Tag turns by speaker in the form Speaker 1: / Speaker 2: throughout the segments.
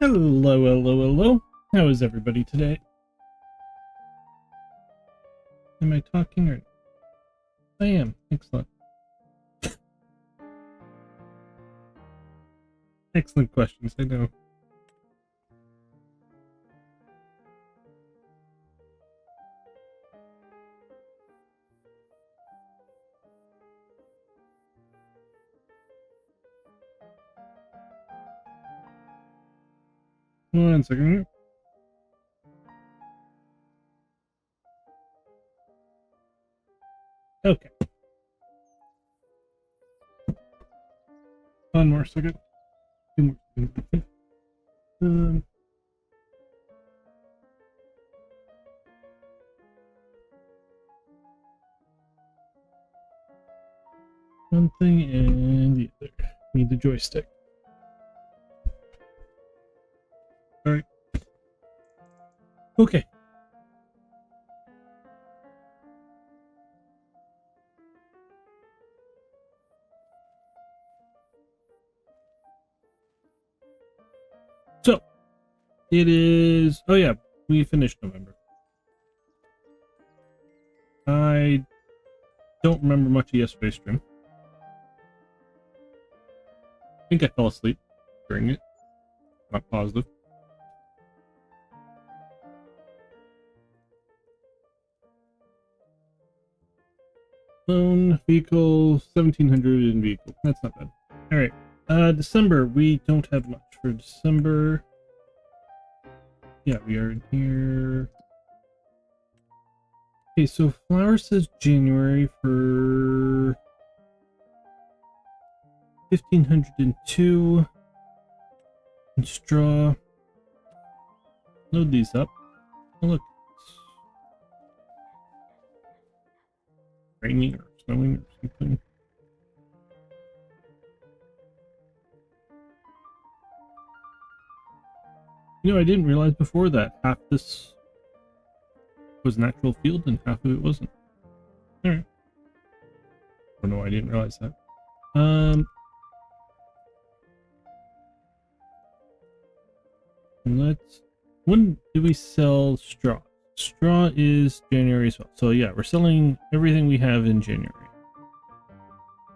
Speaker 1: Hello, hello, hello. How is everybody today? Am I talking or... I am. Excellent. Excellent questions, I know. One second. Okay. One more second. Two more seconds. One thing and the other. Need the joystick. Alright. Okay. So, it is... Oh yeah, we finished November. I don't remember much of yesterday's stream. I think I fell asleep during it. Not positive. Phone, vehicle, 1700 in vehicle. That's not bad. Alright. December, we don't have much for December. Yeah, we are in here. Okay, so flour says January for 1502. And straw. Load these up. Oh, look. It's raining or snowing or something. You know, I didn't realize before that half this was an actual field and half of it wasn't. Alright. Oh no, I didn't realize that. When do we sell straw? Straw is January as well. So yeah, we're selling everything we have in January.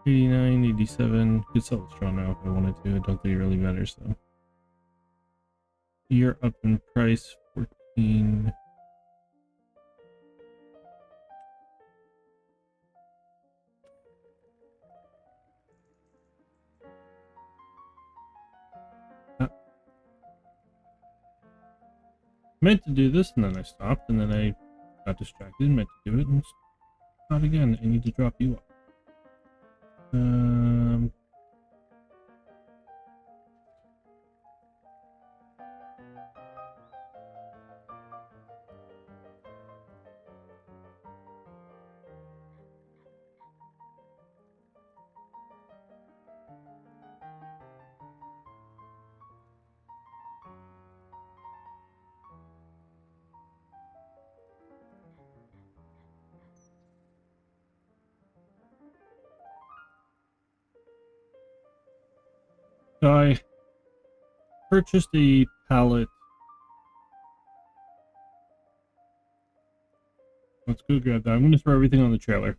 Speaker 1: 89, 87. Could sell the straw now if I wanted to. I don't think it really matters though. You're up in price, 14. Meant to do this and then I stopped and then I got distracted, meant to do it and stop again. I need to drop you off. So I purchased a pallet. Let's go grab that. I'm going to throw everything on the trailer.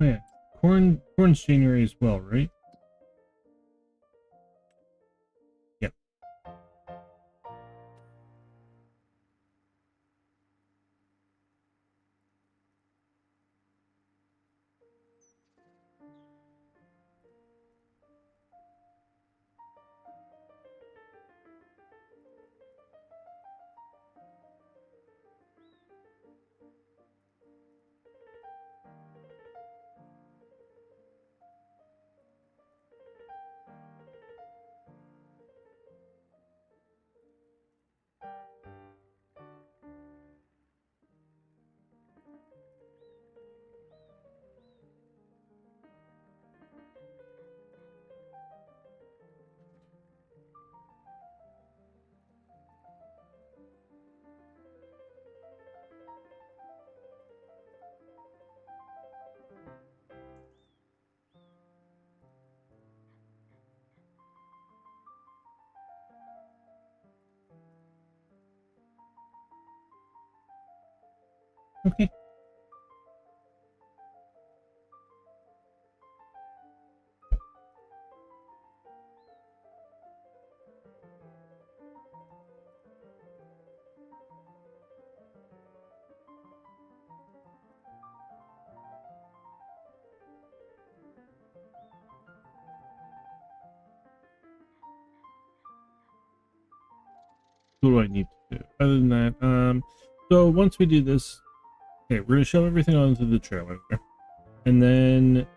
Speaker 1: Oh yeah, corn's January as well, right? Yep. Okay. What do I need to do? Other than that, so once we do this, okay, we're gonna shove everything onto the trailer. And then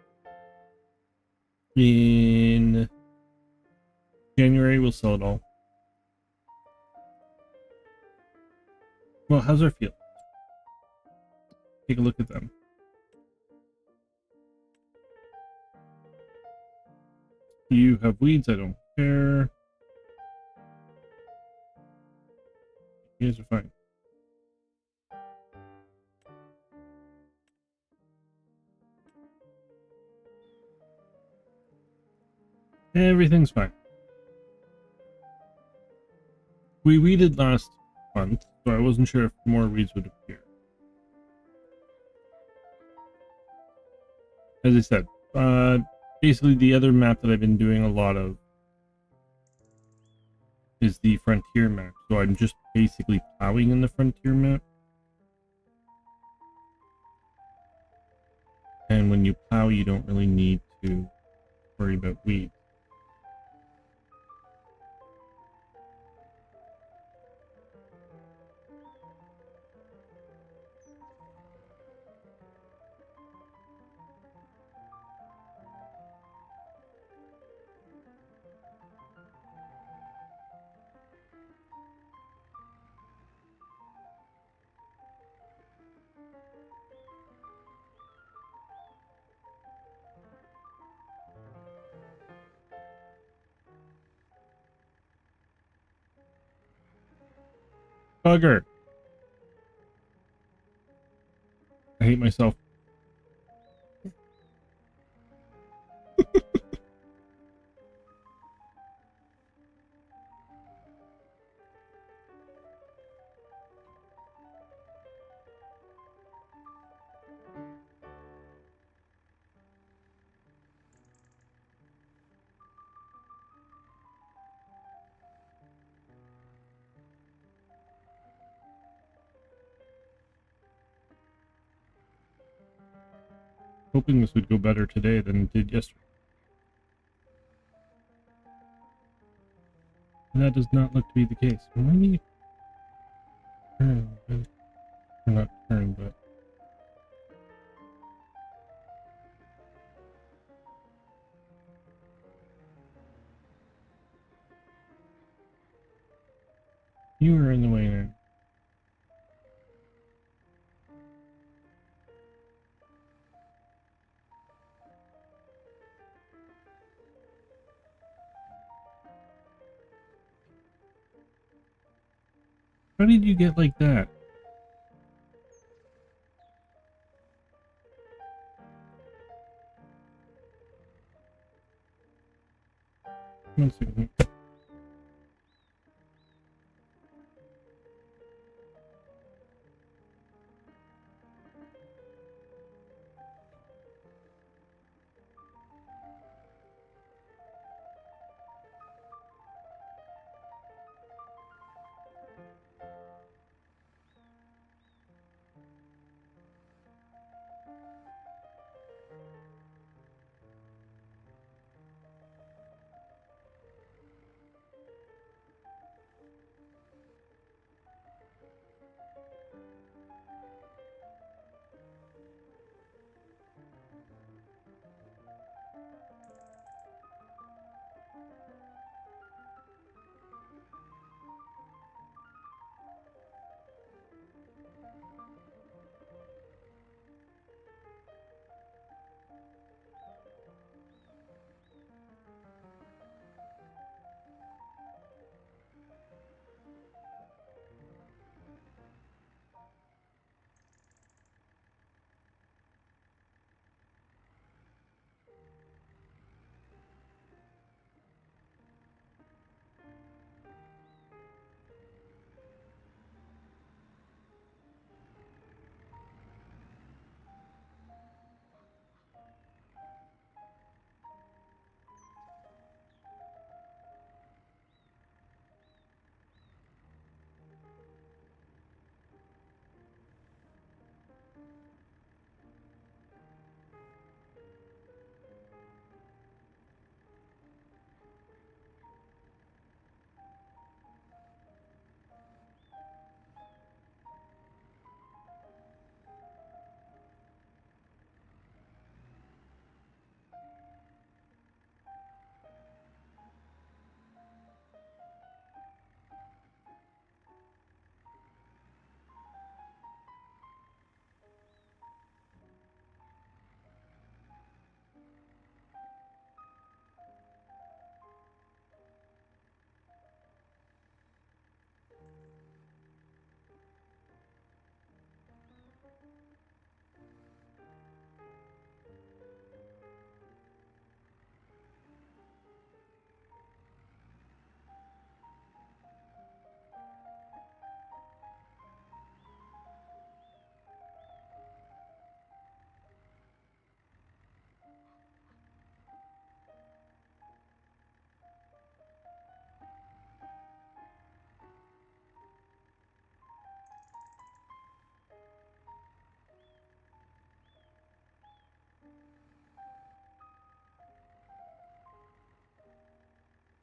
Speaker 1: in January we'll sell it all. Well, how's our field? Take a look at them. You have weeds, I don't care. You guys are fine. Everything's fine. We weeded last month, so I wasn't sure if more weeds would appear. As I said, basically the other map that I've been doing a lot of is the frontier map. So I'm just basically plowing in the frontier map. And when you plow, you don't really need to worry about weeds. Bugger! I hate myself. Hoping this would go better today than it did yesterday. And that does not look to be the case. Why do you turn? Or not turn, but... You are in the way now. How did you get like that? One second.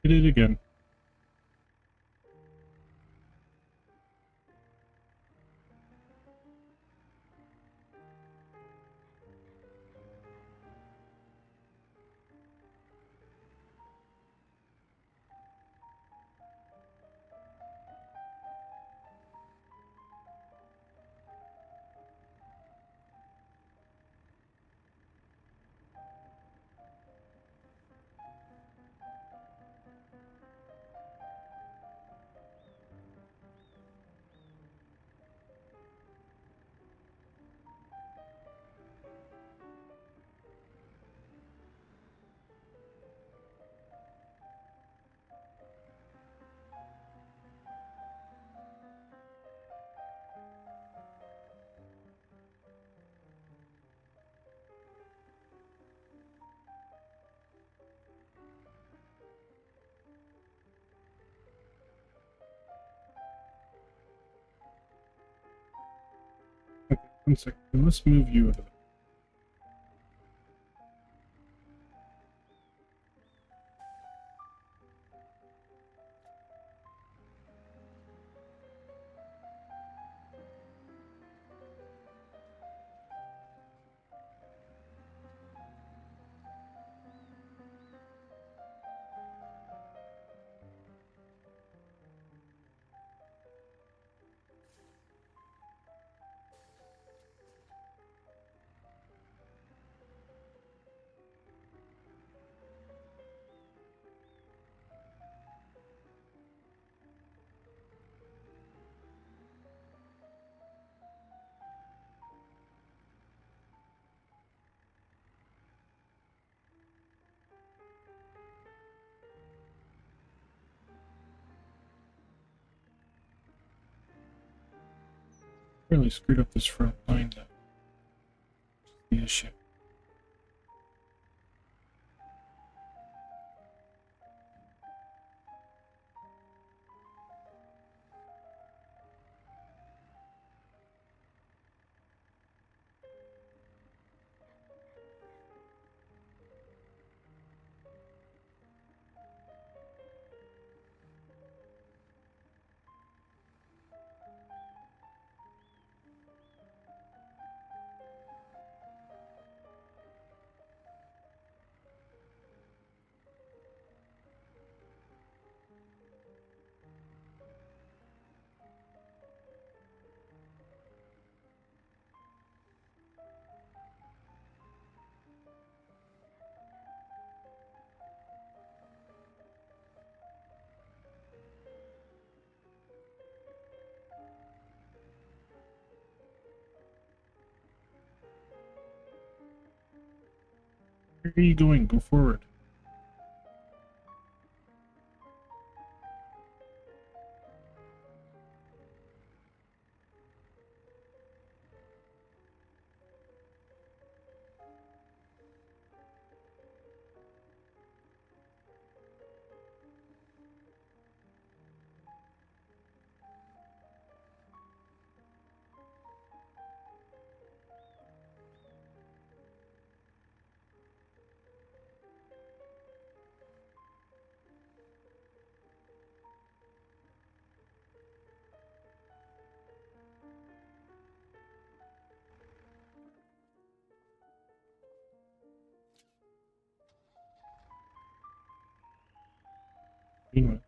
Speaker 1: Did it again. Okay, 1 second. Let's move you out of it. Really screwed up this front line though. The issue. Where are you going? Go forward. Anyway.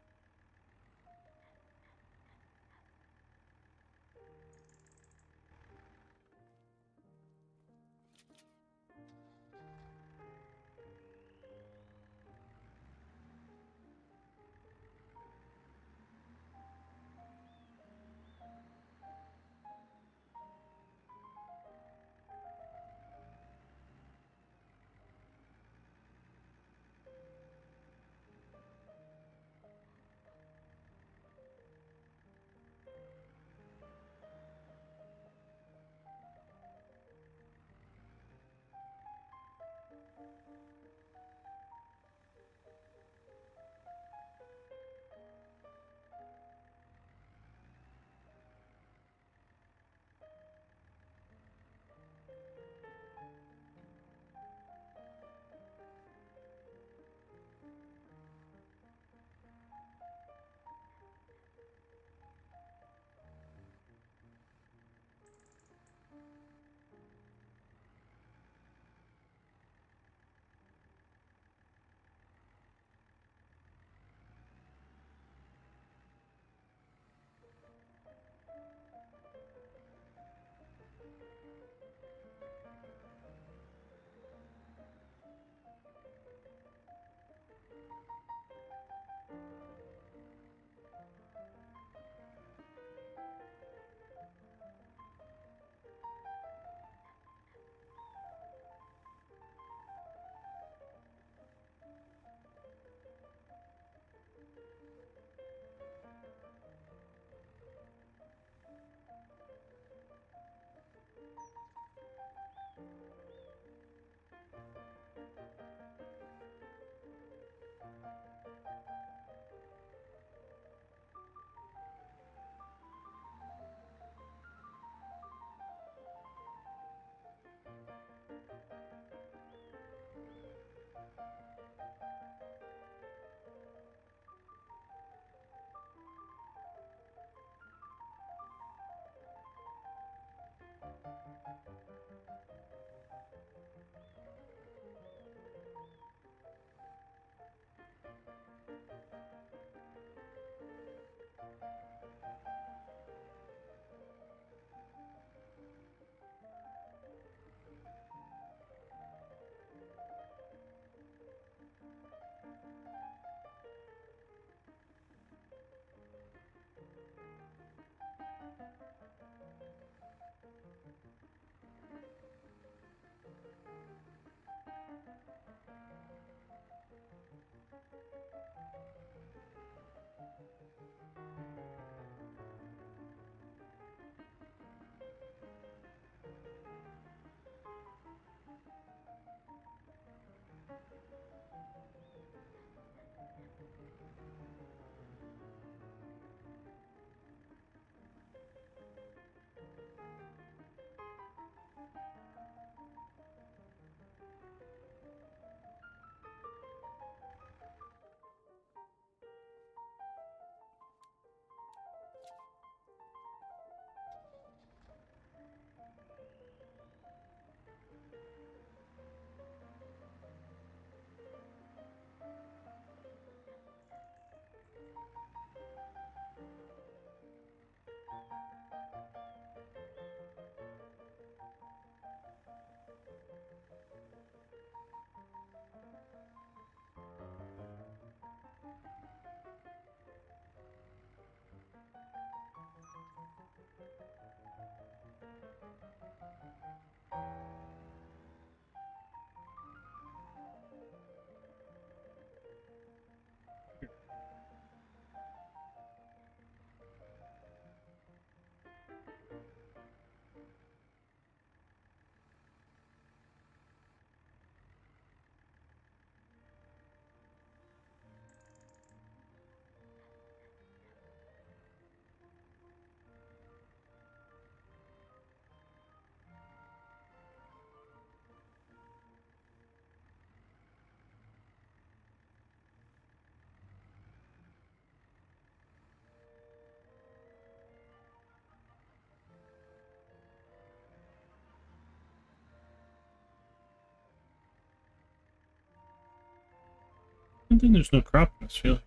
Speaker 1: I think there's no crop in this field.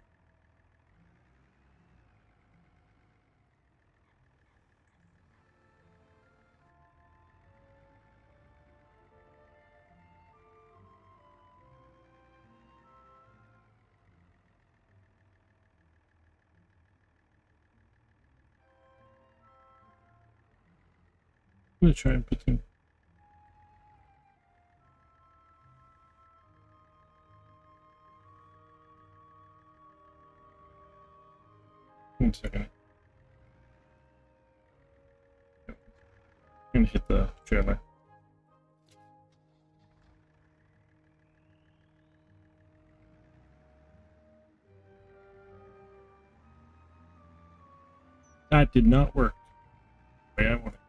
Speaker 1: I'm gonna try and put them. One second. I'm gonna hit the trailer. That did not work the way I wanted.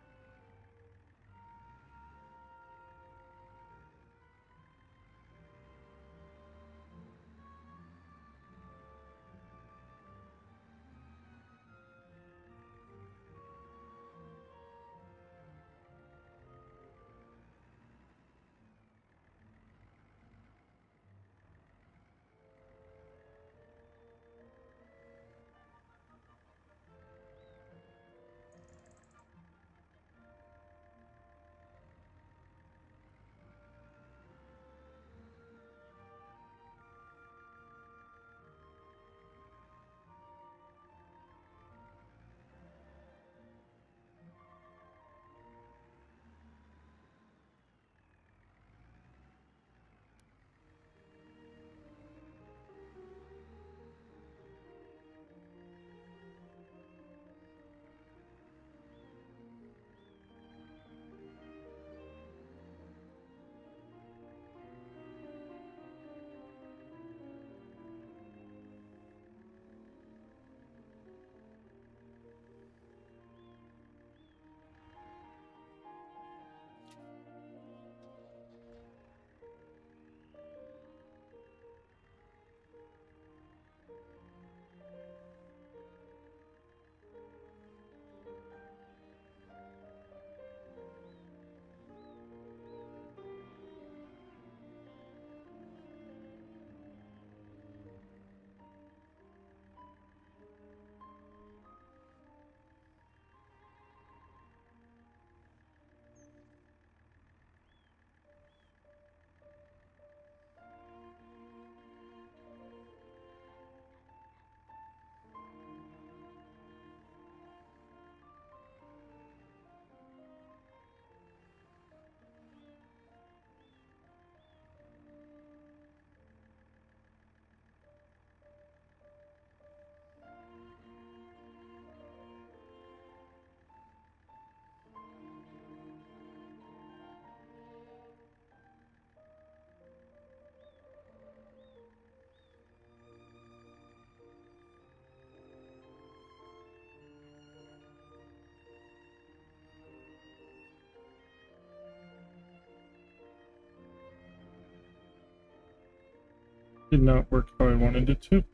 Speaker 1: Did not work how I wanted it to.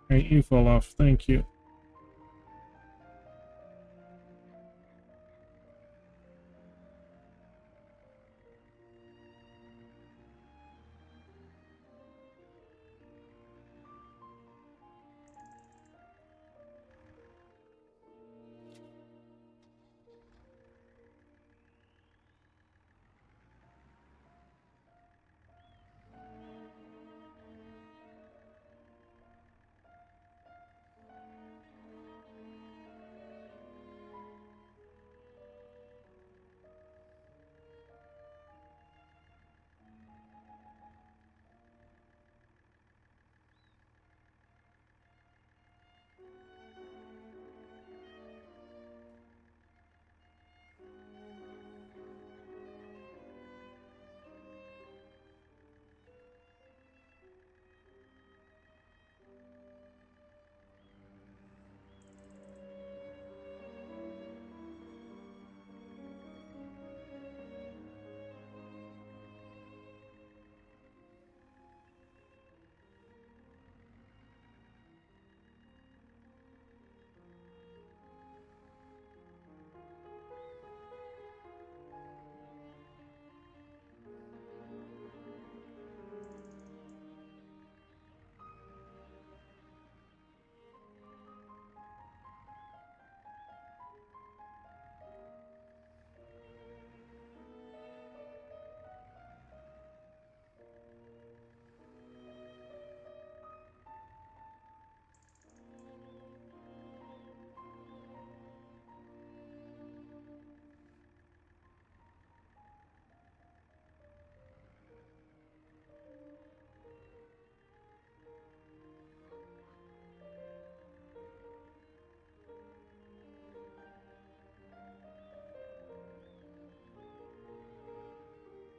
Speaker 1: Alright, you fall off. Thank you.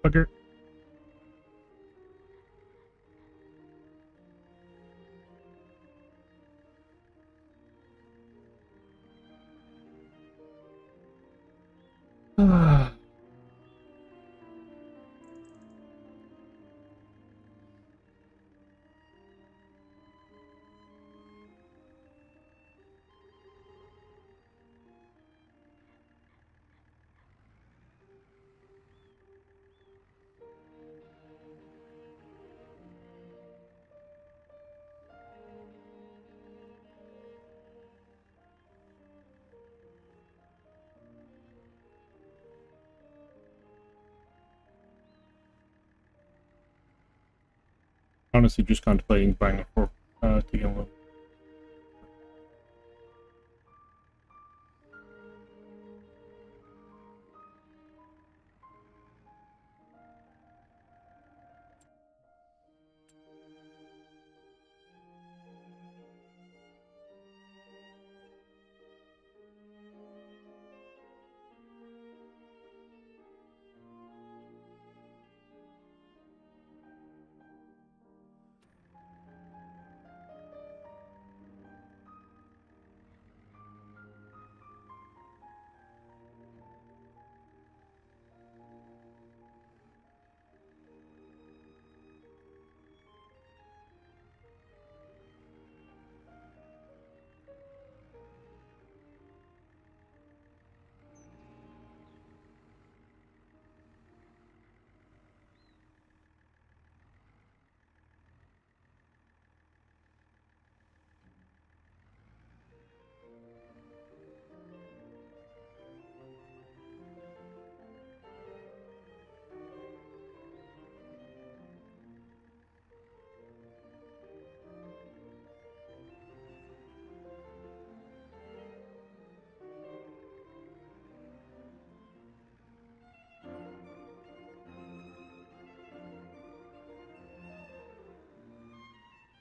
Speaker 1: Fucker. Ah. Honestly, just contemplating buying a fork to get one.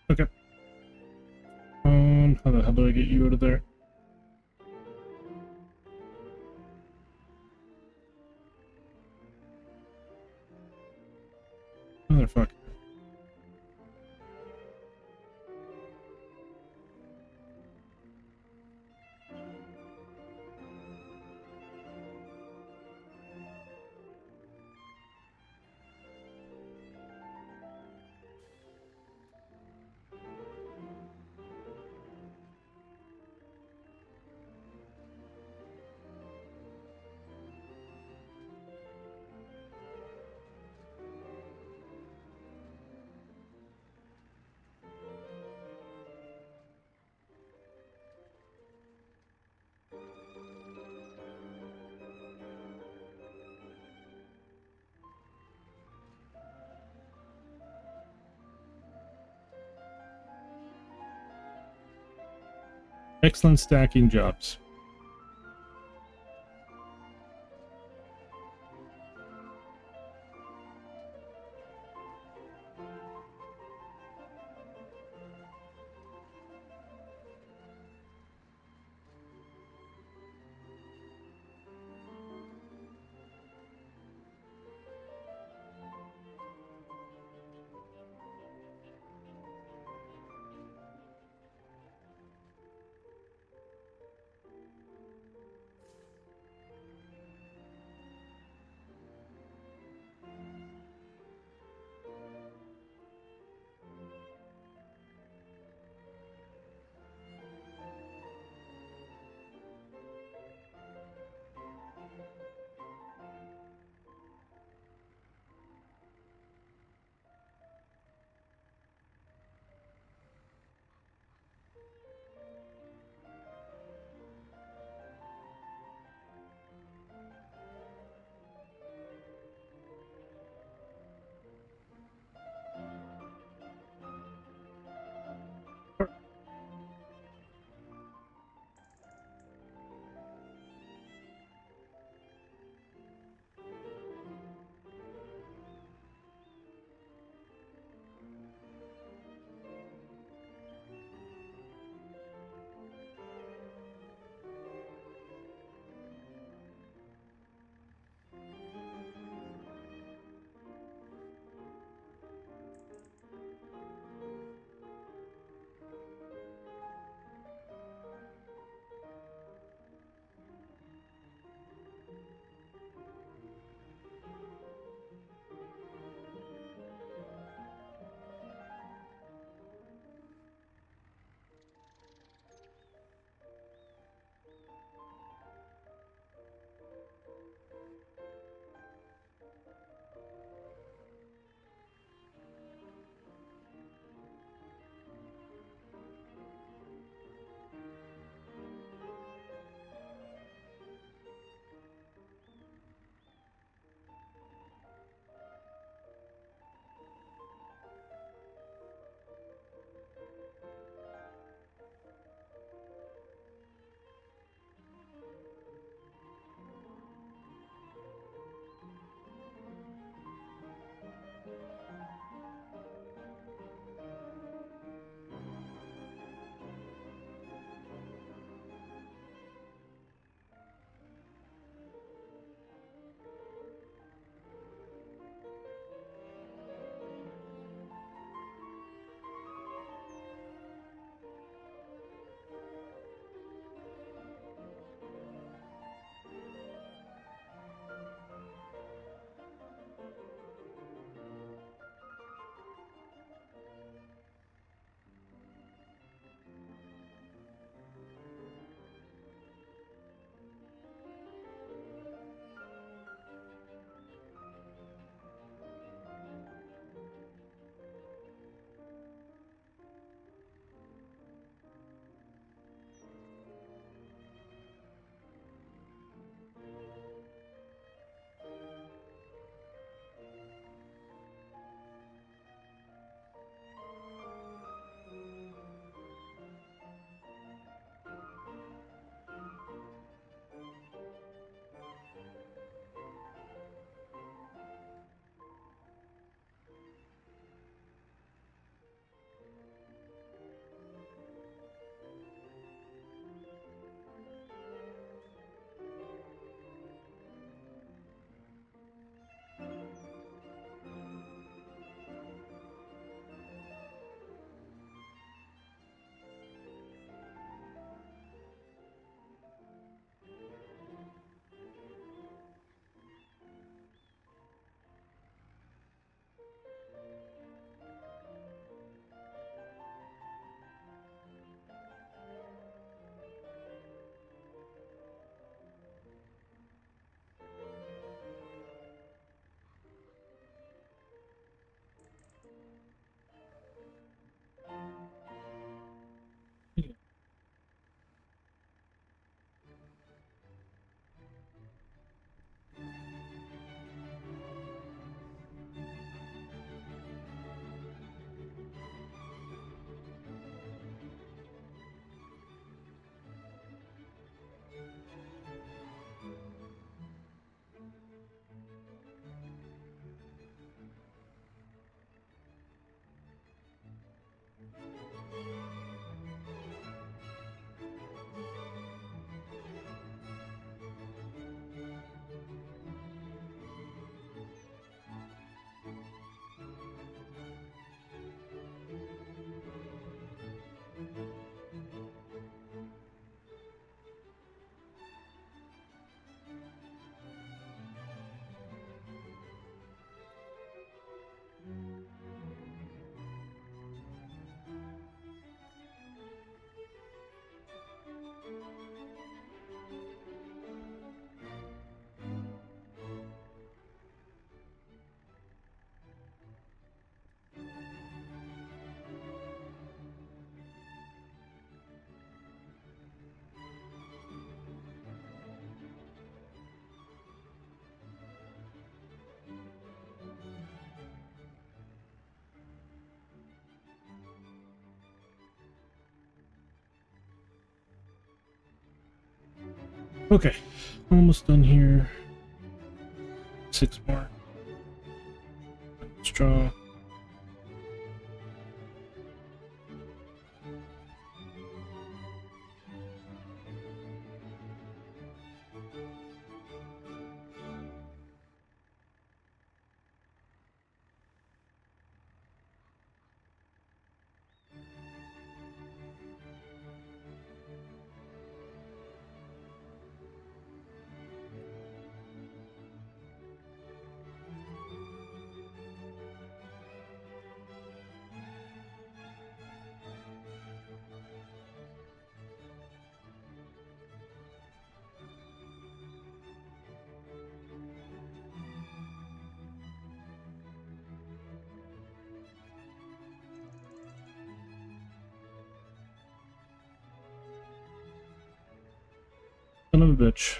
Speaker 1: Okay. How the hell do I get you out of there? Motherfucker. Excellent stacking jobs. Okay, almost done here. 6 more. Let's draw. Son of a bitch.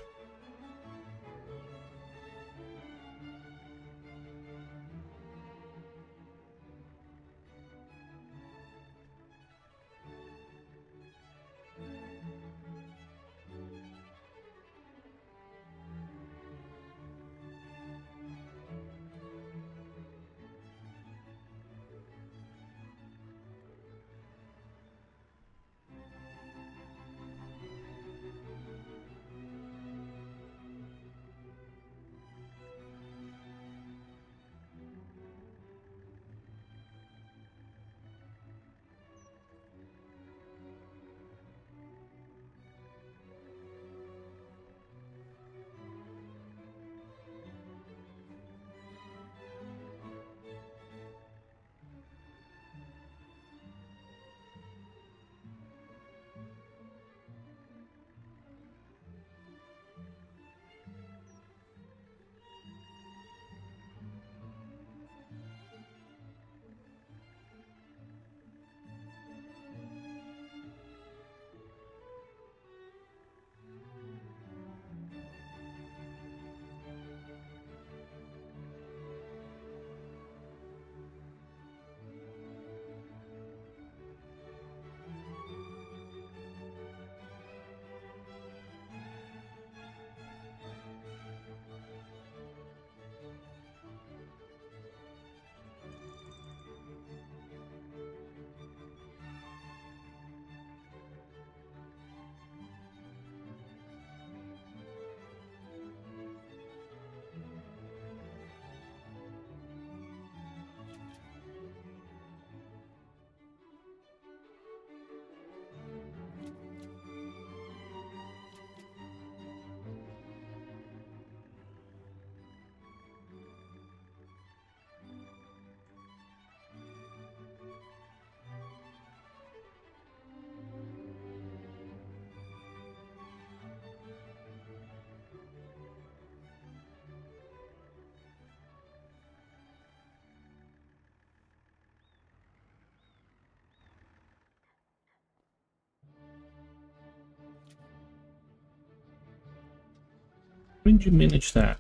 Speaker 1: How did you manage that?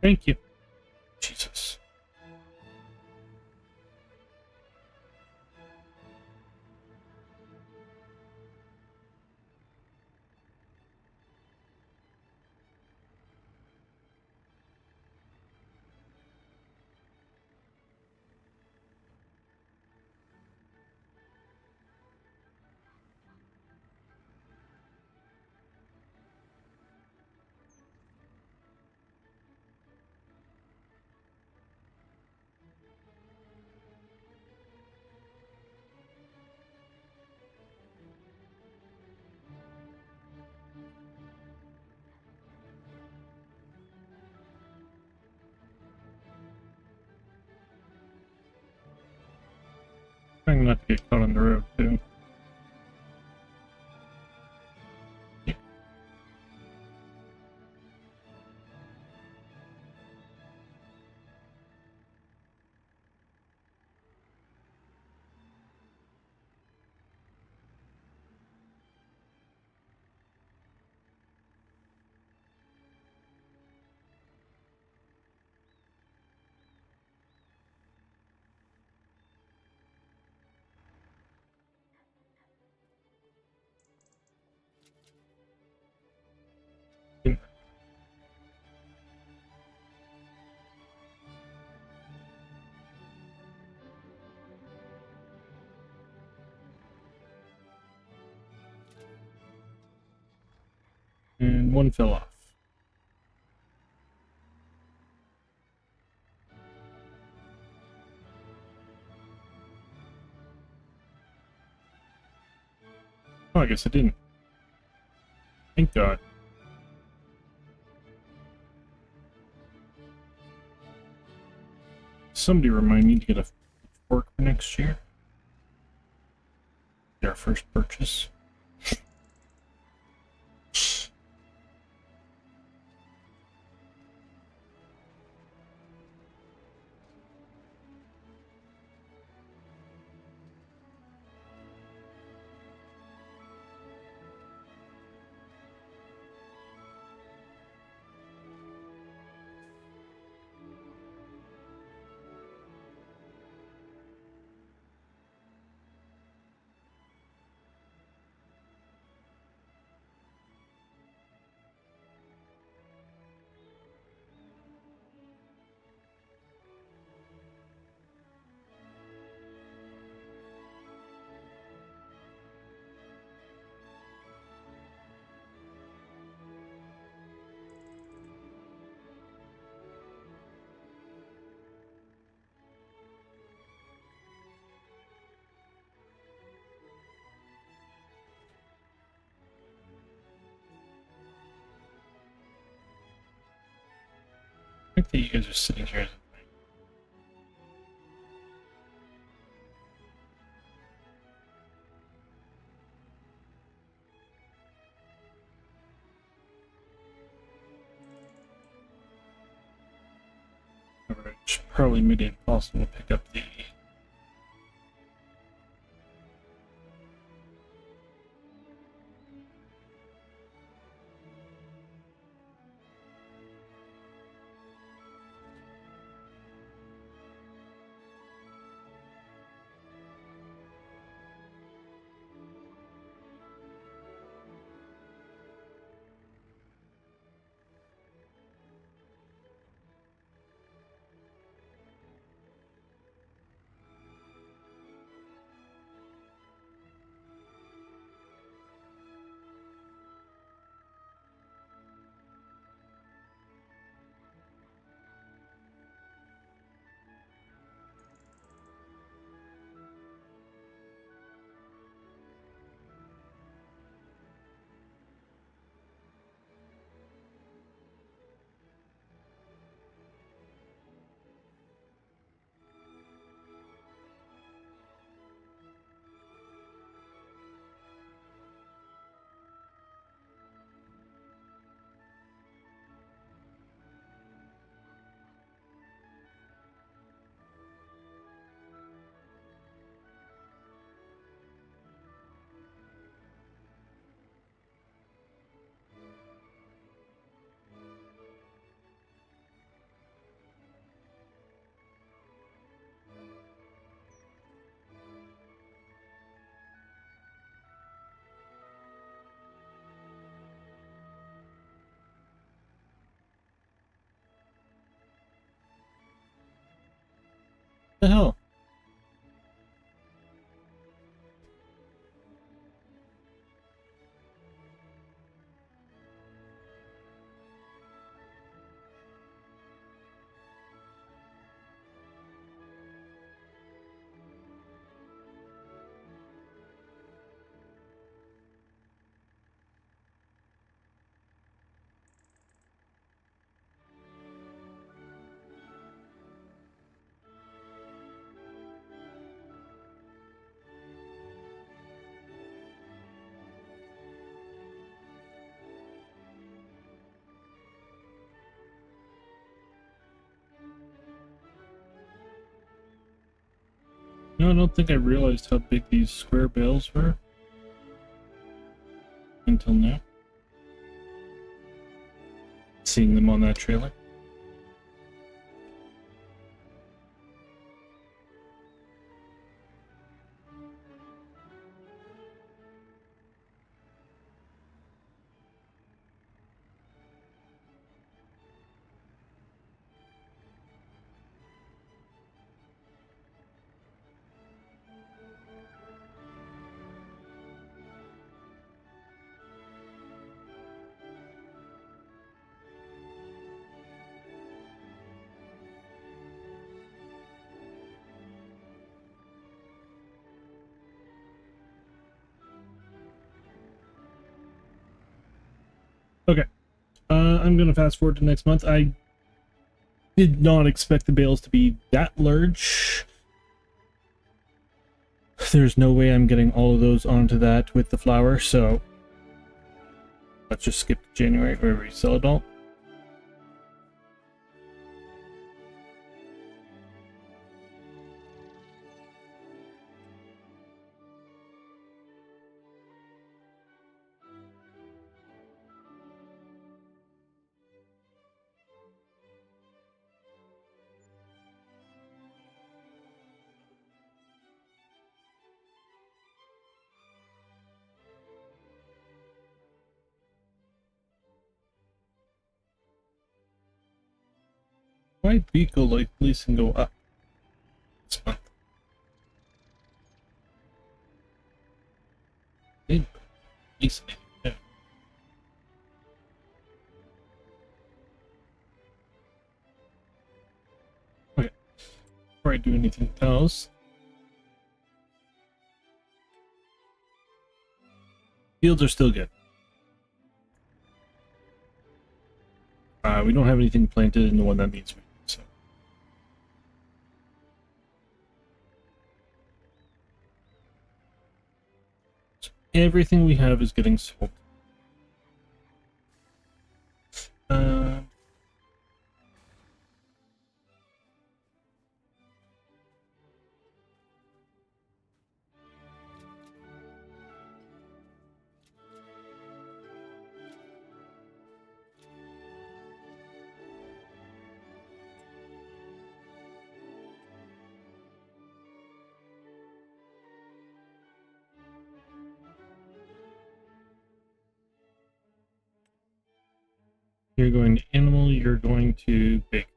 Speaker 1: Thank you. Jesus. Trying not to get caught on the road, too. And one fell off. Oh, I guess I didn't. Thank God. Somebody remind me to get a fork for next year. Get our first purchase. I think that you guys are sitting here. Alright, should probably made it impossible to pick up the The hell? No, I don't think I realized how big these square bales were until now. Seeing them on that trailer. Okay. I'm going to fast forward to next month. I did not expect the bales to be that large. There's no way I'm getting all of those onto that with the flour, so let's just skip January where we sell it all. Why did vehicle light leasing go up this month? Did leasing yeah. Okay. Before I do anything else, fields are still good. We don't have anything planted in the one that needs me, so. Everything we have is getting sold. You're going to animal, you're going to bake.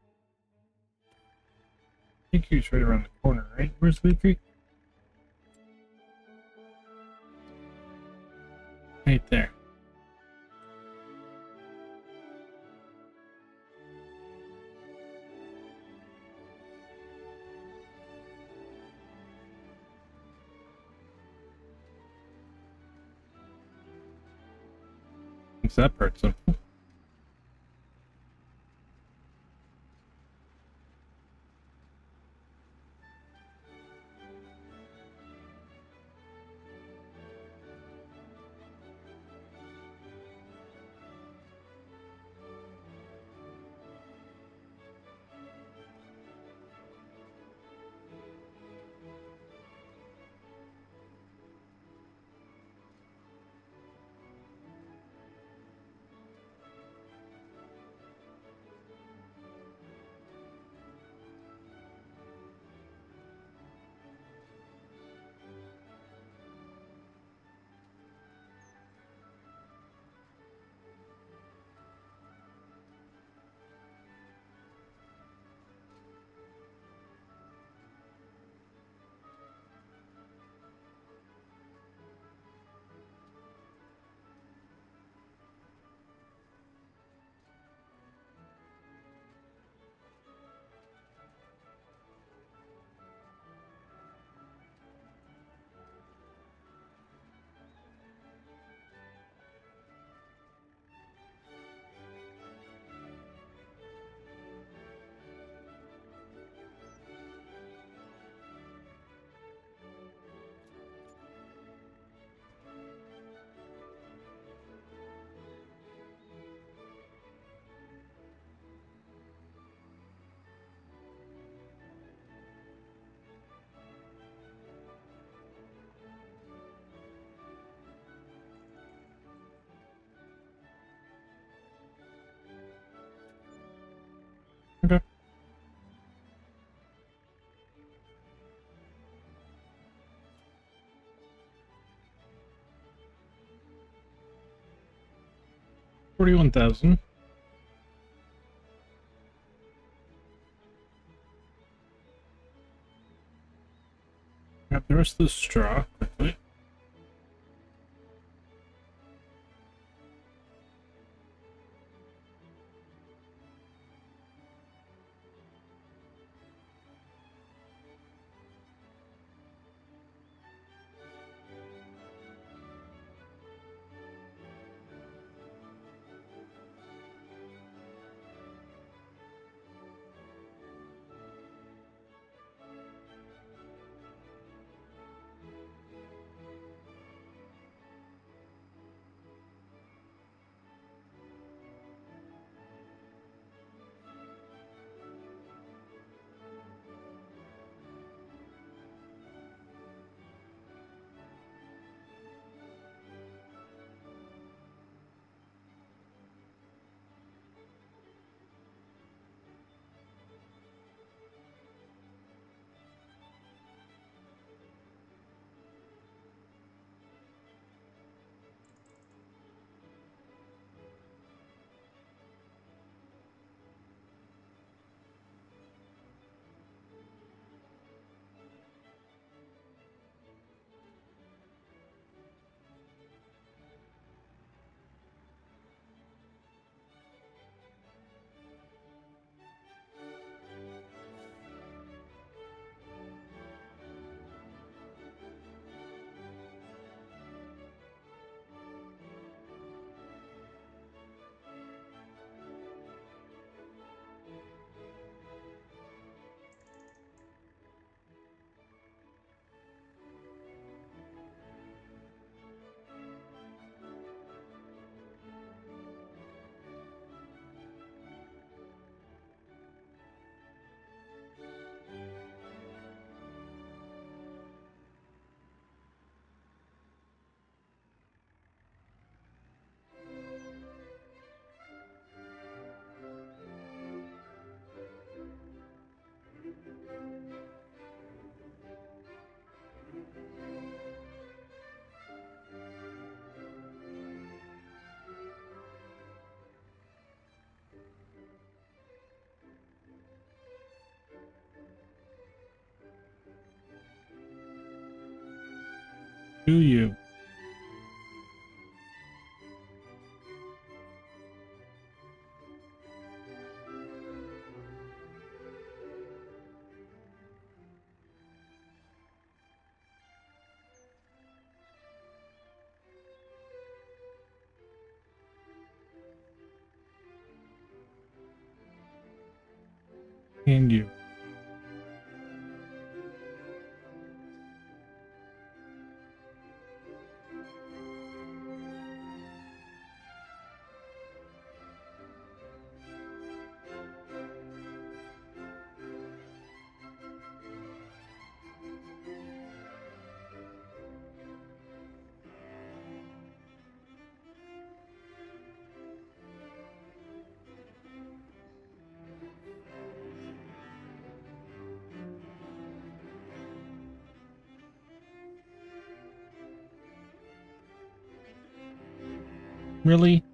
Speaker 1: Bakery's right around the corner, right? Where's the bakery? Right there. Makes that part simple. 41,000. Grab the rest of the straw quickly. Do you? And you. Really?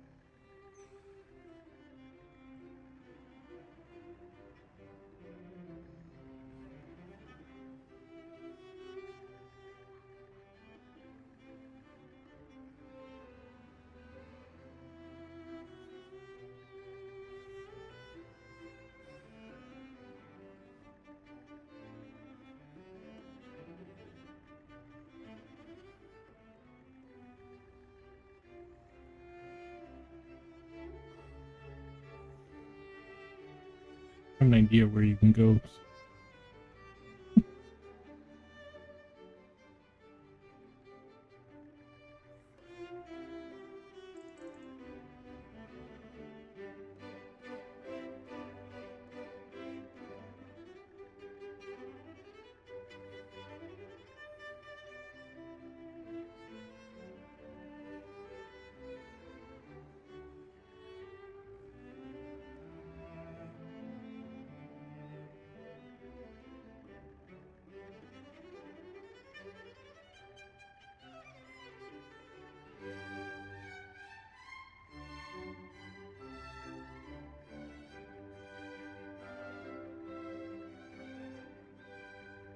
Speaker 1: I have an idea where you can go.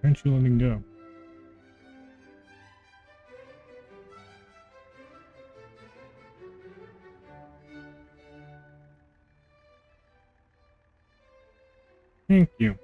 Speaker 1: aren't you letting go? Thank you.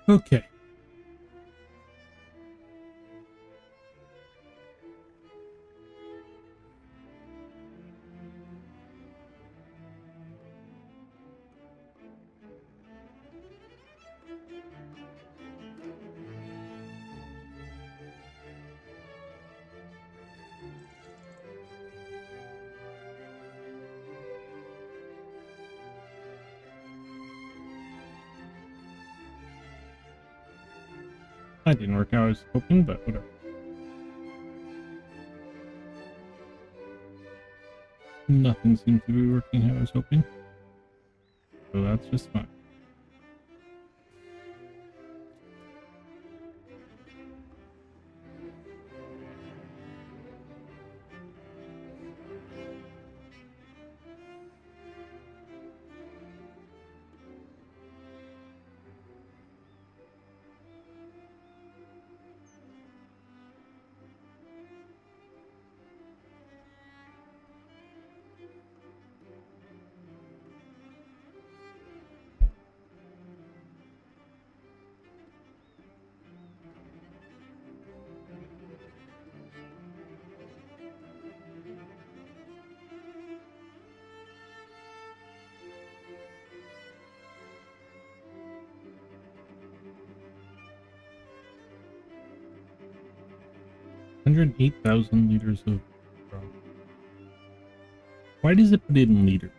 Speaker 1: Okay. That didn't work how I was hoping, but whatever. Nothing seems to be working how I was hoping. So that's just fine. $108,000 of rum. Why does it put it in liter?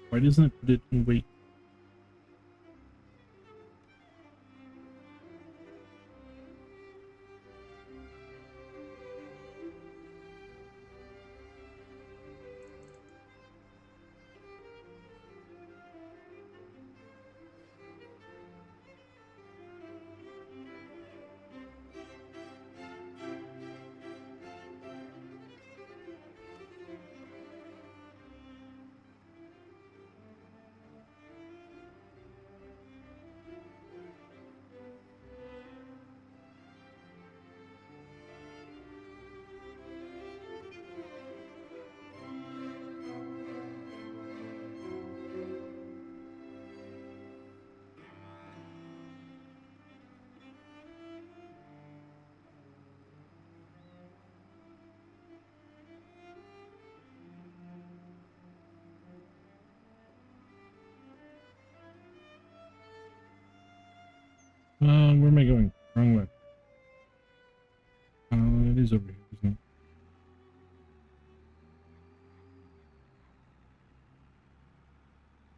Speaker 1: Why doesn't it put it in weight? Where am I going? Wrong way. It is over here, isn't it?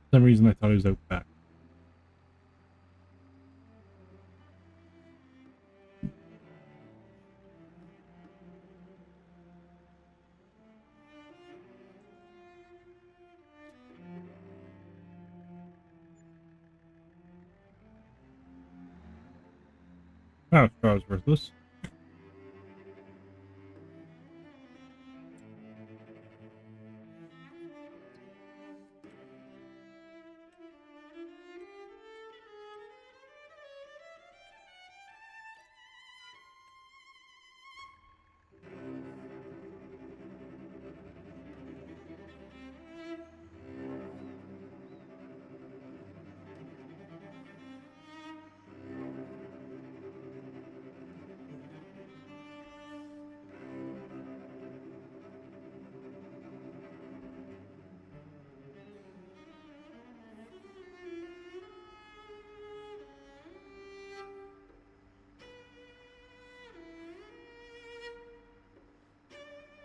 Speaker 1: For some reason I thought he was out back. Oh, straw is worthless.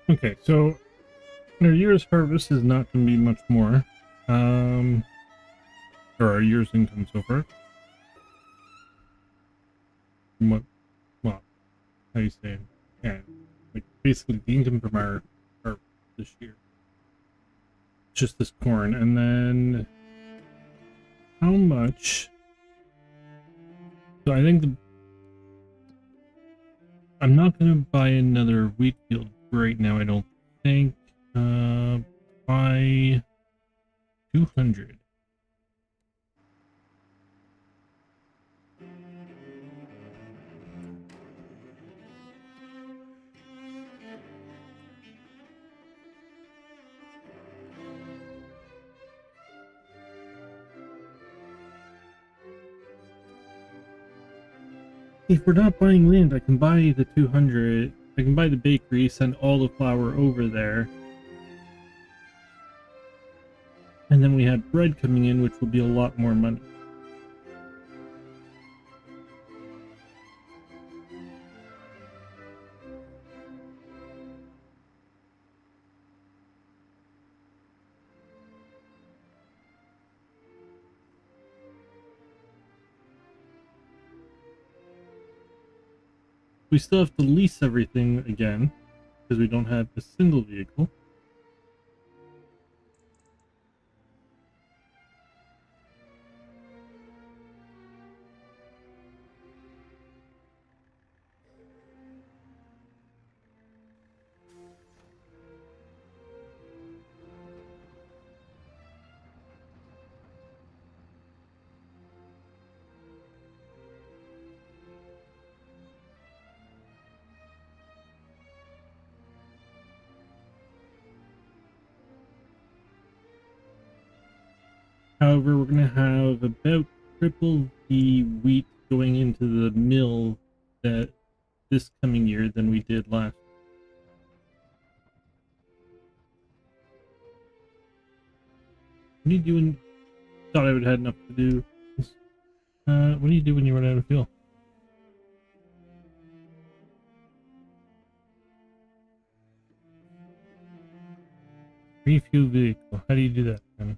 Speaker 1: Okay, so our year's harvest is not going to be much more. Or our year's income so far. What, well, how you say it? Yeah, like basically the income from our this year. Just this corn, and then how much? So I think I'm not going to buy another wheat field right now. I don't think. Buy 200. If we're not buying land, I can buy the 200. I can buy the bakery, send all the flour over there. And then we had bread coming in, which will be a lot more money. We still have to lease everything again, because we don't have a single vehicle. However, we're going to have about triple the wheat going into the mill that this coming year than we did last. What are you doing? Thought I would have had enough to do. What do you do when you run out of fuel? Refuel vehicle. How do you do that, Anna?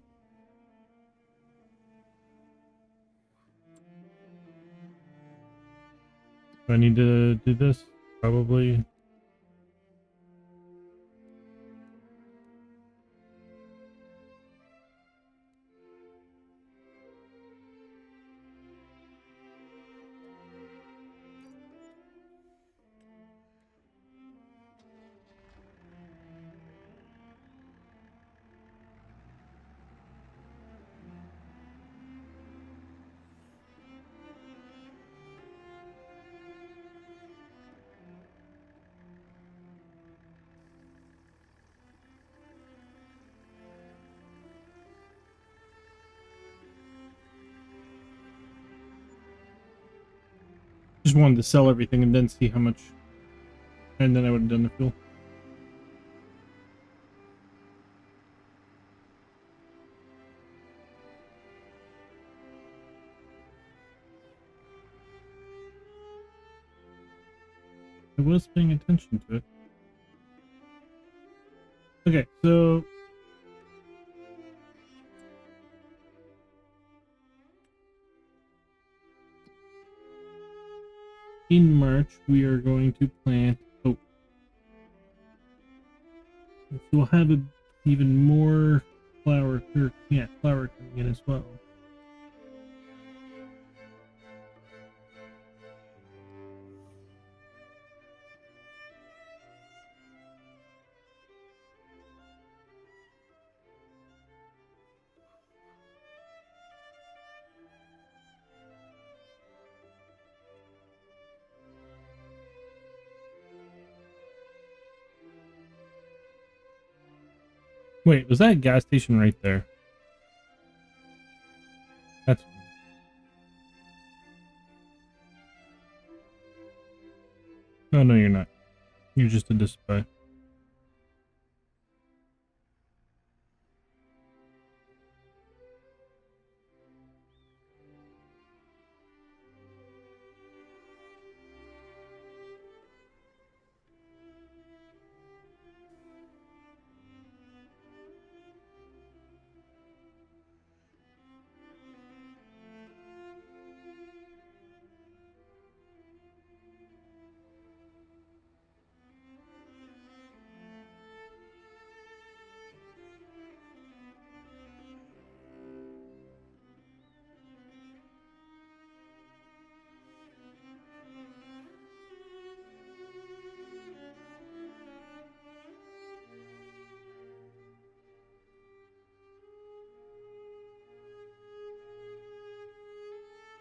Speaker 1: Do I need to do this? Probably. Just wanted to sell everything and then see how much, and then I would have done the fuel. I was paying attention to it. Okay, so in March, we are going to plant oak. So we'll have even more flower coming in as well. Wait, was that a gas station right there? That's... Oh, no, you're not. You're just a display.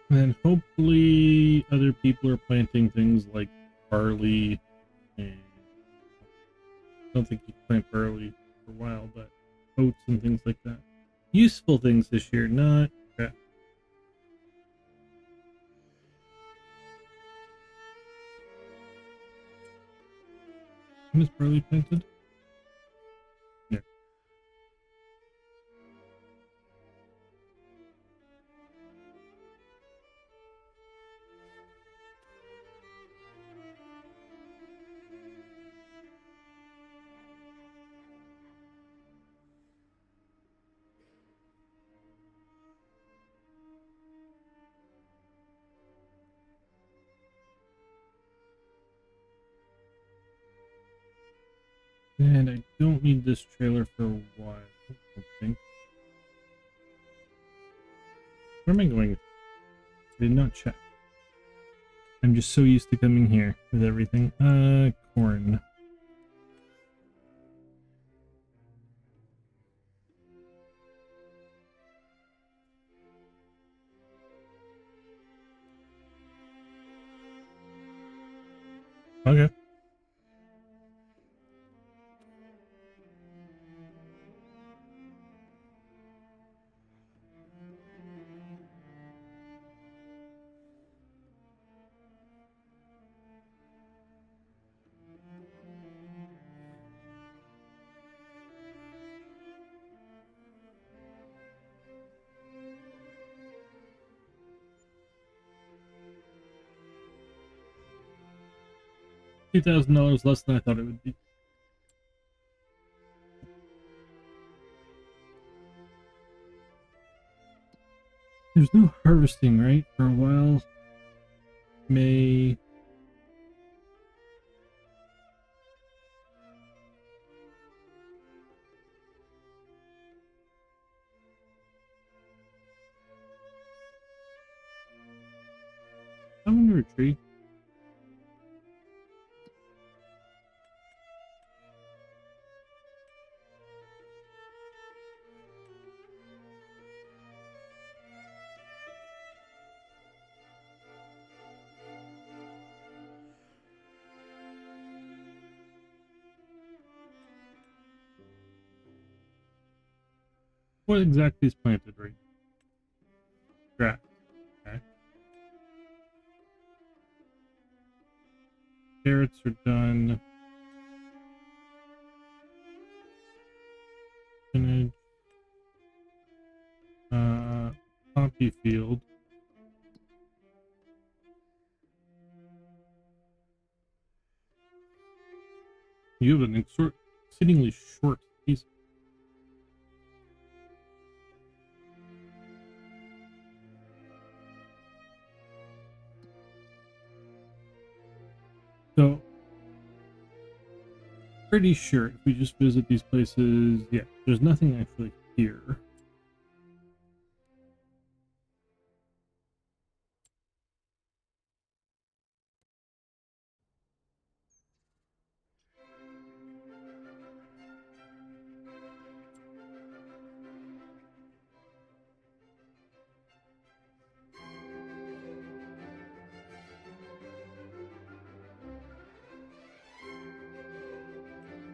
Speaker 1: And hopefully other people are planting things like barley, and I don't think you can plant barley for a while, but oats and things like that. Useful things this year, not crap. When is barley planted? Yeah. And I don't need this trailer for a while, I don't think. Where am I going? I did not check. I'm just so used to coming here with everything. Corn. Okay. $2,000 less than I thought it would be. There's no harvesting, right? For a while. May. I'm under a tree. What exactly is planted right now? Grass. Okay. Carrots are done. Spinach. Poppy field. You have an exceedingly short piece. pretty sure if we just visit these places, yeah, there's nothing actually here.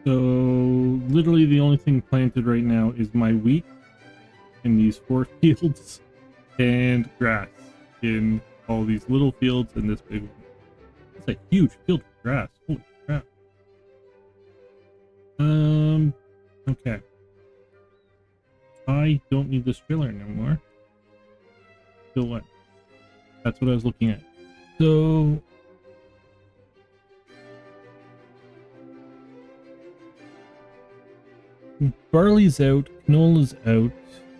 Speaker 1: So literally the only thing planted right now is my wheat in these 4 fields and grass in all these little fields and this big one. It's a huge field of grass. Holy crap. Okay. I don't need this trailer anymore. So what? That's what I was looking at. So barley's out, canola's out.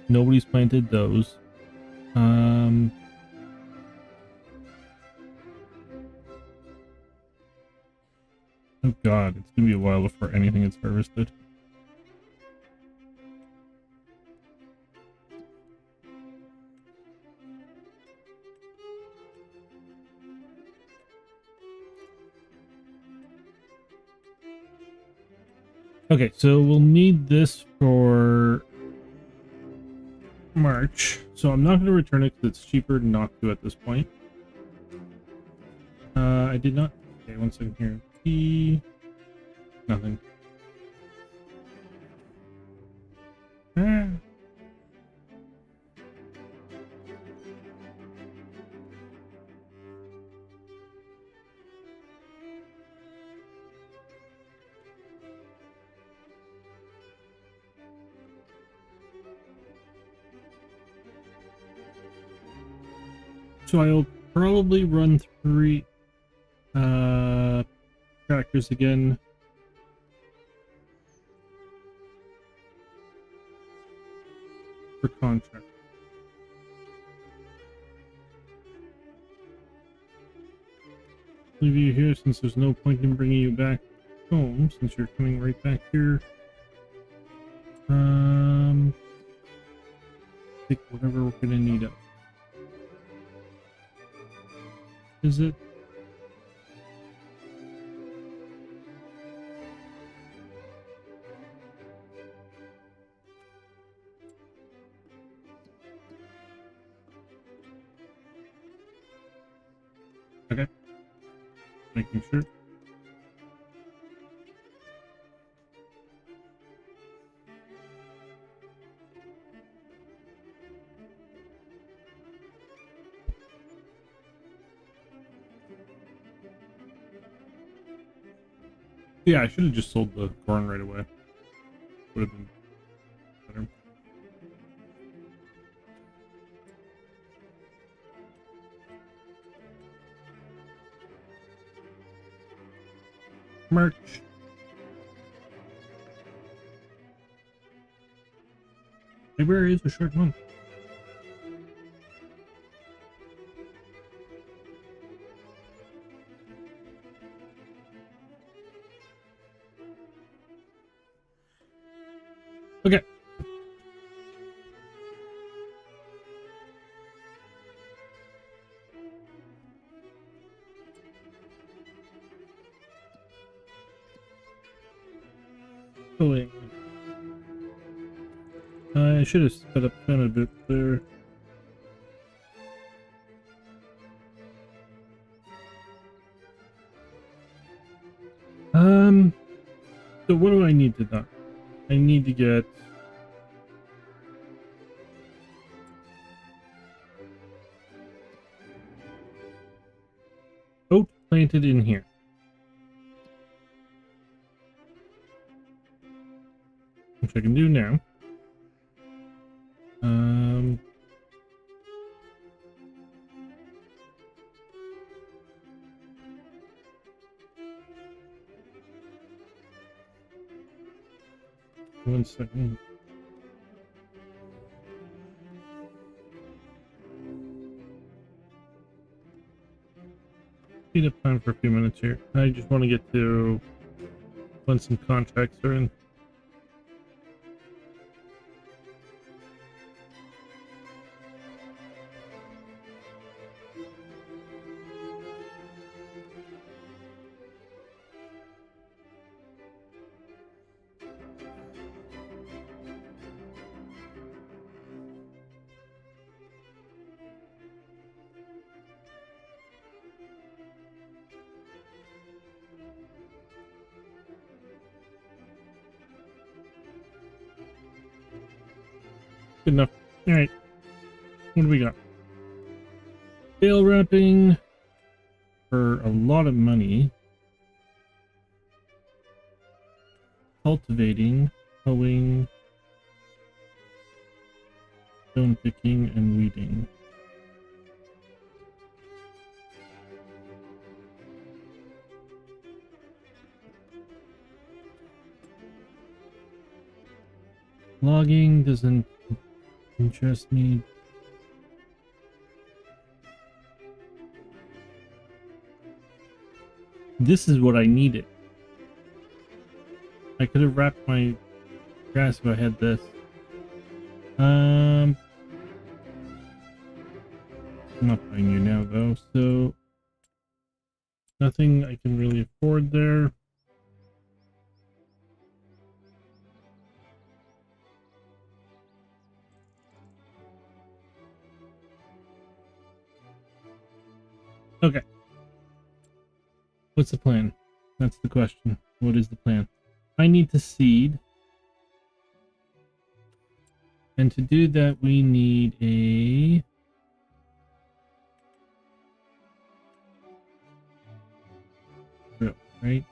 Speaker 1: Nobody's planted those. Oh god, it's gonna be a while before anything is harvested. Okay, so we'll need this for March. So I'm not going to return it because it's cheaper not to at this point. I did not. Okay, one second here. P. Nothing. Ah. So I'll probably run 3 tractors again. For contract. Leave you here since there's no point in bringing you back home since you're coming right back here. Take whatever we're gonna need up. Is it? Okay. Making sure. Yeah, I should have just sold the corn right away. Would have been better. March. February is a short month. Okay. Oh wait. I should have sped up down a bit there. So what do I need to do? I need to get oat planted in here. Which I can do now. One second. Speed up time for a few minutes here. I just want to get to when some contracts are in. Good enough. All right. What do we got? Bale wrapping for a lot of money. Cultivating, hoeing, stone picking, and weeding. Logging doesn't interest me. This is what I needed. I could have wrapped my grass if I had this. I'm not buying you now though, so nothing I can really afford there. Okay. What's the plan? That's the question. What is the plan? I need to seed. And to do that, we need a... drill, right?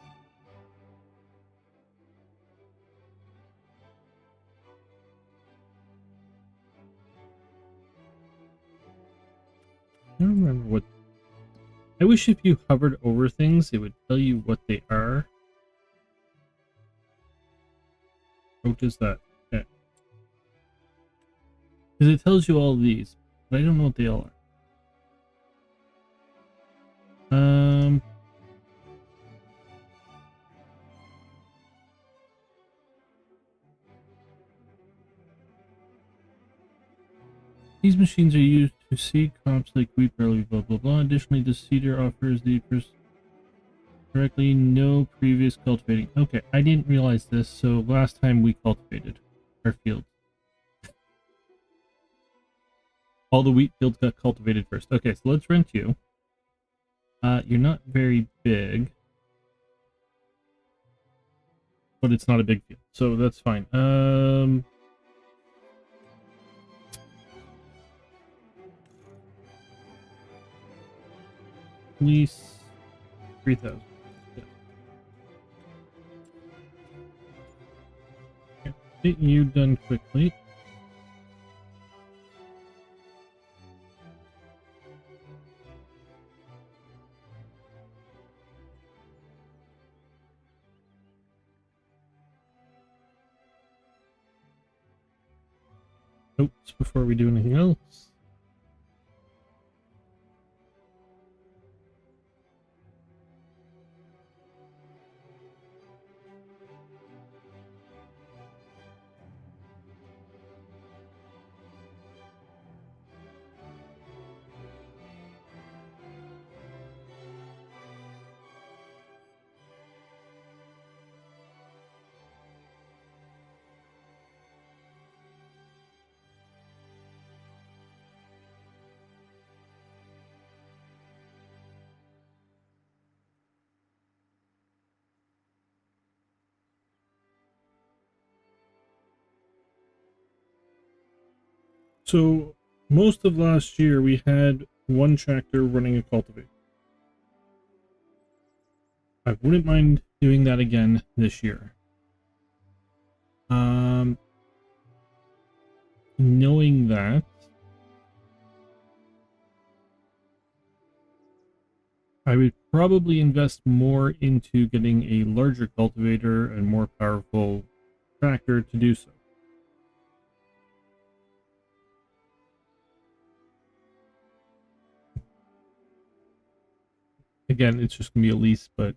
Speaker 1: I don't remember what... I wish if you hovered over things, it would tell you what they are. What does that? Okay. Because it tells you all of these, but I don't know what they all are. These machines are used to seed crops like wheat, barley, blah blah blah. Additionally, the seeder offers the correctly no previous cultivating. Okay, I didn't realize this, so last time we cultivated our field. All the wheat fields got cultivated first. Okay, so let's rent you. You're not very big, but it's not a big field, so that's fine. Lease 3,000. Yeah. Get you done quickly. Oops, before we do anything else. So, most of last year we had one tractor running a cultivator. I wouldn't mind doing that again this year. Knowing that, I would probably invest more into getting a larger cultivator and more powerful tractor to do so. Again, it's just going to be a lease, but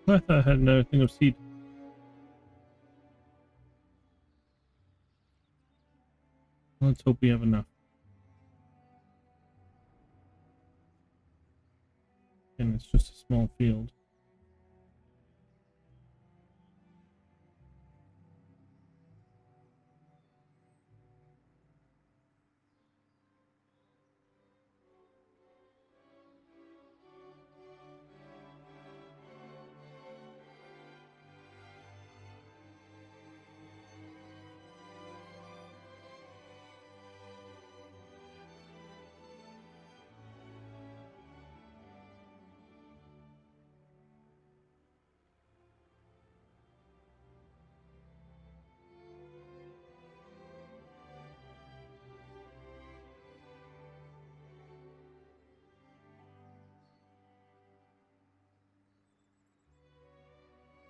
Speaker 1: I thought I had another thing of seed. Let's hope we have enough. And it's just a small field.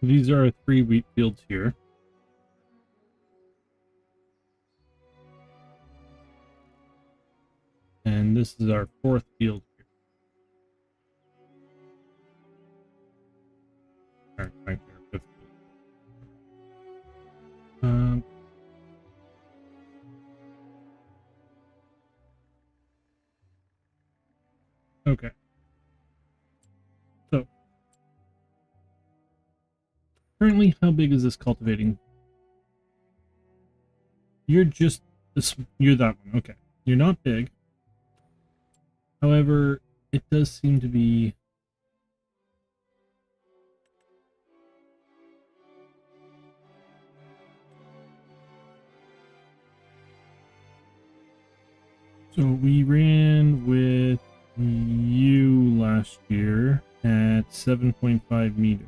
Speaker 1: These are our 3 wheat fields here. And this is our 4th field here. Or, frankly, our 5th field. Okay. So, currently, how big is this cultivating? You're just this. You're that one. Okay. You're not big. However, it does seem to be. So we ran with you last year at 7.5 meters.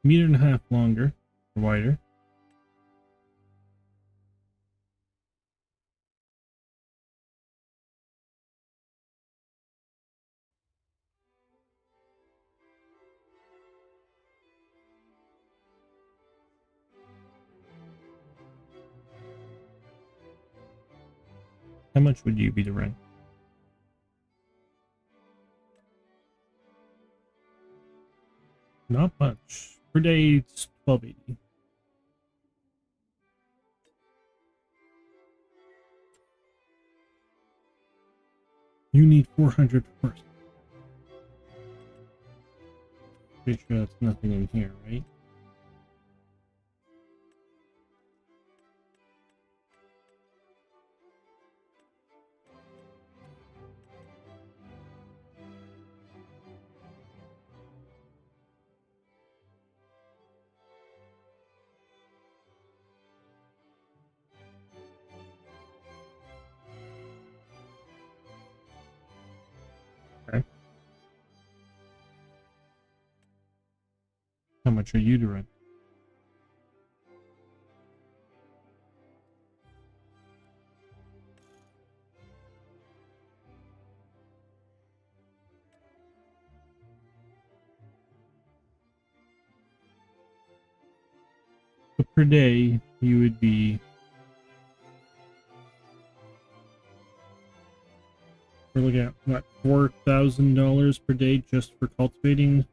Speaker 1: Meter and a half longer or wider. How much would you be to rent? Not much. Per day, it's 12.80. You need 400 first. Pretty sure that's nothing in here, right? Okay. How much are you to rent? So per day, you would be. We're looking at what, $4,000 per day just for cultivating.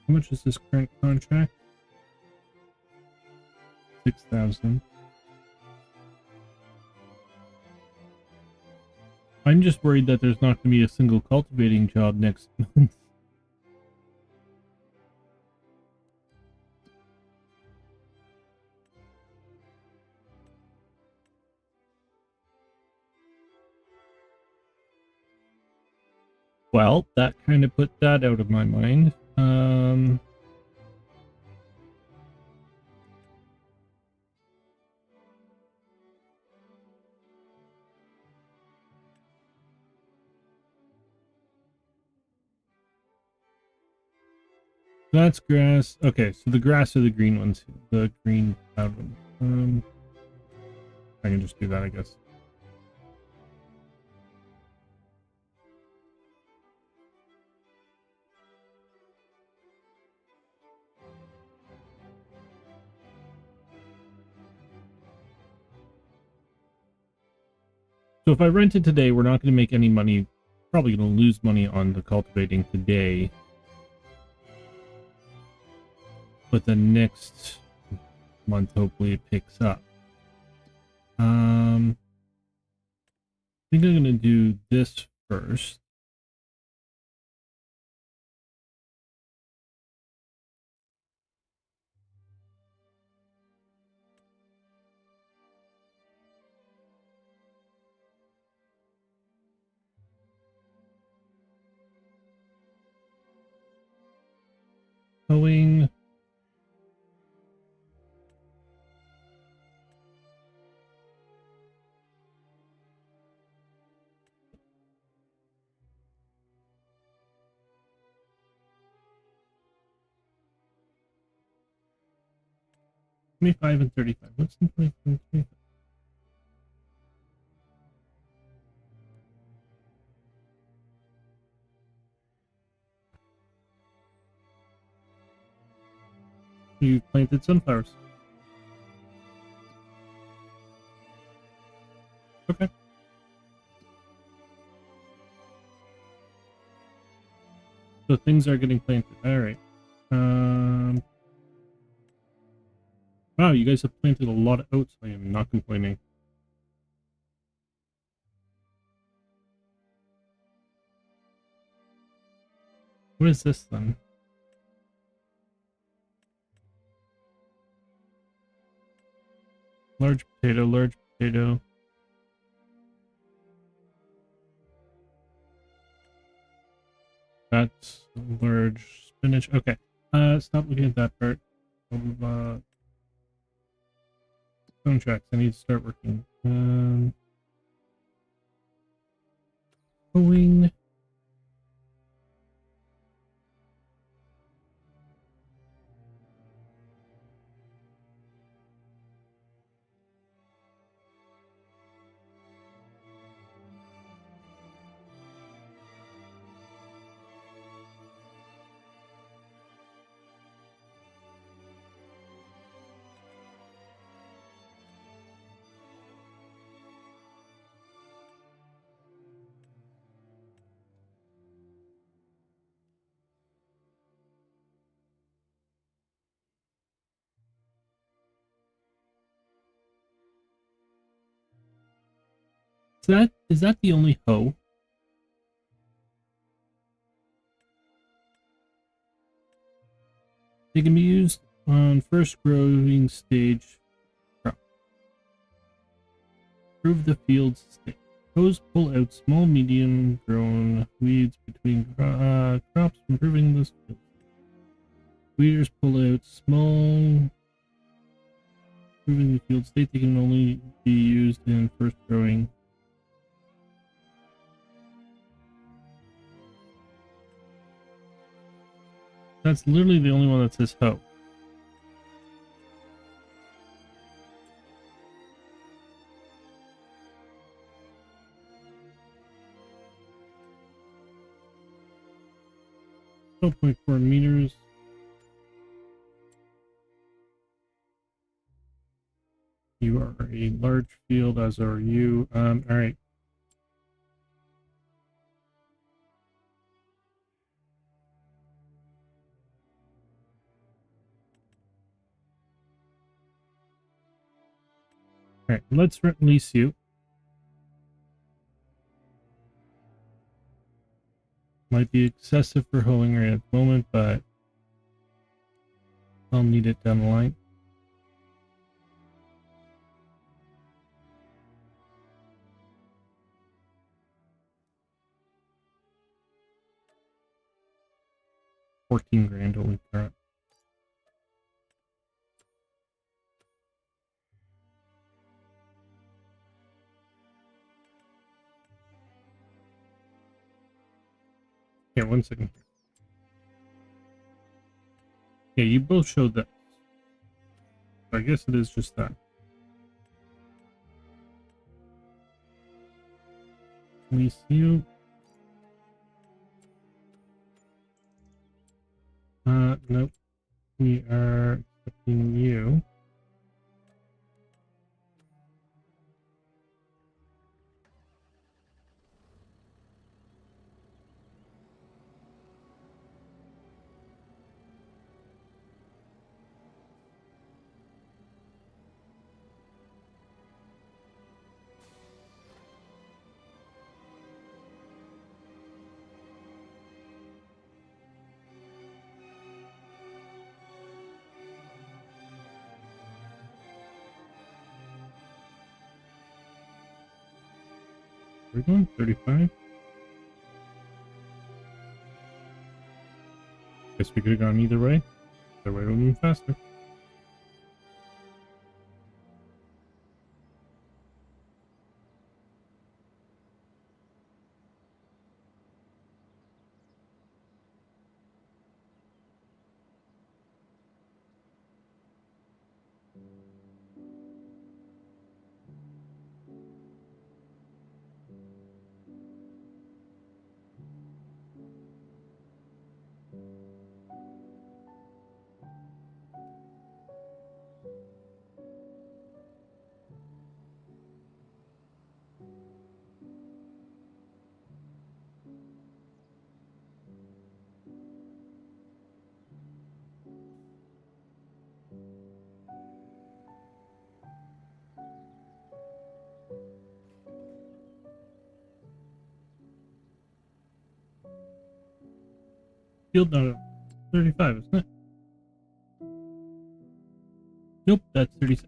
Speaker 1: How much is this current contract? 6,000. I'm just worried that there's not going to be a single cultivating job next month. Well, that kind of put that out of my mind. That's grass. Okay, so the grass are the green ones. The green cloud ones. I can just do that, I guess. So if I rent it today, we're not going to make any money. Probably going to lose money on the cultivating today. But the next month, hopefully, it picks up. I think I'm going to do this first. Hoeing. $25 and $35. What's in 25 and 35? You planted sunflowers. Okay. So things are getting planted. All right. Wow, you guys have planted a lot of oats. I am not complaining. What is this then? Large potato, large potato. That's large spinach. Okay. Stop looking at that part. Stone tracks. I need to start working. Hoeing. Is that the only hoe? They can be used on first growing stage crop. Improve the field's state. Hoes pull out small, medium grown weeds between crops, improving this field. Weeders pull out small, improving the field state. They can only be used in first growing. That's literally the only one that says hoe. Twelve 0.4 meters. You are a large field, as are you. All right. All right, let's release you. Might be excessive for hoeing right at the moment, but I'll need it down the line. $14,000, holy crap. Here, 1 second. Yeah, you both showed that. I guess it is just that. Release you. Nope. We are accepting you. We're going 35. Guess we could have gone either way. Either way would have been faster. Field not 35, isn't it? Nope, that's 36.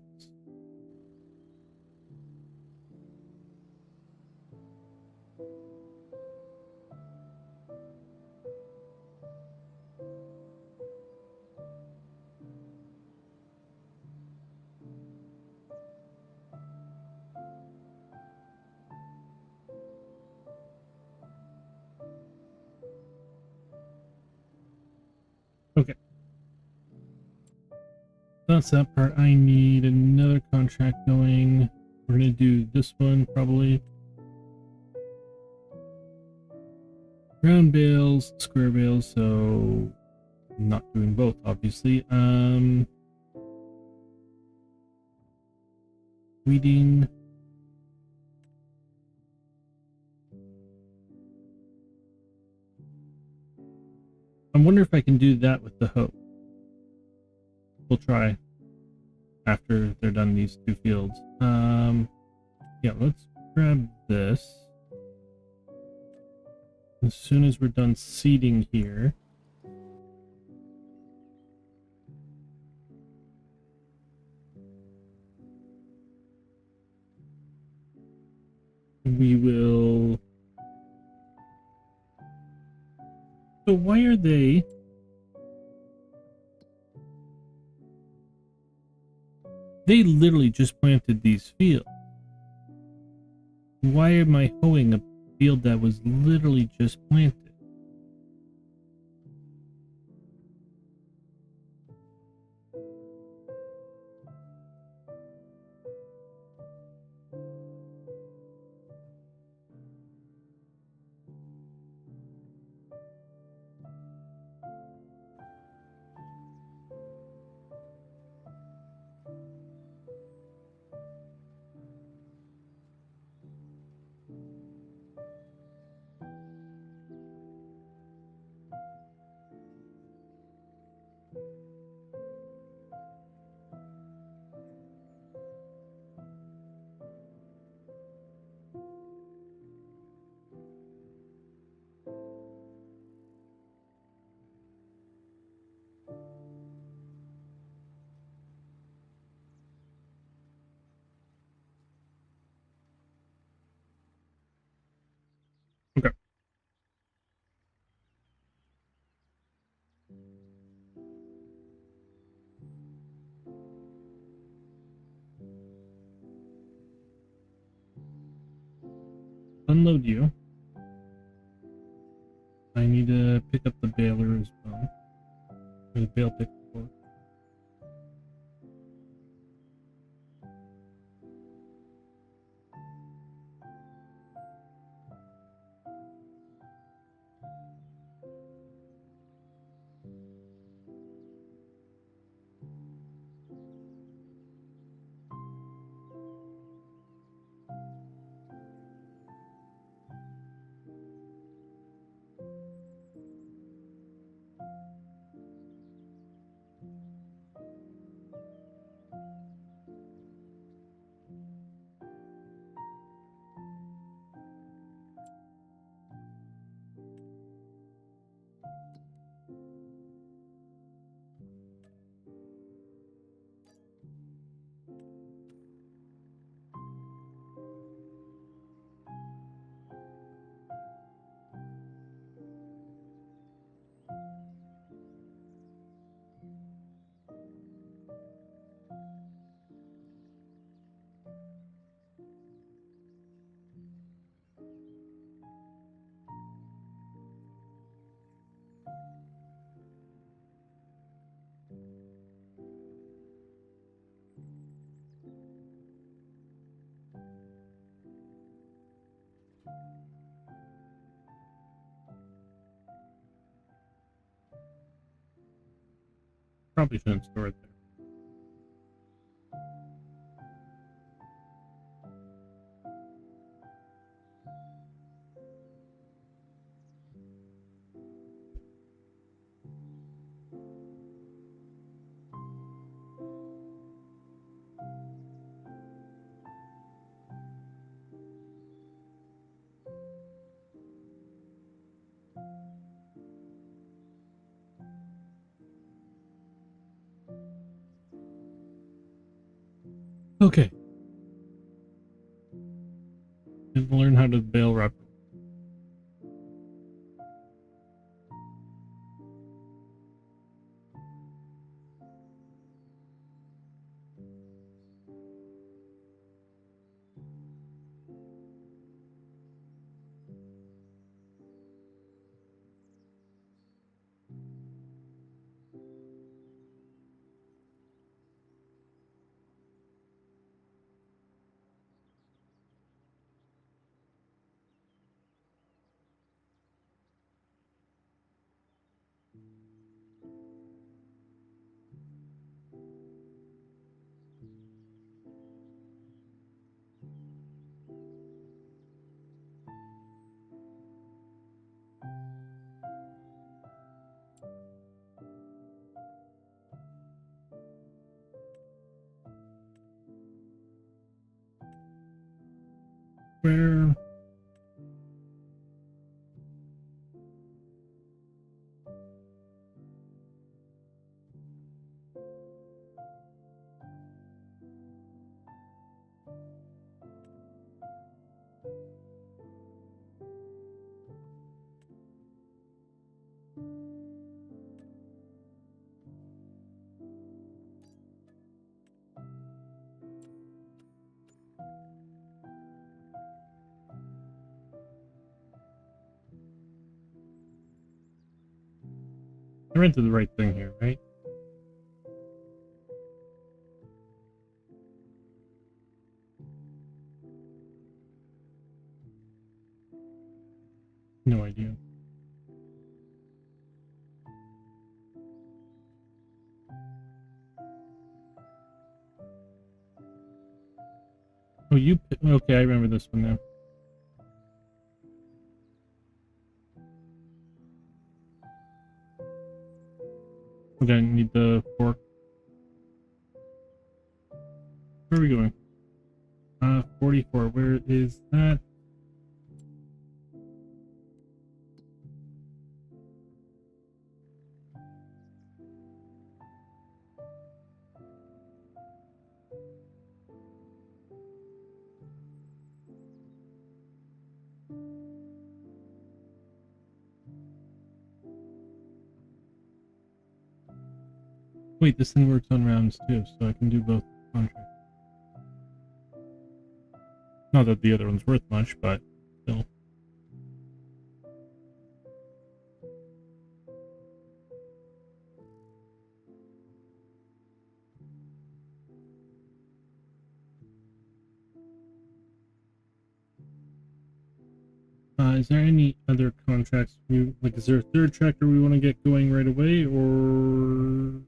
Speaker 1: Okay. That's that part. I need another contract going. We're gonna do this one probably. Round bales, square bales, so not doing both obviously. Weeding. I wonder if I can do that with the hoe. We'll try after they're done these two fields. Yeah, let's grab this. As soon as we're done seeding here, we will... So why are they... They literally just planted these fields. Why am I hoeing a field that was literally just planted? Okay. Unload you. I need to pick up the baler as well. Or the bale pick for Probably shouldn't store it there. Okay. And learn how to bale wrap. Where? I rented the right thing here, right? No idea. Oh, okay, I remember this one now. We're gonna need the fork. Where are we going? 44. Where is that? Wait, this thing works on rounds too, so I can do both contracts. Not that the other one's worth much, but still. Is there any other contracts is there a third tractor we want to get going right away, or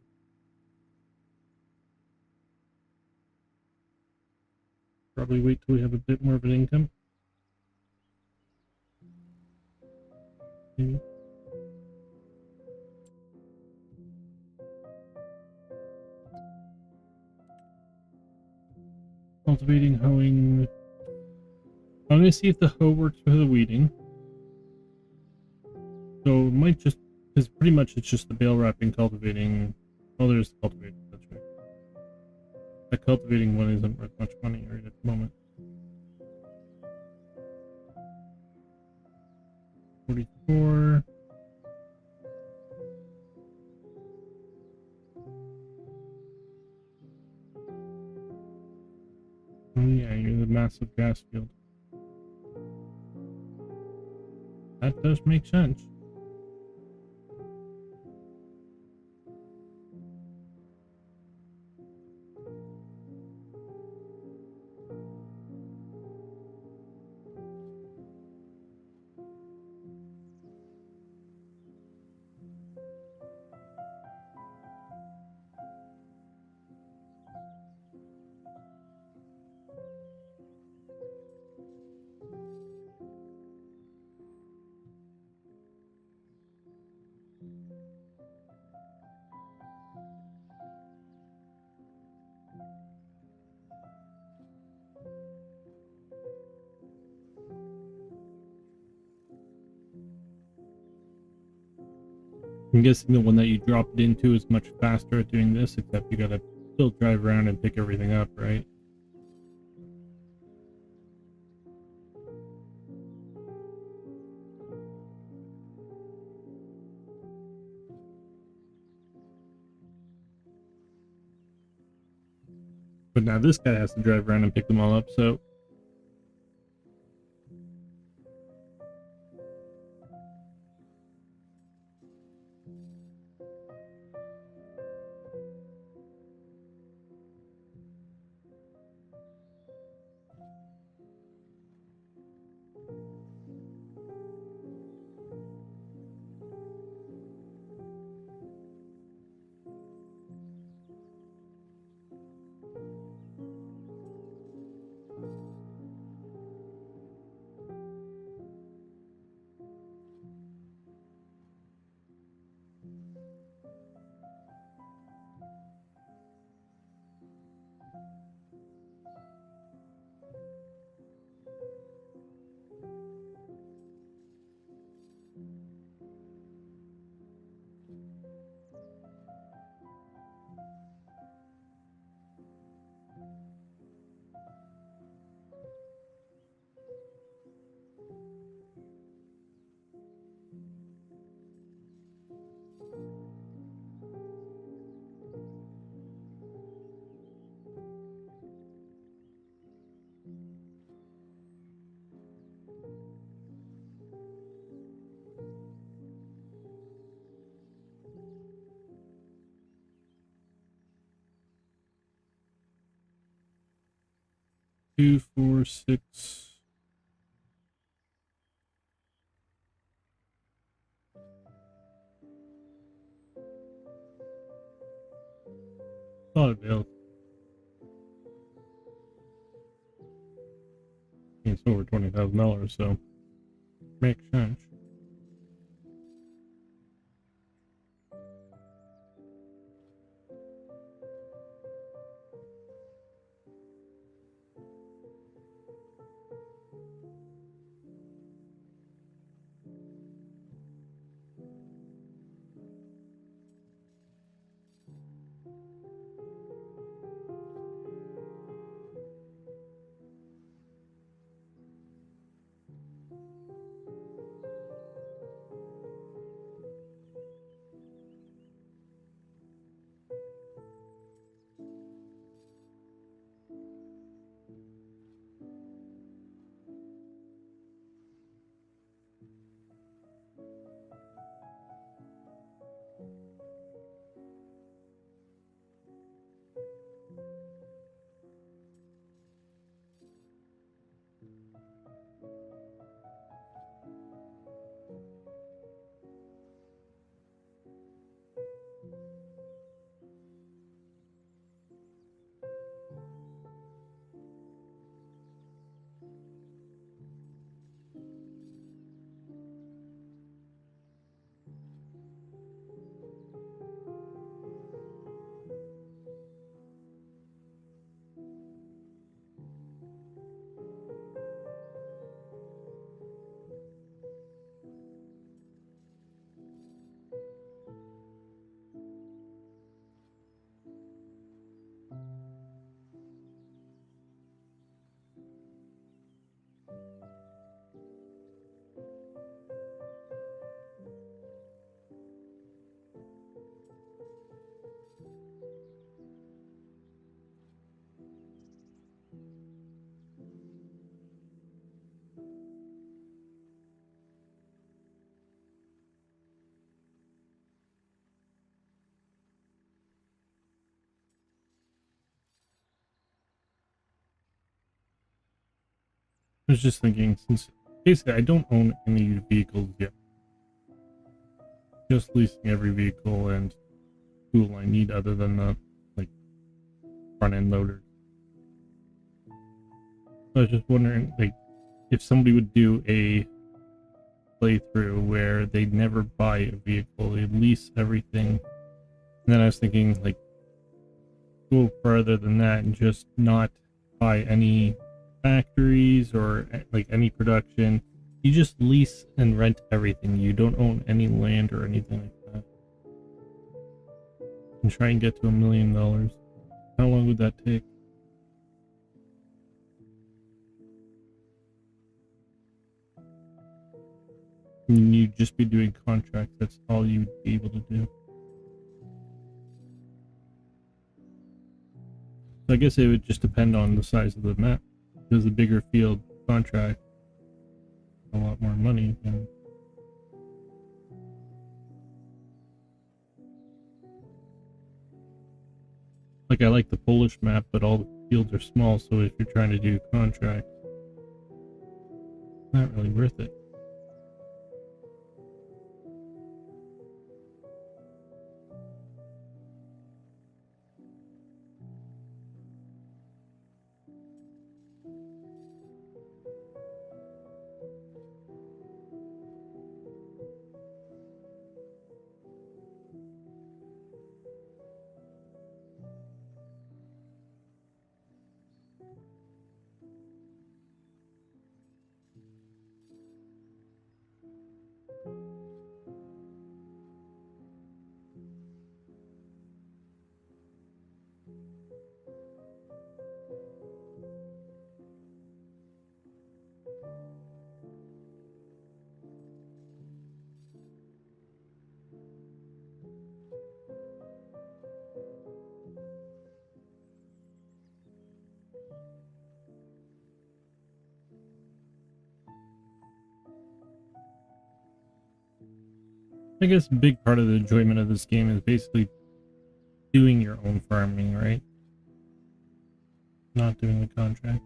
Speaker 1: probably wait till we have a bit more of an income? Maybe. Cultivating, hoeing. I'm gonna see if the hoe works for the weeding. So it might just, because pretty much it's just the bale wrapping, cultivating. Oh, there's the cultivating, that's right. The cultivating one isn't worth much money right at the moment. 44. Oh yeah, you're the massive gas field. That does make sense. I'm guessing the one that you drop it into is much faster at doing this, except you gotta still drive around and pick everything up, right? But now this guy has to drive around and pick them all up, so... Two, four, six... Thought it built. It's over $20,000, so makes sense. I was just thinking, since basically I don't own any vehicles yet, just leasing every vehicle and tool I need other than the like front end loader. I was just wondering, like, if somebody would do a playthrough where they never buy a vehicle, they lease everything, and then I was thinking, like, go further than that and just not buy any factories or like any production. You just lease and rent everything. You don't own any land or anything like that. and try and get to $1 million. How long would that take? And you'd just be doing contracts. That's all you'd be able to do. So I guess it would just depend on the size of the map. Because the bigger field contract, a lot more money. And like I like the Polish map, but all the fields are small. So if you're trying to do contracts, it's not really worth it. I guess a big part of the enjoyment of this game is basically doing your own farming, right? Not doing the contract.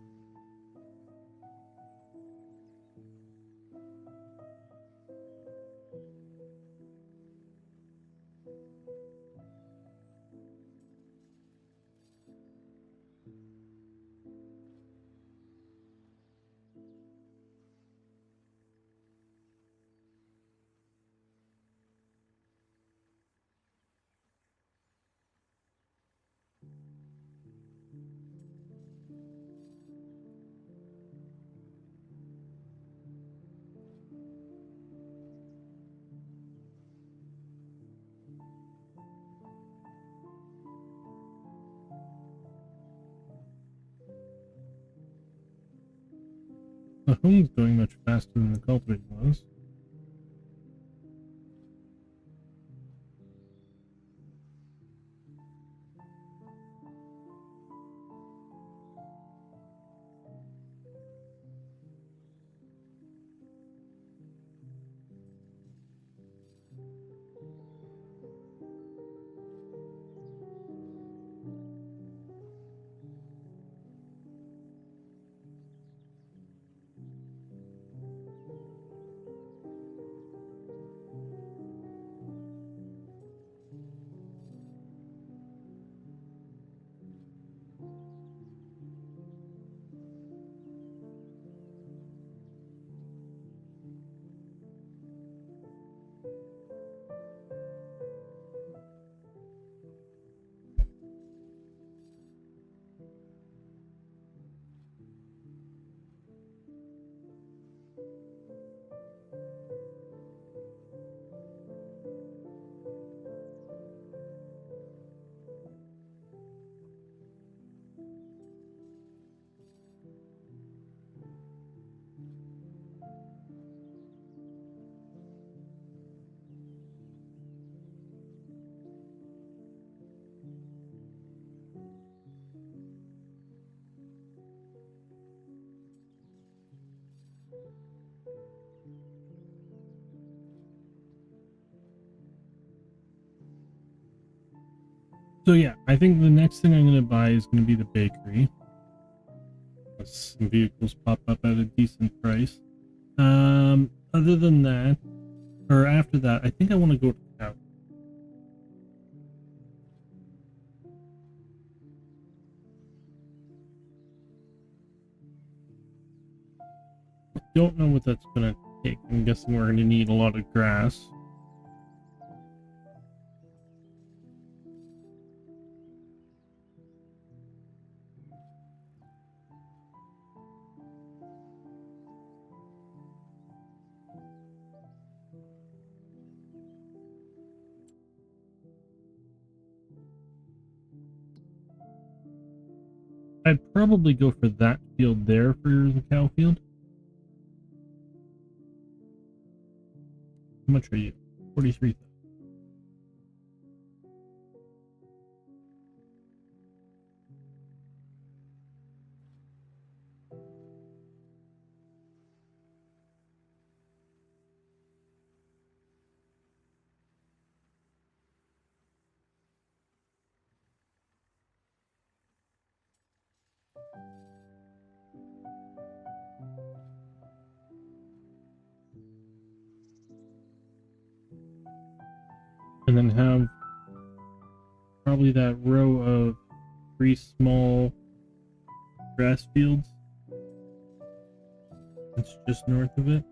Speaker 1: The home's going much faster than the cultivating was. So yeah, I think the next thing I'm going to buy is going to be the bakery. Some vehicles pop up at a decent price. Other than that, or after that, I think I want to go to cow. Don't know what that's going to take. I'm guessing we're going to need a lot of grass. I'd probably go for that field there for the cow field. How much are you? 43,000. And then have probably that row of 3 small grass fields. It's just north of it.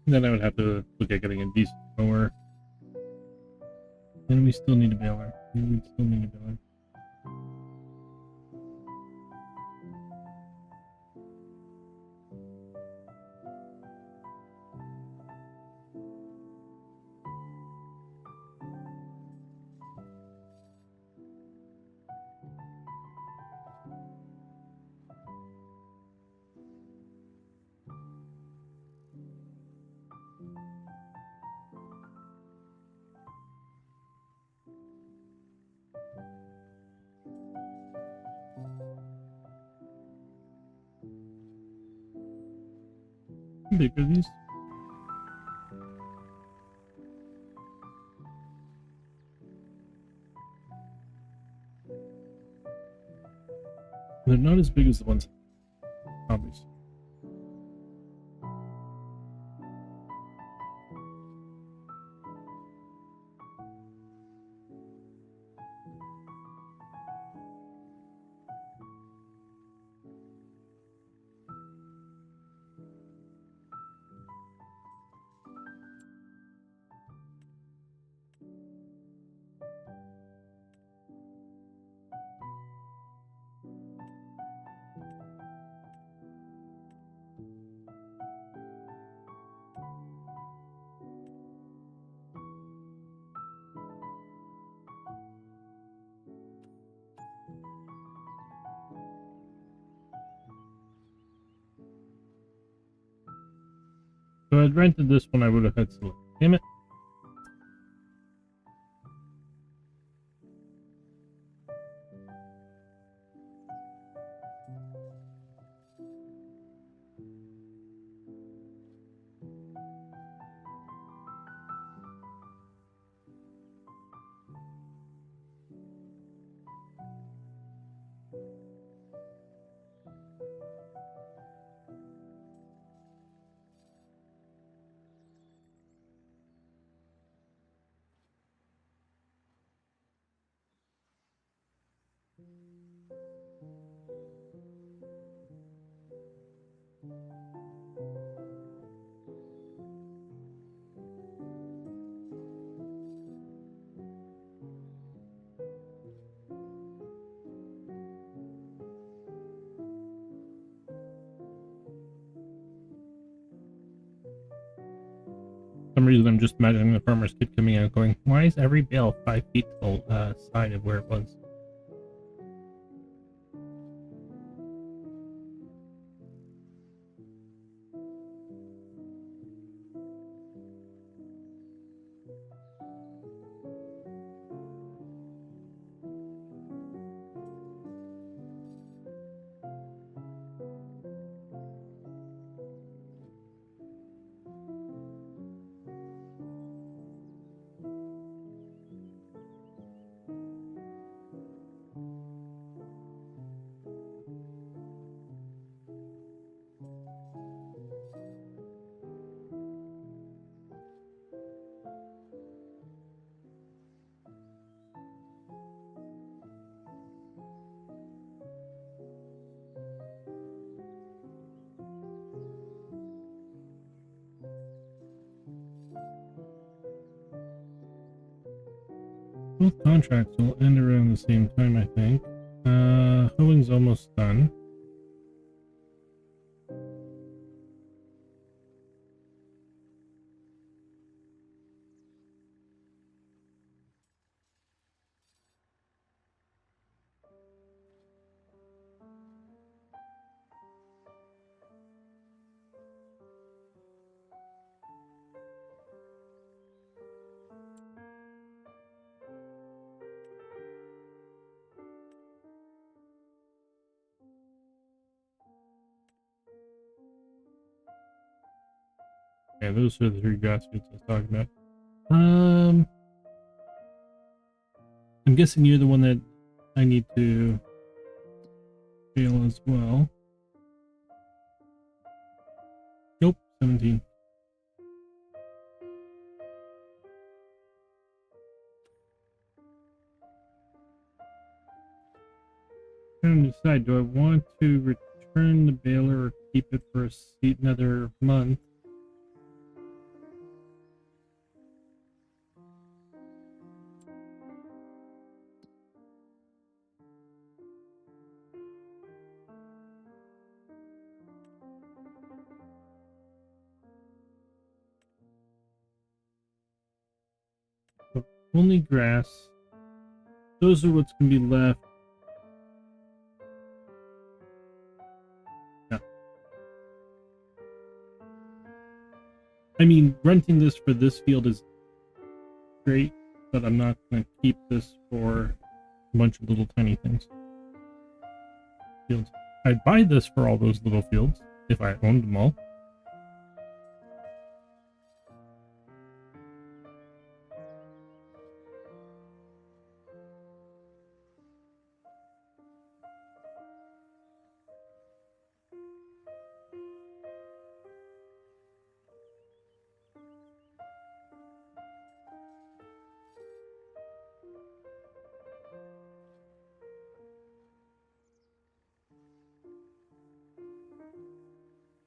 Speaker 1: Then I would have to look at getting a decent mower. And we still need a baler. We still need a baler. How big are these? They're not as big as the ones, obviously. So I'd rented this one, I would have had select. Damn it. For some reason I'm just imagining the farmer's kid coming out going, why is every bale 5 feet to the side of where it was? Both contracts will end around the same time, I think. Hoeing's almost done. Yeah, those are the three grass suits I was talking about. I'm guessing you're the one that I need to fail as well. Nope, 17. Trying to decide, do I want to return the baler or keep it for another month? Only grass. Those are what's going to be left. Yeah. I mean, renting this for this field is great, but I'm not going to keep this for a bunch of little tiny things. Fields. I'd buy this for all those little fields if I owned them all.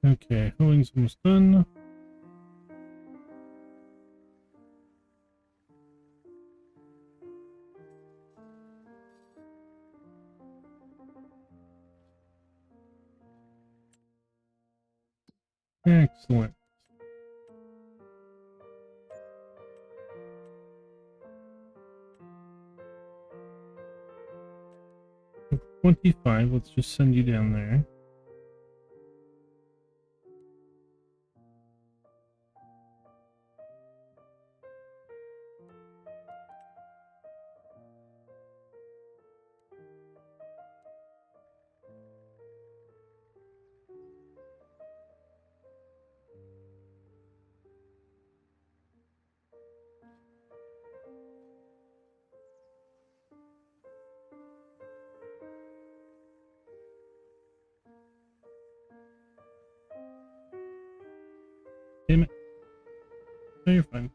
Speaker 1: Okay, hoeing's almost done. Excellent. Ep5, let's just send you down there. Damn it. No, you're fine.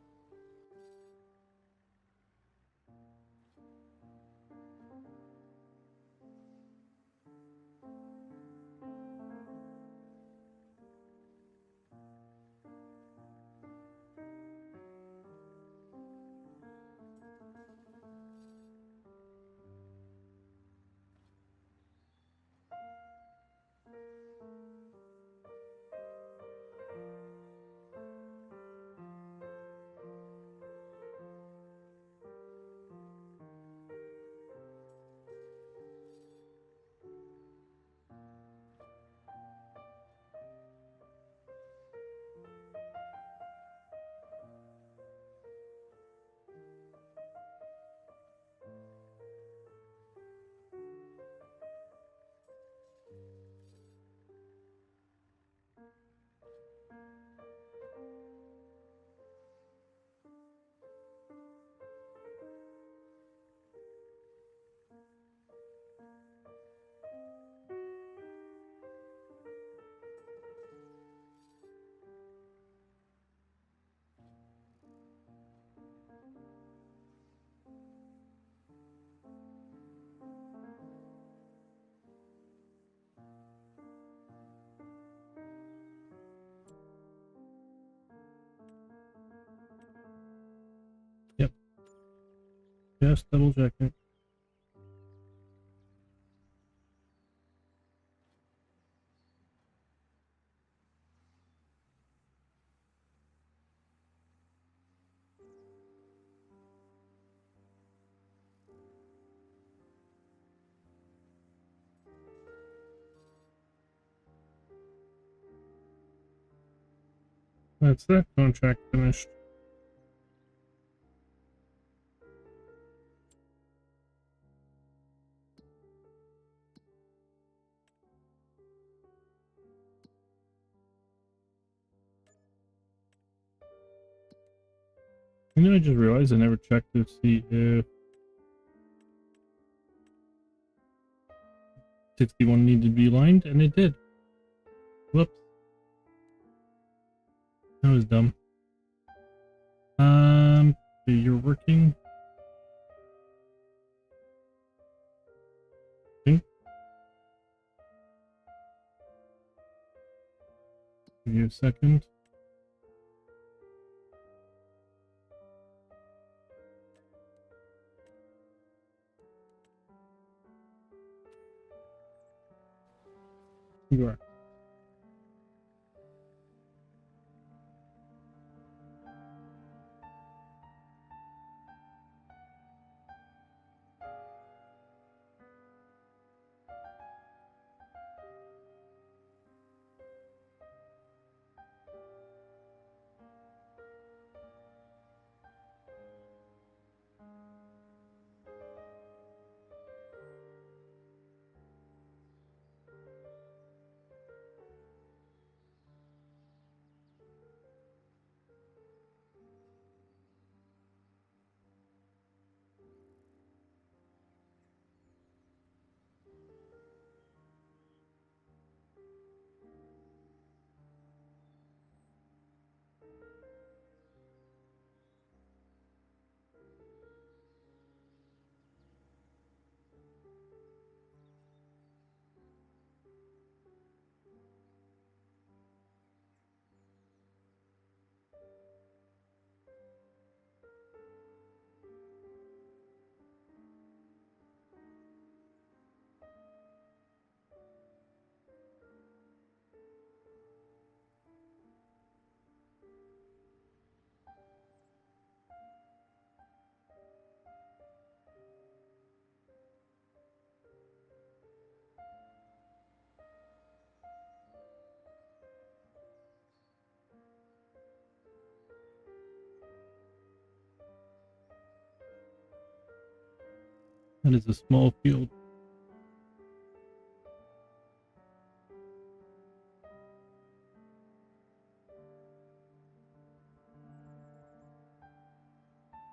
Speaker 1: Just double checking. That's that contract finished. And then I just realized I never checked to see if 61 needed to be lined, and it did. Whoops. That was dumb. So you're working. Okay. Give you a second. You are. That is a small field.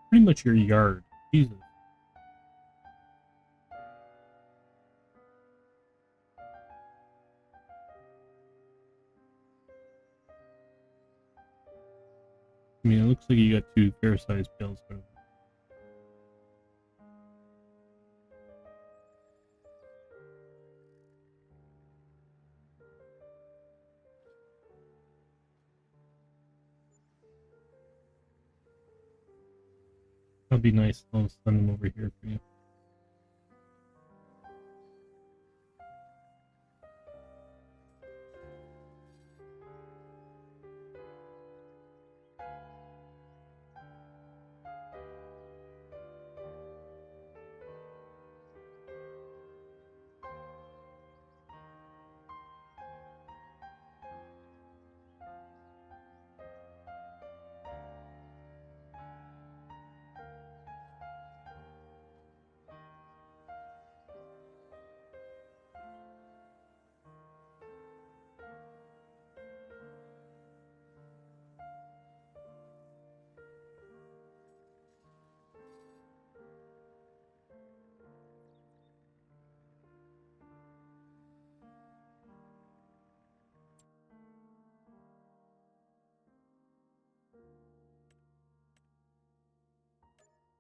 Speaker 1: Pretty much your yard. Jesus. I mean, it looks like you got two fair-sized bales. That'll be nice. I'll send them over here for you.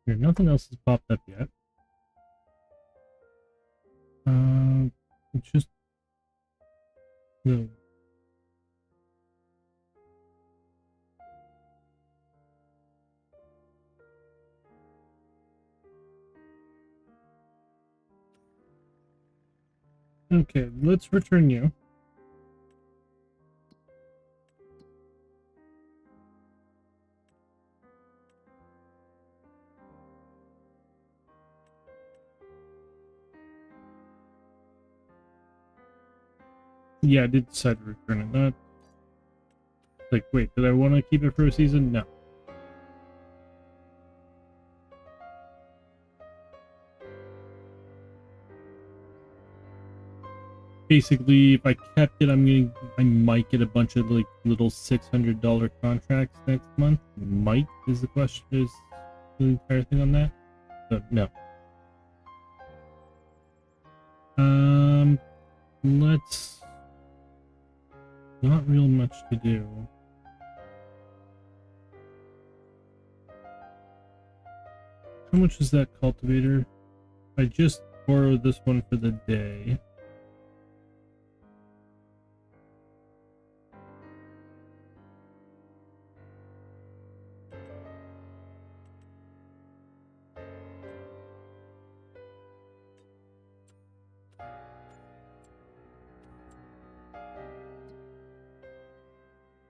Speaker 1: Here, nothing else has popped up yet. It's just the Okay, let's return you. Yeah, I did decide to return it. Not like, wait, did I want to keep it for a season? No. Basically, if I kept it, I might get a bunch of like little $600 contracts next month. Might is the question, is the entire thing on that. So no. Let's not real much to do. How much is that cultivator? I just borrowed this one for the day.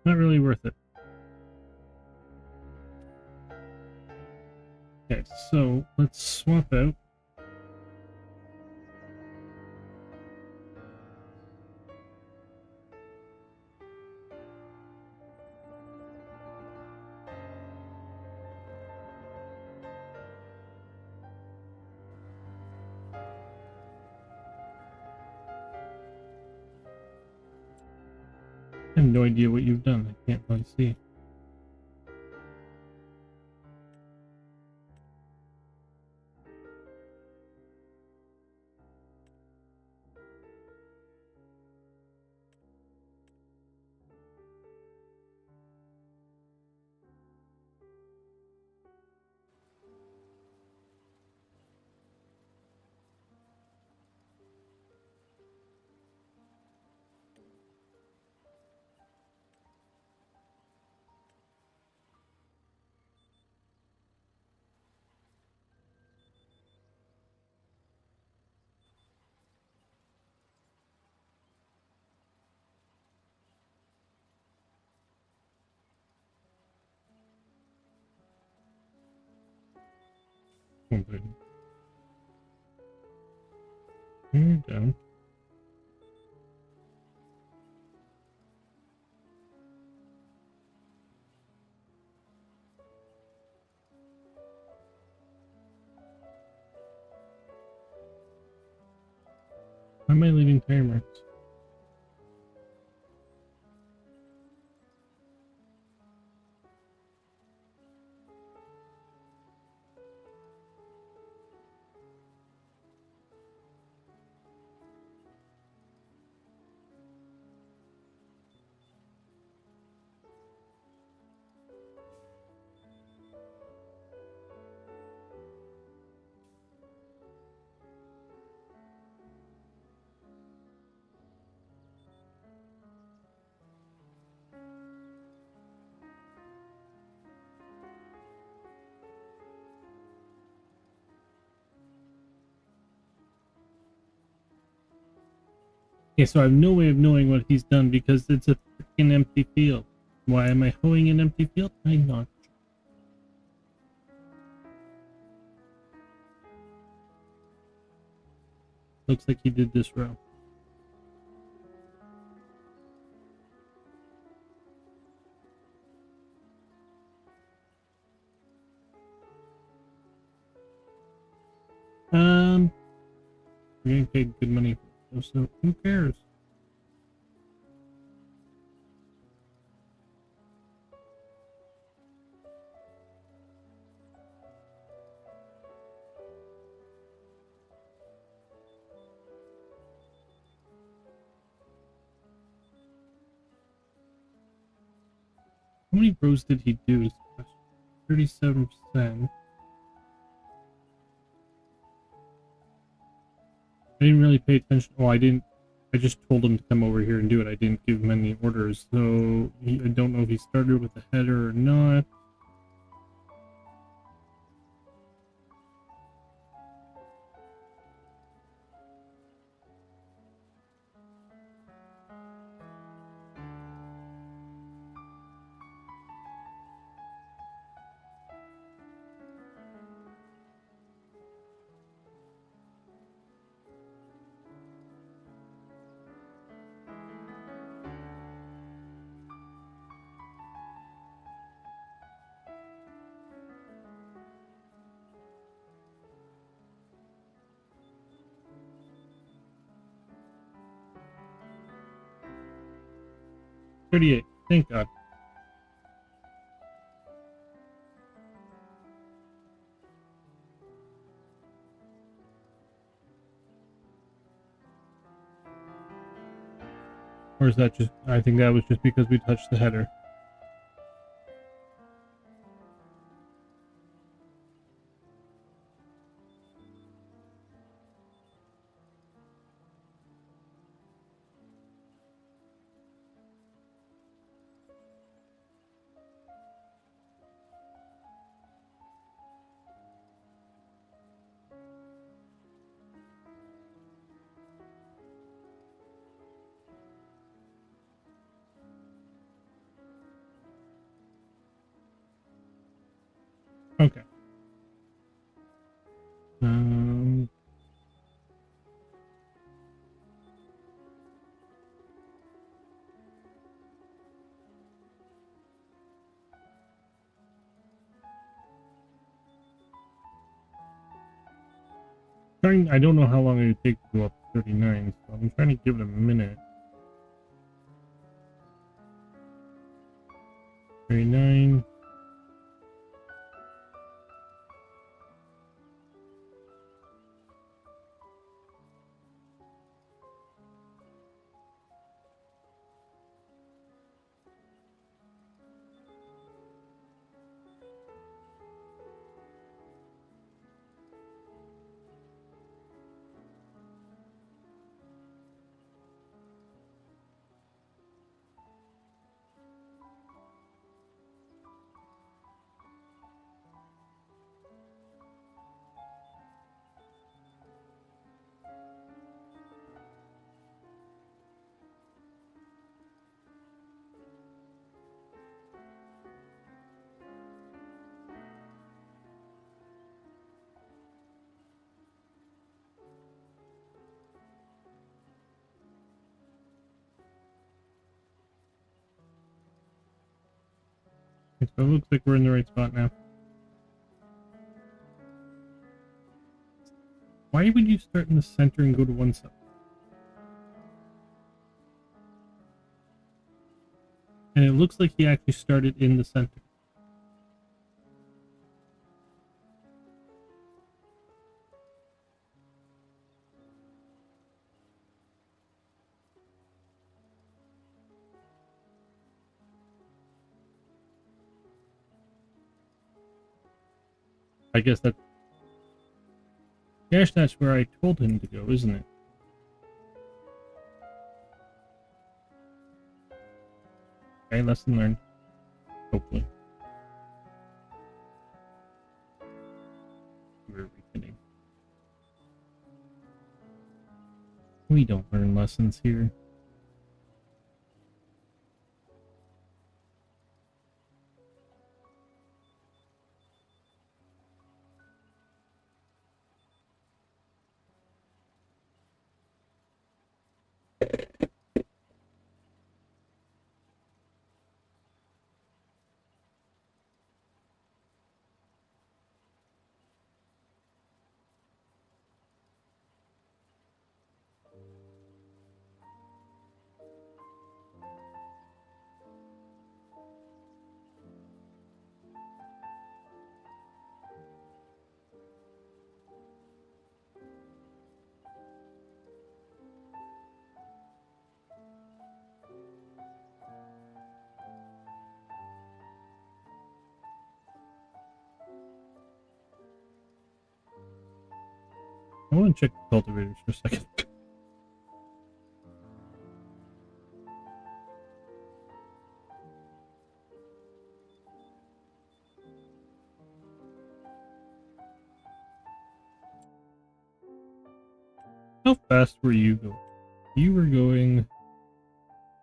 Speaker 1: Not really worth it. Okay, so let's swap out. I have no idea what you've done. I can't really see. Okay. You're down. Why am I leaving tire marks? Okay, so I have no way of knowing what he's done because it's a freaking empty field. Why am I hoeing an empty field? I'm not sure. Looks like he did this row. We're getting paid good money for this, so who cares? How many rows did he do? Is the question. 37%. I didn't really pay attention. Oh, I didn't. I just told him to come over here and do it. I didn't give him any orders, so I don't know if he started with the header or not. 38. Thank God. Or is that just, I think that was just because we touched the header. Okay. I don't know how long it would take to go up to 39, so I'm trying to give it a minute. 39. So it looks like we're in the right spot now. Why would you start in the center and go to one side? And it looks like he actually started in the center. I guess that... Gosh, that's where I told him to go, isn't it? Okay, lesson learned. Hopefully. We're weakening. We don't learn lessons here. I want to check the cultivators for a second. How fast were you going? You were going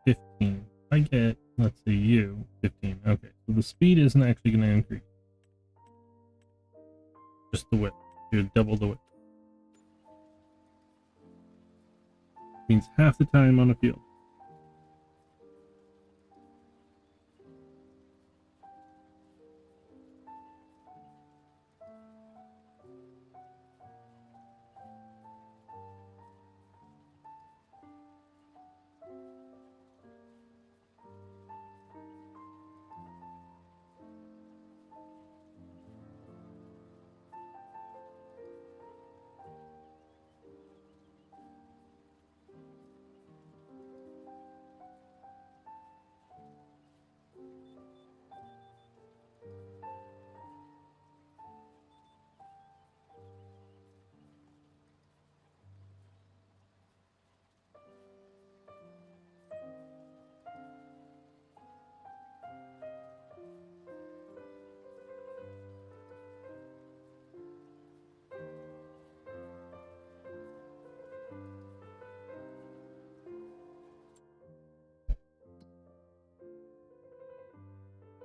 Speaker 1: 15. I get, let's say you, 15. Okay, so the speed isn't actually going to increase. Just the width. You double the width. Means half the time on a field.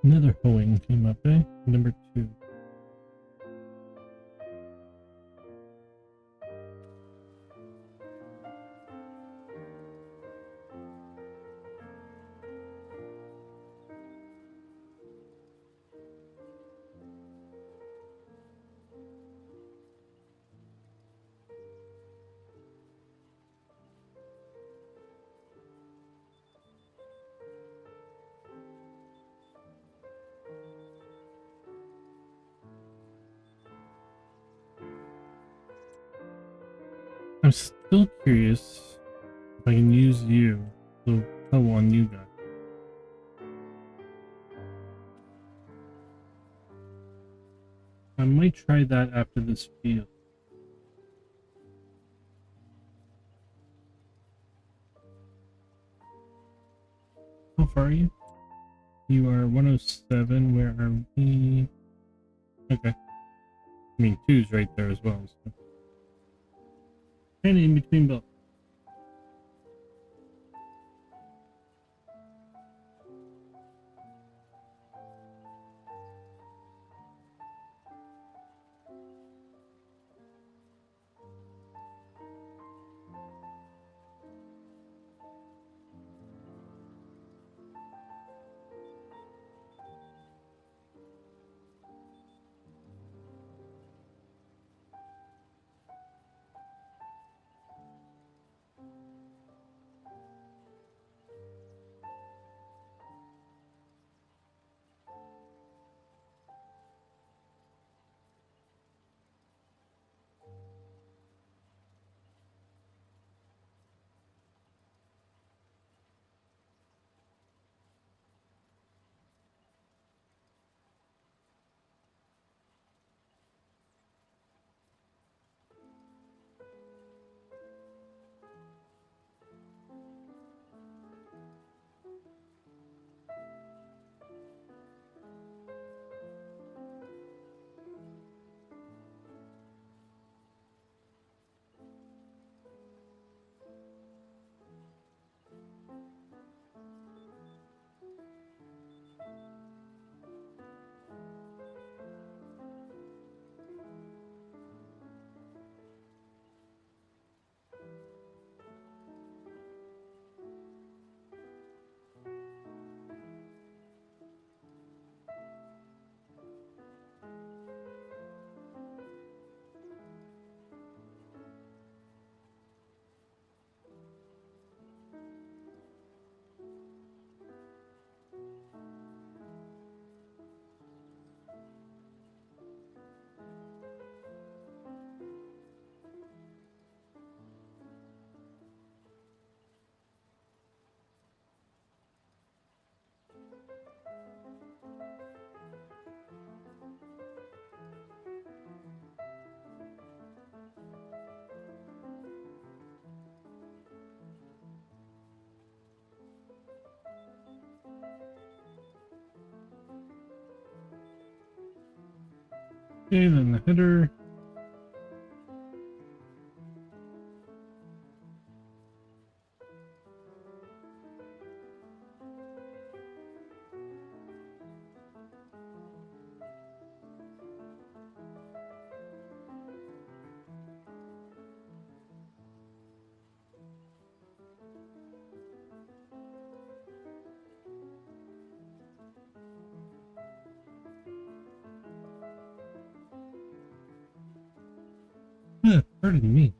Speaker 1: Another hoeing came up, eh? Number 2. I'm still curious if I can use you to hoe on you guys. I might try that after this field. How far are you? You are 107. Where are we? Okay. I mean, 2's right there as well. So. Kind of in between both. Okay, then the header. Pardon me.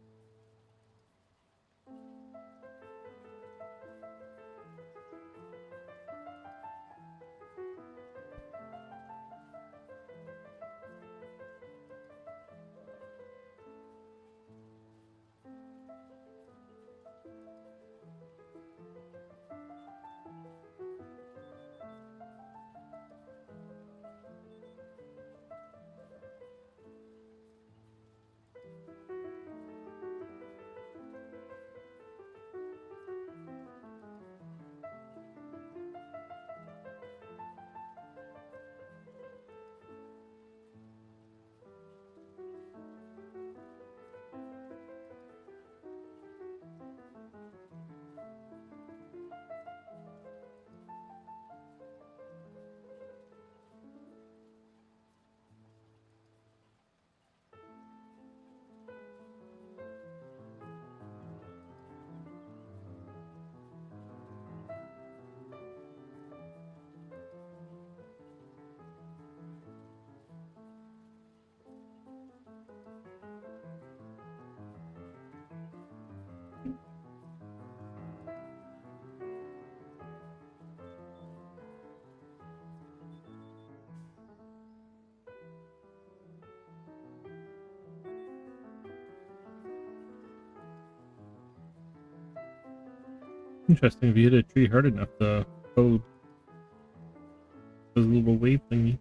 Speaker 1: Interesting, if you hit a tree hard enough, the code does a little wave thingy.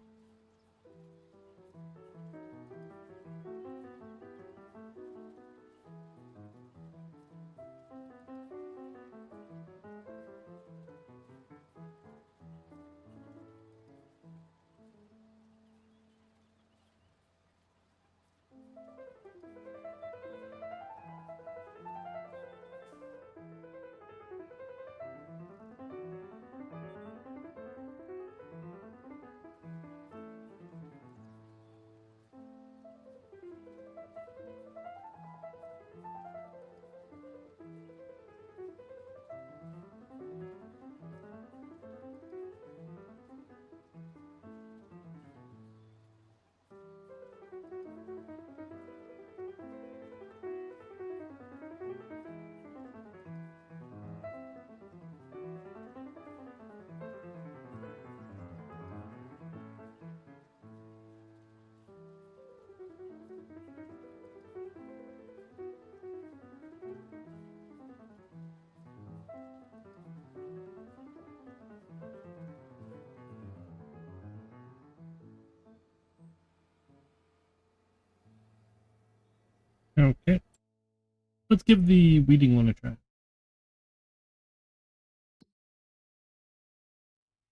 Speaker 1: Okay. Let's give the weeding one a try.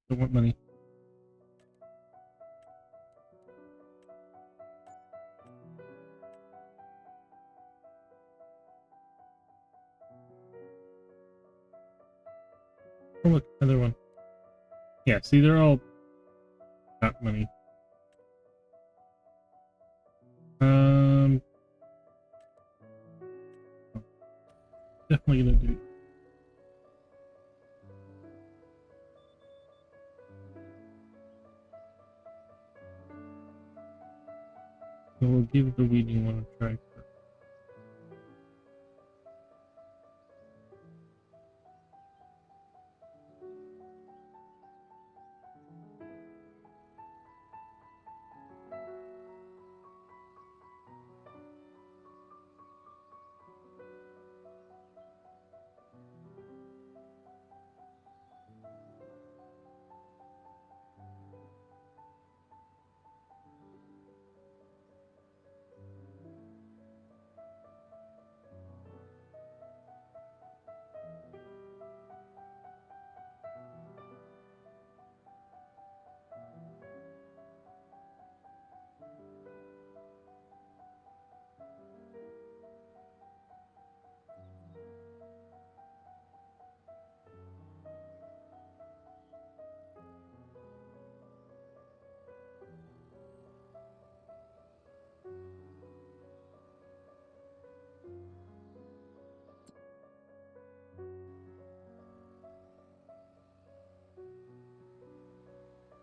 Speaker 1: Don't want money. Oh look, another one. Yeah, see, they're all got money. Definitely gonna do. So we'll give the weeding one a try first.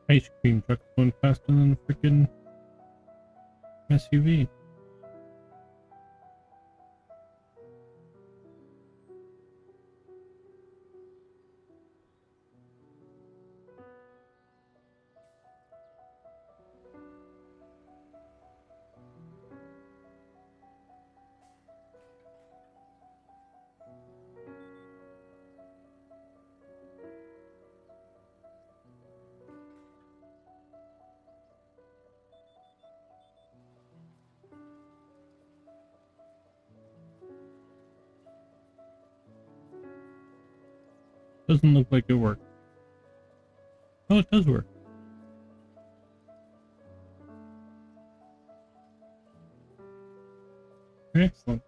Speaker 1: Ice cream truck's going faster than a freaking SUV. Doesn't look like it worked. Oh, it does work. Excellent.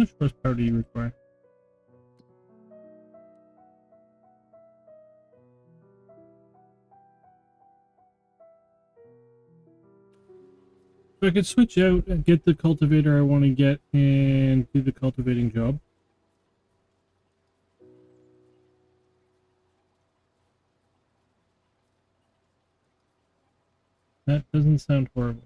Speaker 1: much horsepower do you require? So I could switch out and get the cultivator I want to get and do the cultivating job. That doesn't sound horrible.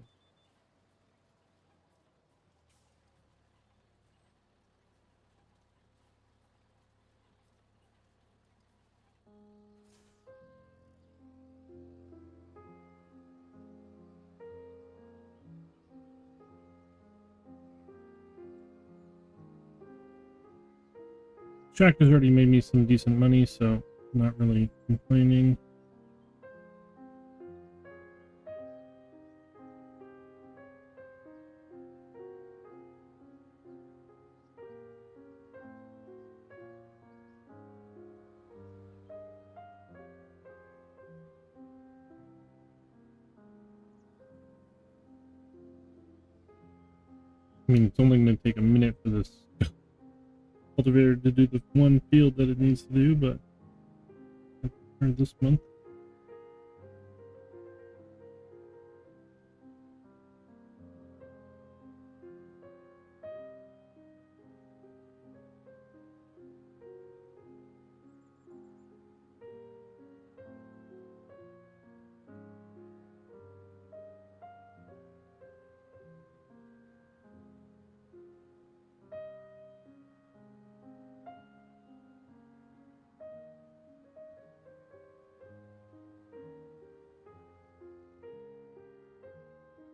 Speaker 1: Tractor's already made me some decent money, so I'm not really complaining. I mean, it's only going to take a minute for this cultivator to do the one field that it needs to do, but this month.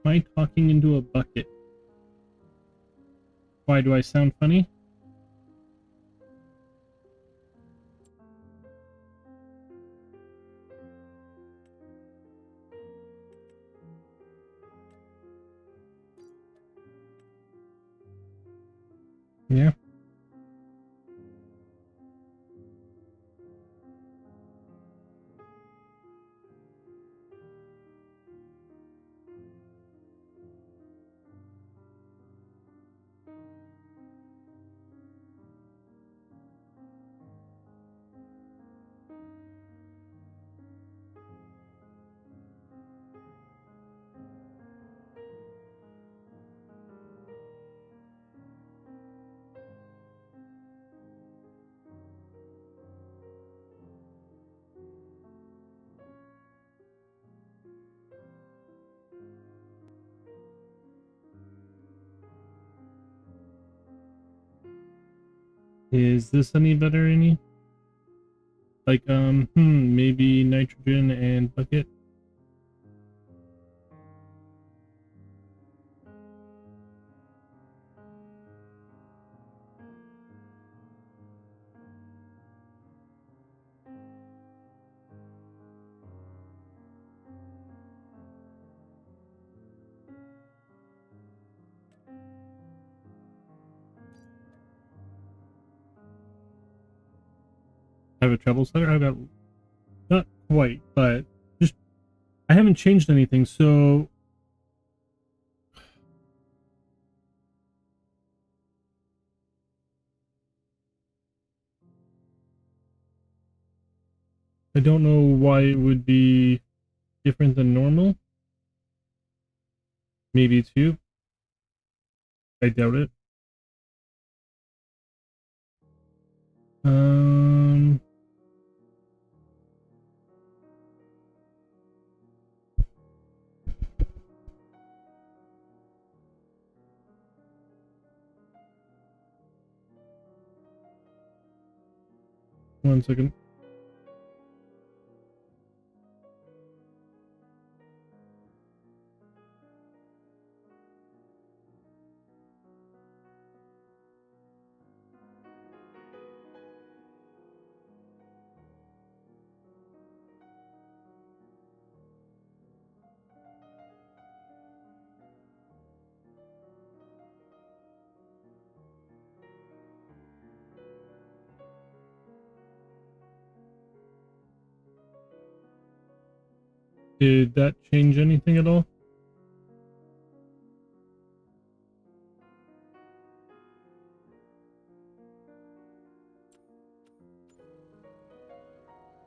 Speaker 1: Am I talking into a bucket? Why do I sound funny? Yeah. Is this any better, any? Like, maybe nitrogen and bucket? I have a treble setter? I've got, not quite, but just, I haven't changed anything, so I don't know why it would be different than normal. Maybe two. I doubt it. Um, 1 second. Did that change anything at all? –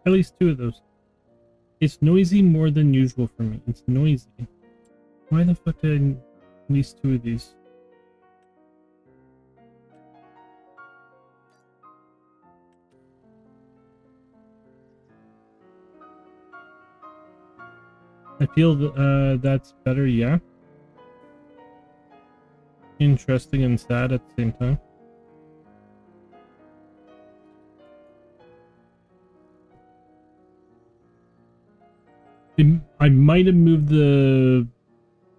Speaker 1: At least 2 of those. It's noisy more than usual for me. It's noisy. Why the fuck did I at least 2 of these? I feel that's better, yeah. Interesting and sad at the same time. I might have moved the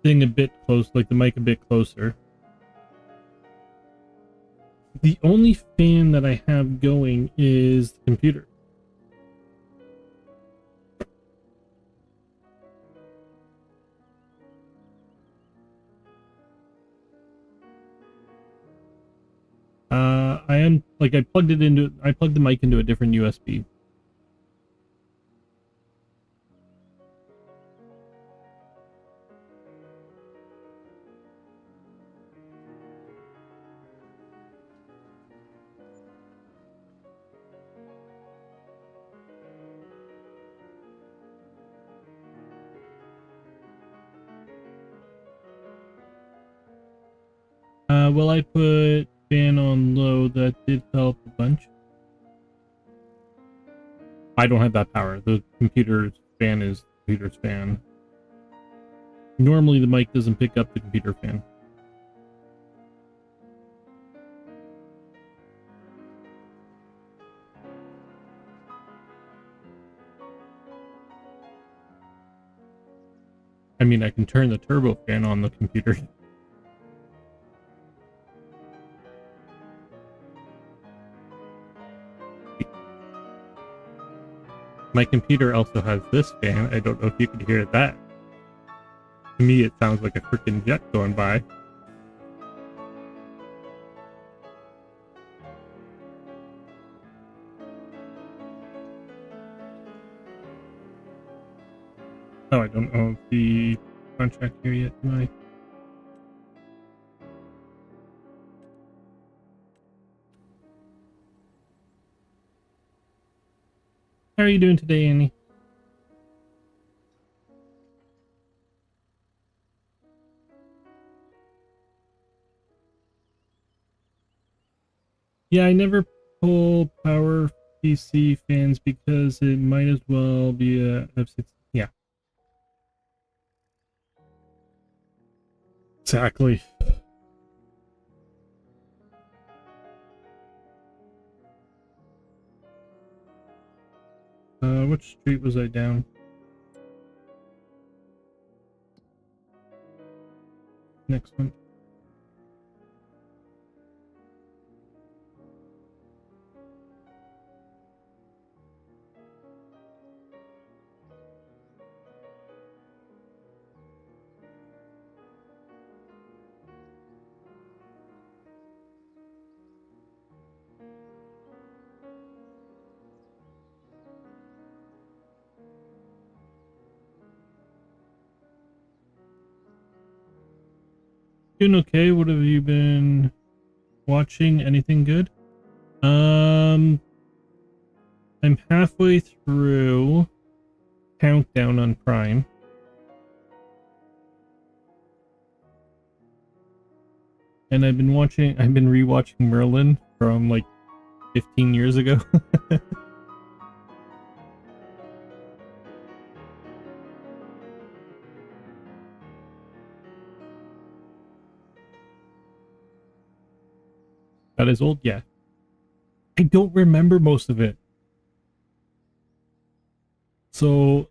Speaker 1: thing a bit close, like the mic a bit closer. The only fan that I have going is the computer. I plugged the mic into a different USB. Well, I put fan on low. That did help a bunch. I don't have that power. The computer's fan is the computer's fan. Normally the mic doesn't pick up the computer fan. I mean, I can turn the turbo fan on the computer. My computer also has this fan. I don't know if you can hear that. To me, it sounds like a freaking jet going by. Oh, I don't know if the contract here yet, do I? How are you doing today, Annie? Yeah, I never pull power PC fans because it might as well be a F6. Yeah. Exactly. Which street was I down? Next one. Doing okay. What have you been watching? Anything good? I'm halfway through Countdown on Prime. And I've been rewatching Merlin from like 15 years ago. That is old, yeah. I don't remember most of it. So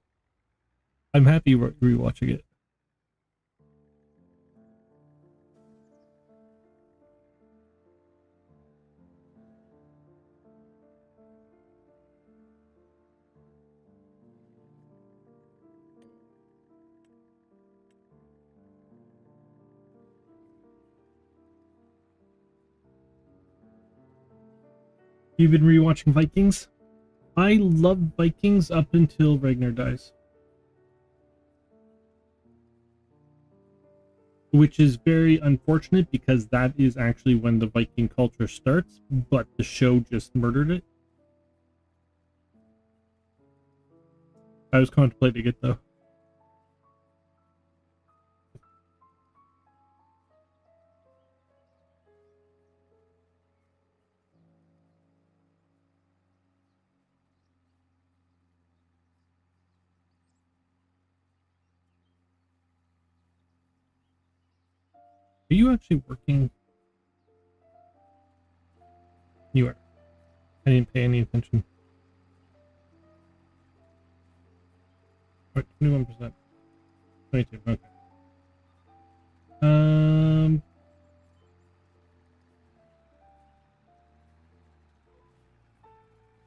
Speaker 1: I'm happy rewatching it. You've been rewatching Vikings? I love Vikings up until Ragnar dies. Which is very unfortunate because that is actually when the Viking culture starts, but the show just murdered it. I was contemplating it though. Are you actually working? You are. I didn't pay any attention. What, 21%. 22, okay.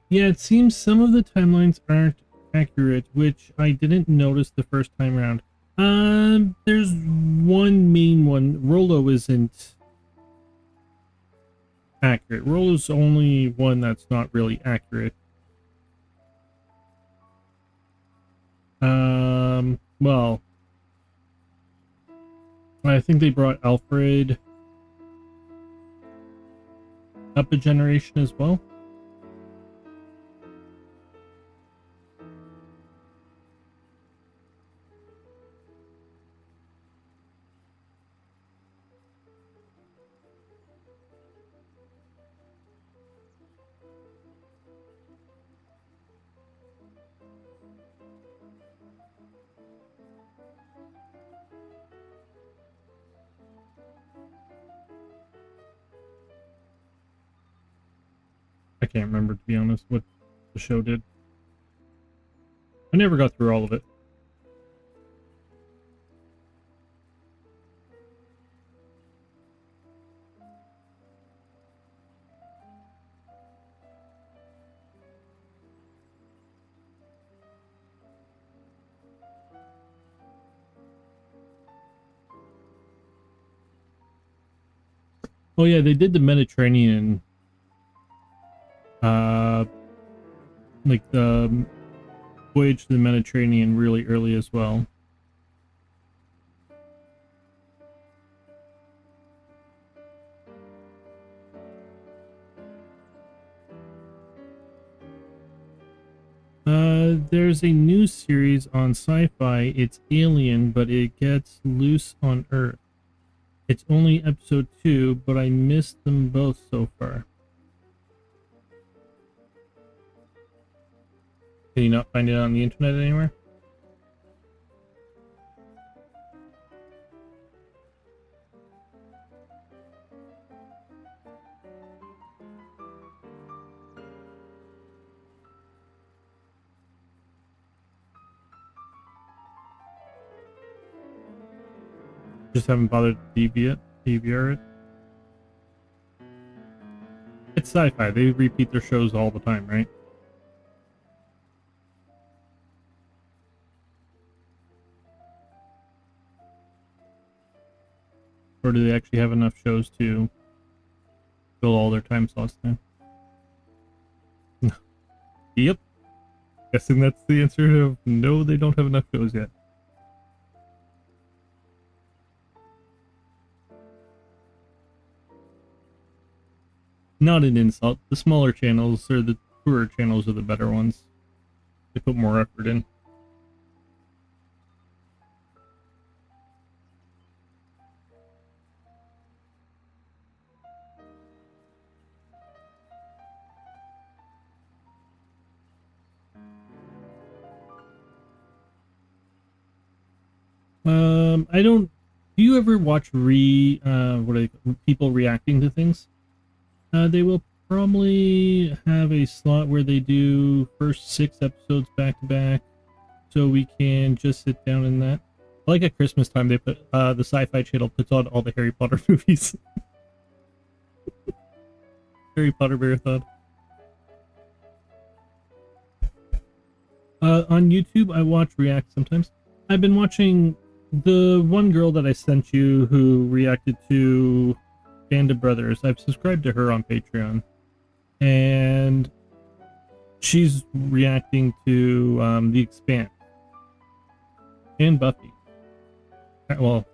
Speaker 1: Yeah, it seems some of the timelines aren't accurate, which I didn't notice the first time around. There's one main one. Rollo isn't accurate. Rollo's only one that's not really accurate. Well, I think they brought Alfred up a generation as well. I can't remember, to be honest, what the show did. I never got through all of it. Oh yeah, they did the Mediterranean, like the voyage to the Mediterranean really early as well. There's a new series on Sci-Fi. It's Alien, but it gets loose on Earth. It's only episode 2, but I missed them both so far. Can you not find it on the internet anywhere? Just haven't bothered to DVR it. It's Sci-Fi. They repeat their shows all the time, right? Or do they actually have enough shows to fill all their time slots now? Yep. Guessing that's the answer of no, they don't have enough shows yet. Not an insult. The smaller channels or the poorer channels are the better ones. They put more effort in. I don't. Do you ever watch people reacting to things? They will probably have a slot where they do first 6 episodes back to back, so we can just sit down in that. Like at Christmas time, they put the Sci-Fi Channel puts on all the Harry Potter movies. Harry Potter marathon. On YouTube, I watch React sometimes. I've been watching the one girl that I sent you who reacted to Band of Brothers. I've subscribed to her on Patreon, and she's reacting to The Expanse and Buffy. Well,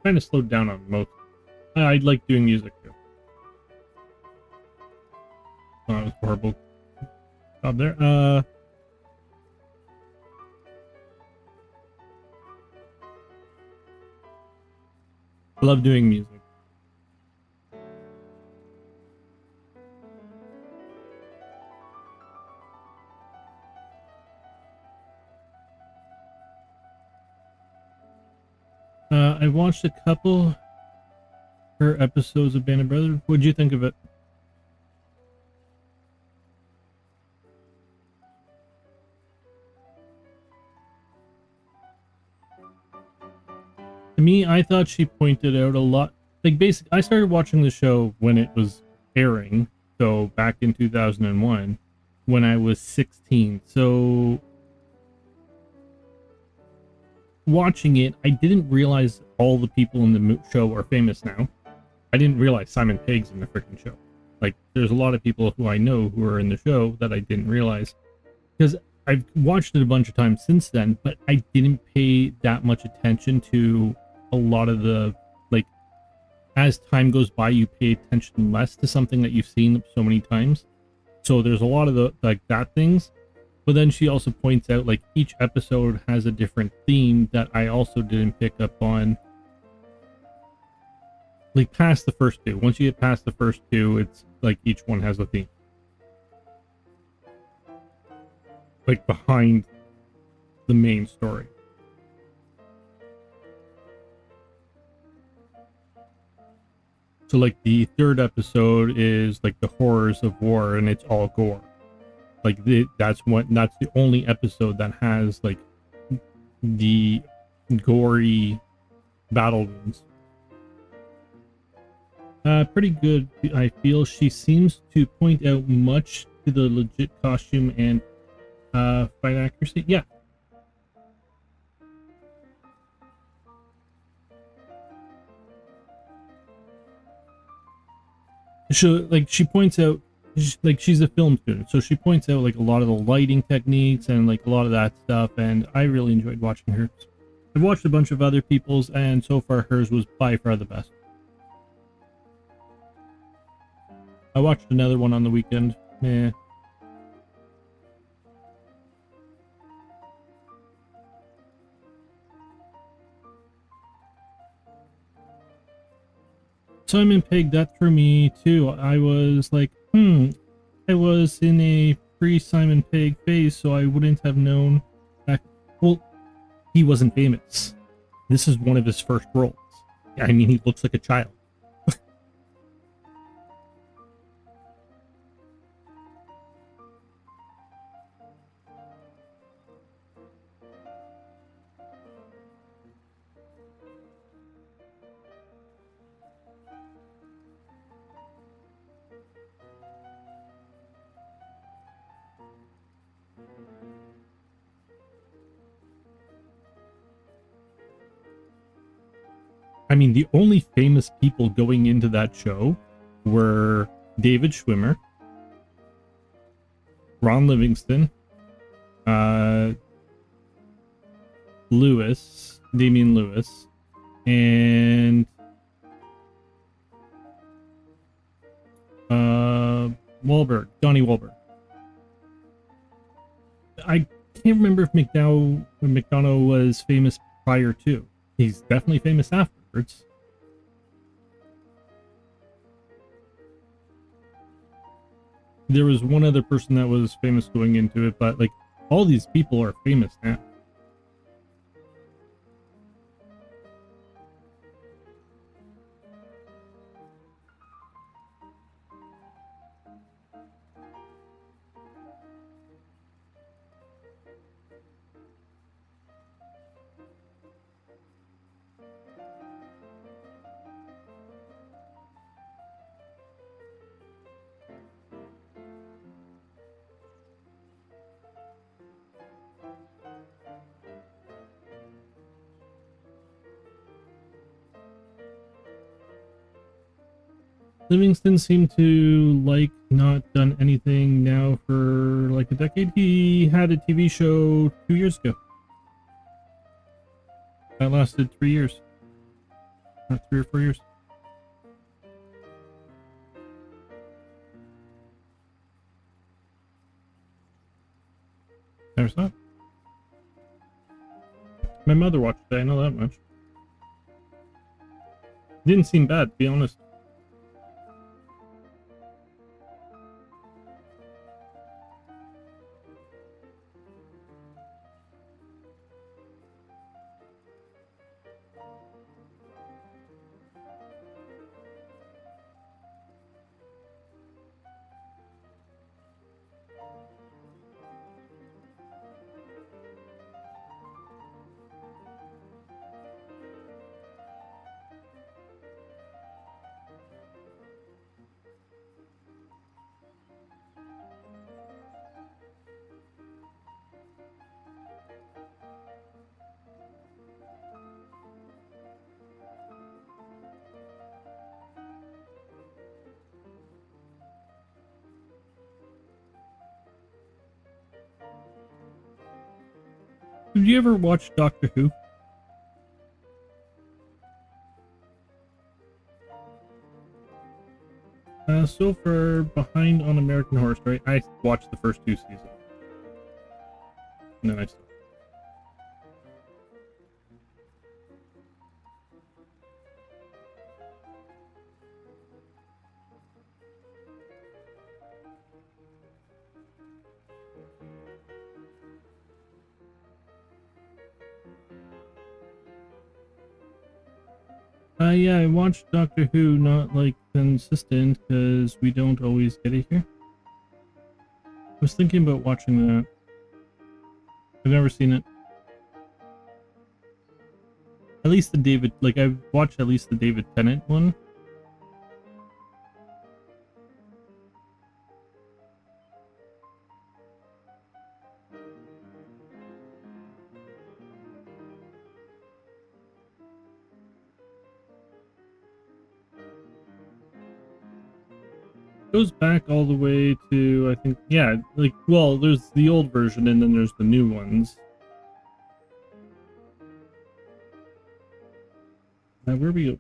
Speaker 1: kind of slowed down on most. I like doing music too. Oh, that was horrible job there. I love doing music. I watched a couple her episodes of Band of Brothers. What'd you think of it? To me, I thought she pointed out a lot. Like, basically, I started watching the show when it was airing, so back in 2001, when I was 16. So, watching it, I didn't realize all the people in the show are famous now. I didn't realize Simon Pegg's in the freaking show. Like, there's a lot of people who I know who are in the show that I didn't realize. Because I've watched it a bunch of times since then, but I didn't pay that much attention to a lot of the, like, as time goes by, you pay attention less to something that you've seen so many times. So there's a lot of the, like, that things. But then she also points out, like, each episode has a different theme that I also didn't pick up on. Like, past the first two. Once you get past the first two, it's like each one has a theme. Like, behind the main story. So, like, the third episode is, like, the horrors of war, and it's all gore. Like, that's the only episode that has, like, the gory battle wounds. Pretty good, I feel. She seems to point out much to the legit costume and fight accuracy. Yeah. She points out, like, she's a film student, so she points out, like, a lot of the lighting techniques and, like, a lot of that stuff, and I really enjoyed watching her. I've watched a bunch of other people's, and so far hers was by far the best. I watched another one on the weekend. Simon Pegg, that for me too. I was like, I was in a pre-Simon Pegg phase, so I wouldn't have known that. Well, he wasn't famous. This is one of his first roles. I mean, he looks like a child. I mean, the only famous people going into that show were David Schwimmer, Ron Livingston, Damian Lewis, and Donnie Wahlberg. I can't remember if McDonough was famous prior to. He's definitely famous afterwards. There was one other person that was famous going into it, but, like, all these people are famous now. Livingston seemed to, like, not done anything now for like a decade. He had a TV show 2 years ago that lasted 3 years, or 3 or 4 years. Never saw it. My mother watched it, I know that much. Didn't seem bad, to be honest. Did you ever watch Doctor Who? So far behind on American Horror Story, I watched the first 2 seasons. And then I stopped. Yeah, I watched Doctor Who, not like consistent, because we don't always get it here. I was thinking about watching that. I've never seen it. At least the David, like I've watched at least the David Tennant one. Goes back all the way to, I think, yeah, like, well, there's the old version and then there's the new ones. Now, where we go?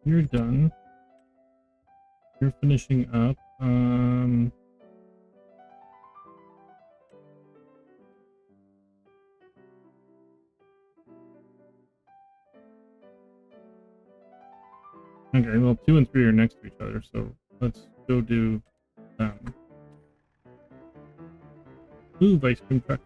Speaker 1: You're done. You're finishing up. Okay, well, 2 and 3 are next to each other, so let's go do them. Ooh, ice cream truck.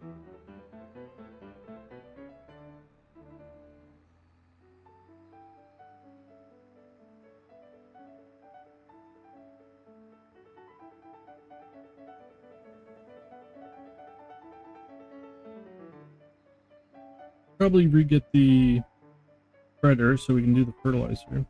Speaker 1: Probably re-get the spreader so we can do the fertilizer.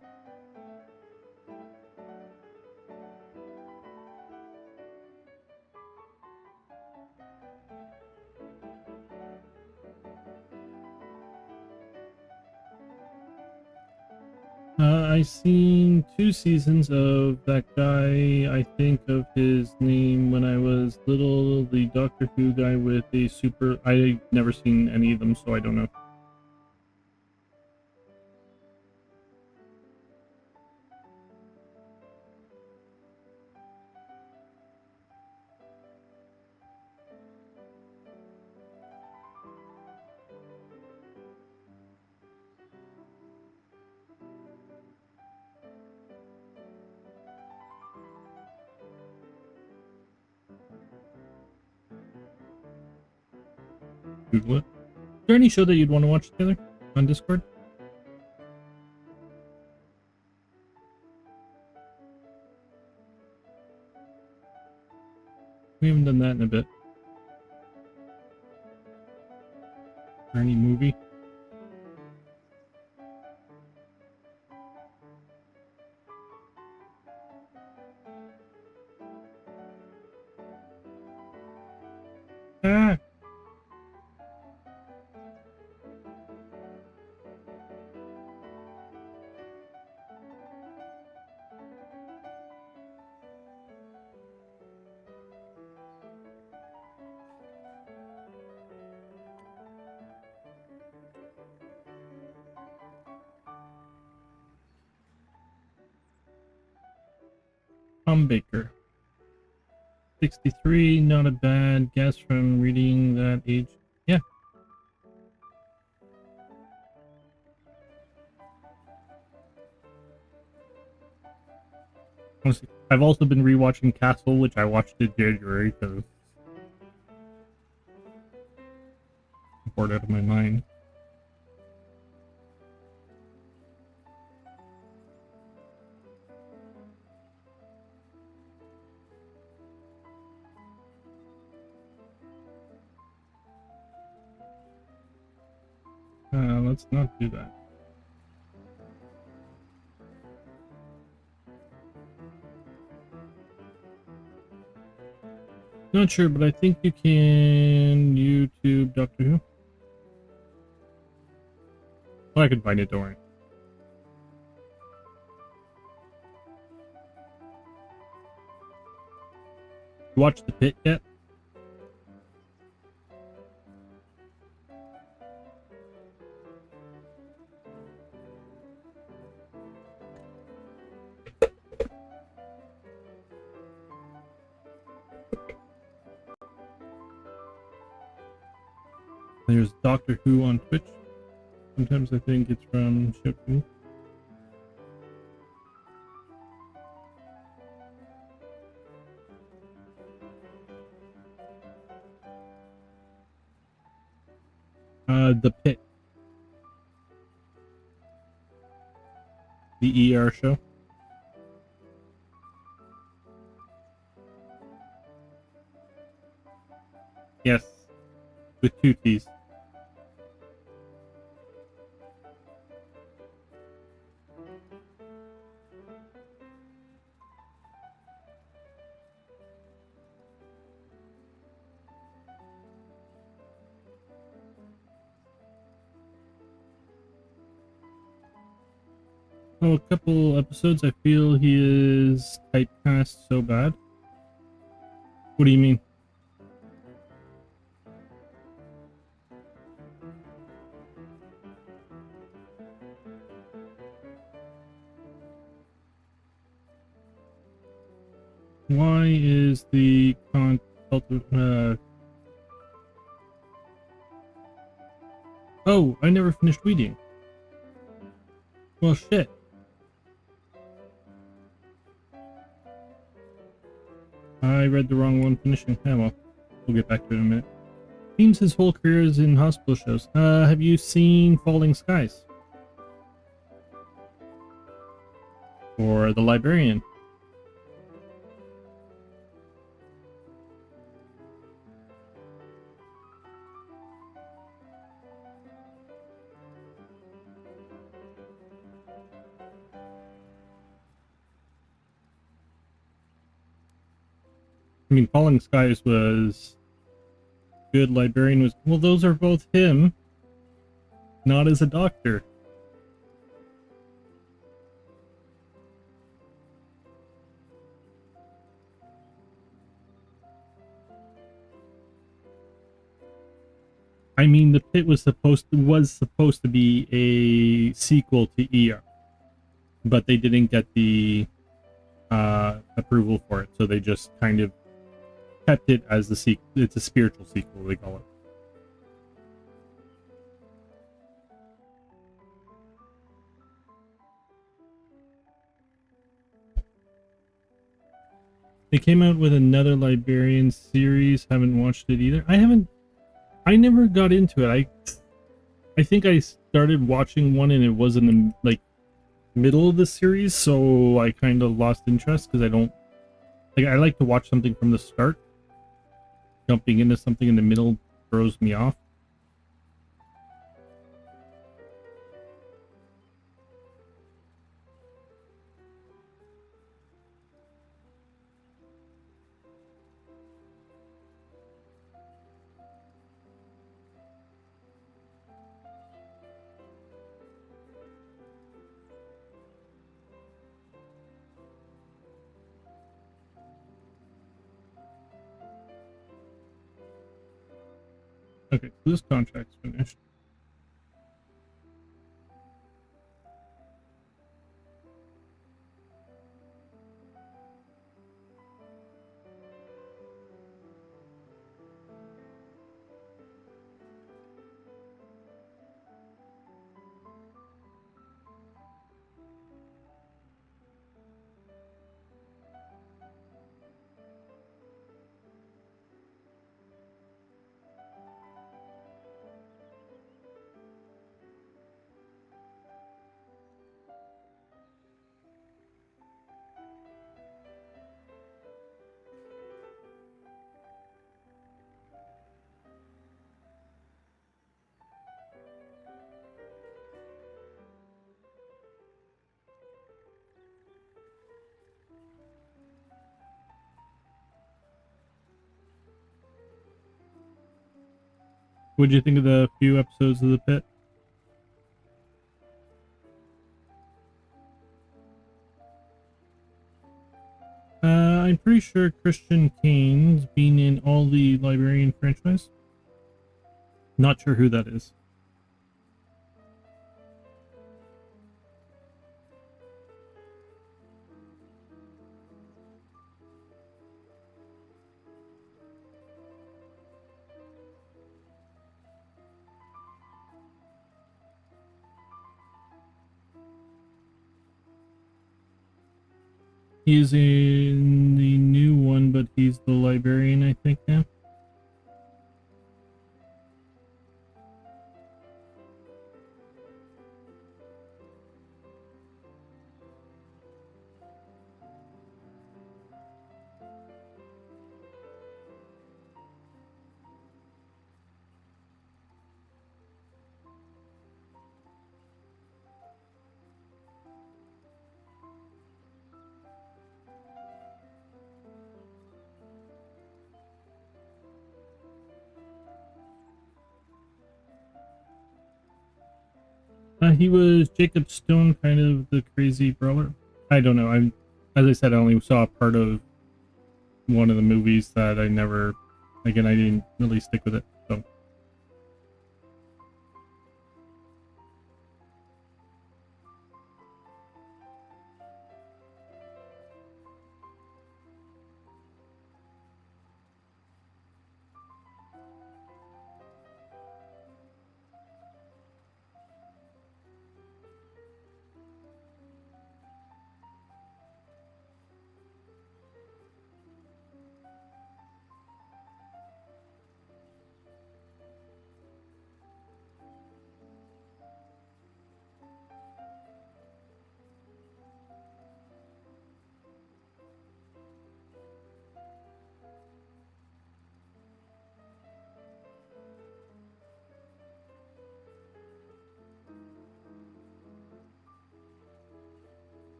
Speaker 1: I seen 2 seasons of that guy. I think of his name when I was little, the Doctor Who guy with a super. I never seen any of them, so I don't know. Google it. Is there any show that you'd want to watch together on Discord? We haven't done that in a bit. Or any movie? Ah! Tom Baker. 63, not a bad guess from reading that age. Yeah. Honestly, I've also been rewatching Castle, which I watched in January because I'm bored out of my mind. Let's not do that. Not sure, but I think you can YouTube Doctor Who. Oh, I can find it, don't worry. You watched The Pit yet? There's Doctor Who on Twitch. Sometimes I think it's from Shoku. The Pit. The ER show. Yes. With 2 T's. Oh, a couple episodes, I feel he is typecast so bad. What do you mean? Why is the Oh, I never finished reading. Well, shit. I read the wrong one finishing. Yeah, well, we'll get back to it in a minute. Seems his whole career is in hospital shows. Have you seen Falling Skies? Or The Librarian? I mean, Falling Skies was good. Librarian was... Well, those are both him. Not as a doctor. I mean, The Pit was supposed to be a sequel to ER, but they didn't get the approval for it, so they just kind of kept it as the sequel. It's a spiritual sequel, they call it. They came out with another Librarian series. Haven't watched it either. I never got into it. I think I started watching one and it was in the like middle of the series, so I kind of lost interest because I don't like. I like to watch something from the start. Jumping into something in the middle throws me off. Okay, so this contract's finished. What'd you think of the few episodes of The Pit? I'm pretty sure Christian Kane's been in all the Librarian franchise. Not sure who that is. He's in the new one, but he's the Librarian, I think, now. He was Jacob Stone, kind of the crazy brawler. I don't know. As I said, I only saw part of one of the movies that I never. Again, I didn't really stick with it. So.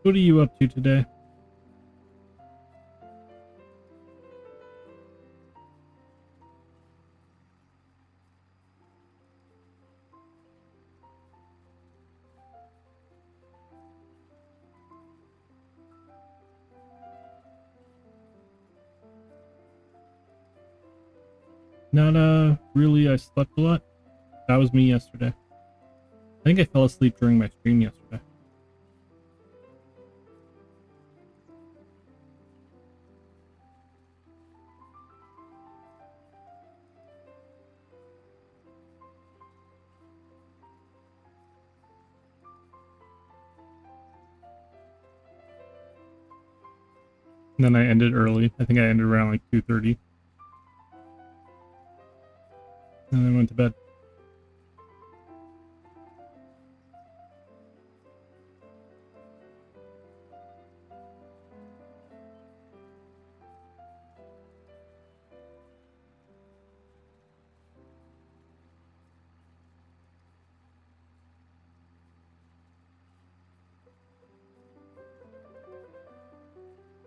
Speaker 1: What are you up to today? Not really. I slept a lot. That was me yesterday. I think I fell asleep during my stream yesterday. And then I ended early. I think I ended around like 2:30. And then went to bed.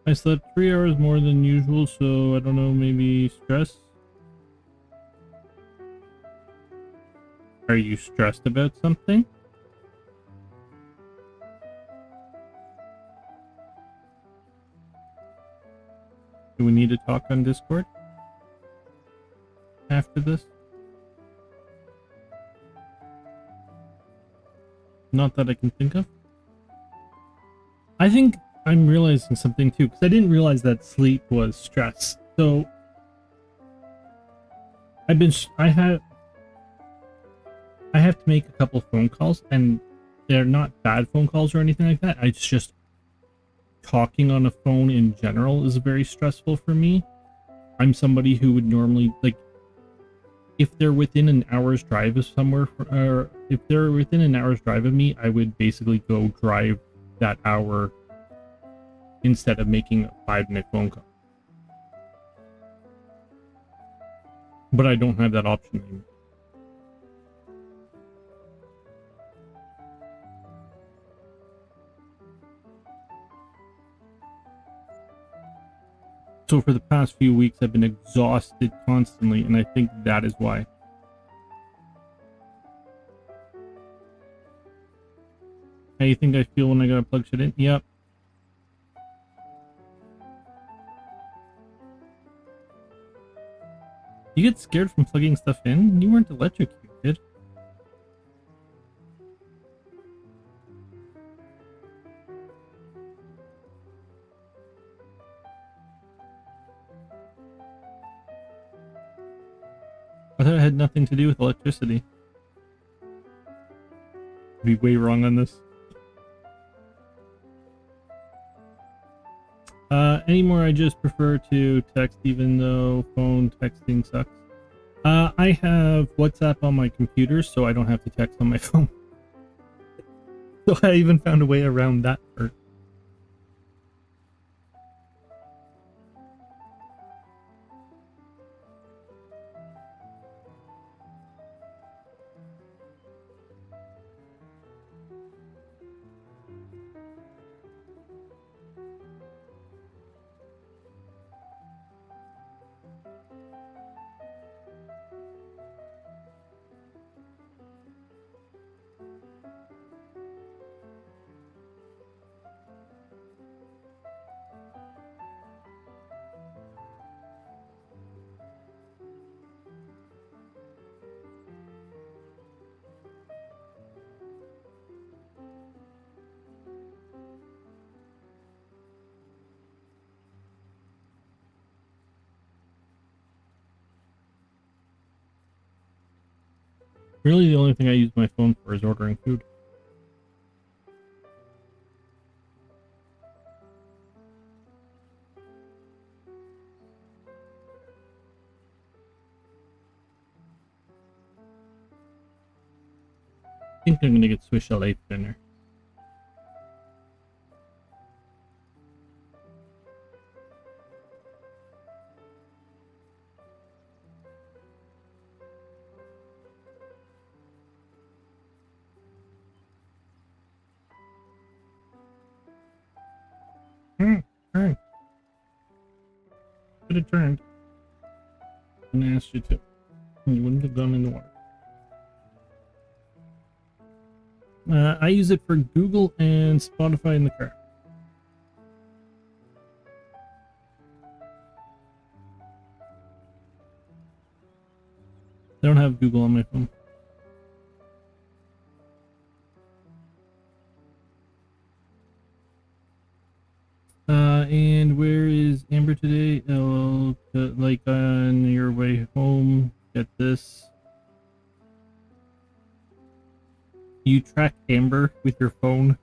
Speaker 1: I slept 3 hours more than usual, so I don't know, maybe stress? Are you stressed about something? Do we need to talk on Discord after this? Not that I can think of. I think I'm realizing something too, because I didn't realize that sleep was stress. So I have to make a couple phone calls, and they're not bad phone calls or anything like that. It's just talking on a phone in general is very stressful for me. I'm somebody who would normally, like, if they're within an hour's drive of somewhere, or if they're within an hour's drive of me, I would basically go drive that hour instead of making a 5-minute phone call. But I don't have that option anymore. So for the past few weeks, I've been exhausted constantly, and I think that is why. How you think I feel when I gotta plug shit in? Yep. You get scared from plugging stuff in? You weren't electrocuted. I thought it had nothing to do with electricity. I'd be way wrong on this. Anymore, I just prefer to text even though phone texting sucks. I have WhatsApp on my computer, so I don't have to text on my phone. So I even found a way around that part. Really, the only thing I use my phone for is ordering food. I think I'm gonna get Swiss chalet for dinner. Turn. Could have turned. And asked you to. You wouldn't have gone in the water. I use it for Google and Spotify in the car. I don't have Google on my phone. And where is Amber today? Oh, like on your way home, get this. You track Amber with your phone?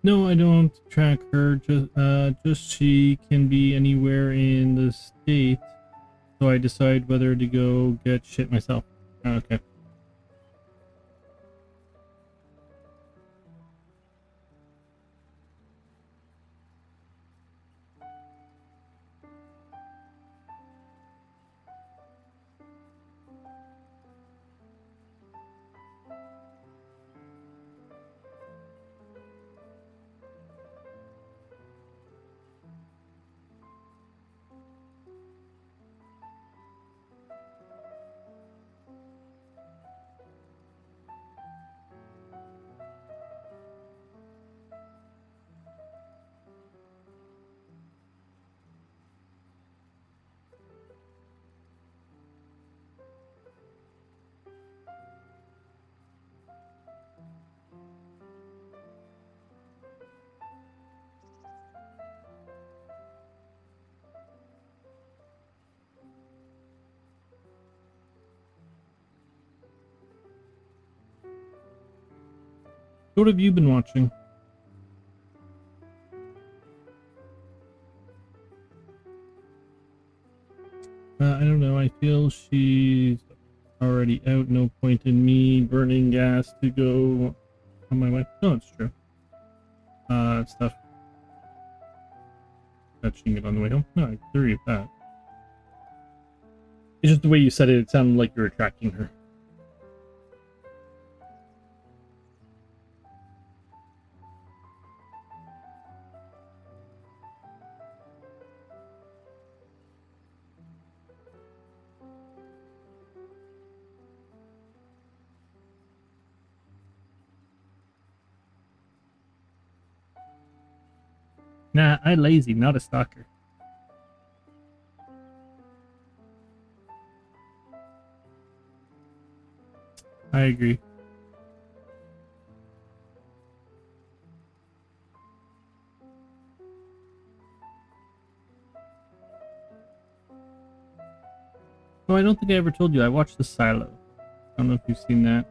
Speaker 1: No, I don't track her. Just she can be anywhere in the state, so I decide whether to go get shit myself. Okay. What have you been watching? I don't know. I feel she's already out. No point in me burning gas to go on my way. No, it's true. Stuff. Touching it on the way home. No, I agree with that. It's just the way you said it. It sounded like you were tracking her. Nah, I lazy, not a stalker. I agree. Oh, I don't think I ever told you. I watched The Silo. I don't know if you've seen that.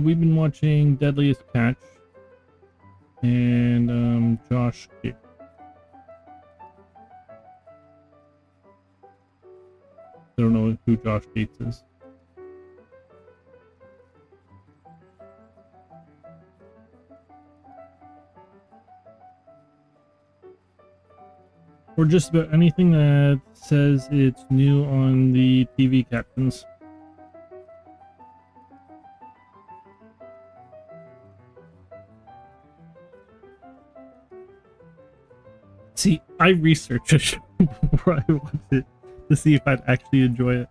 Speaker 1: We've been watching Deadliest Catch and Josh Gates. I don't know who Josh Gates is. Or just about anything that says it's new on the TV captions. See, I researched a show before I watched it to see if I'd actually enjoy it.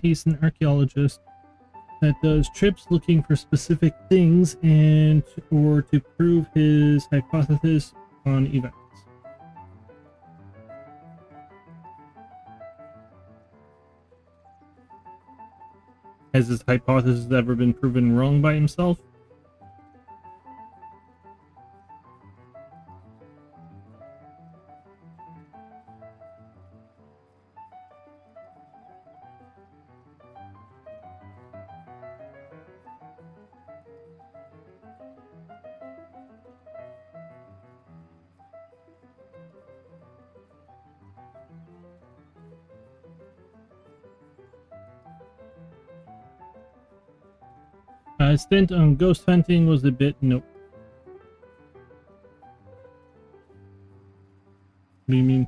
Speaker 1: He's an archaeologist that does trips looking for specific things and or to prove his hypothesis on events. Has his hypothesis ever been proven wrong by himself? His stint on ghost hunting was a bit nope. What do you mean?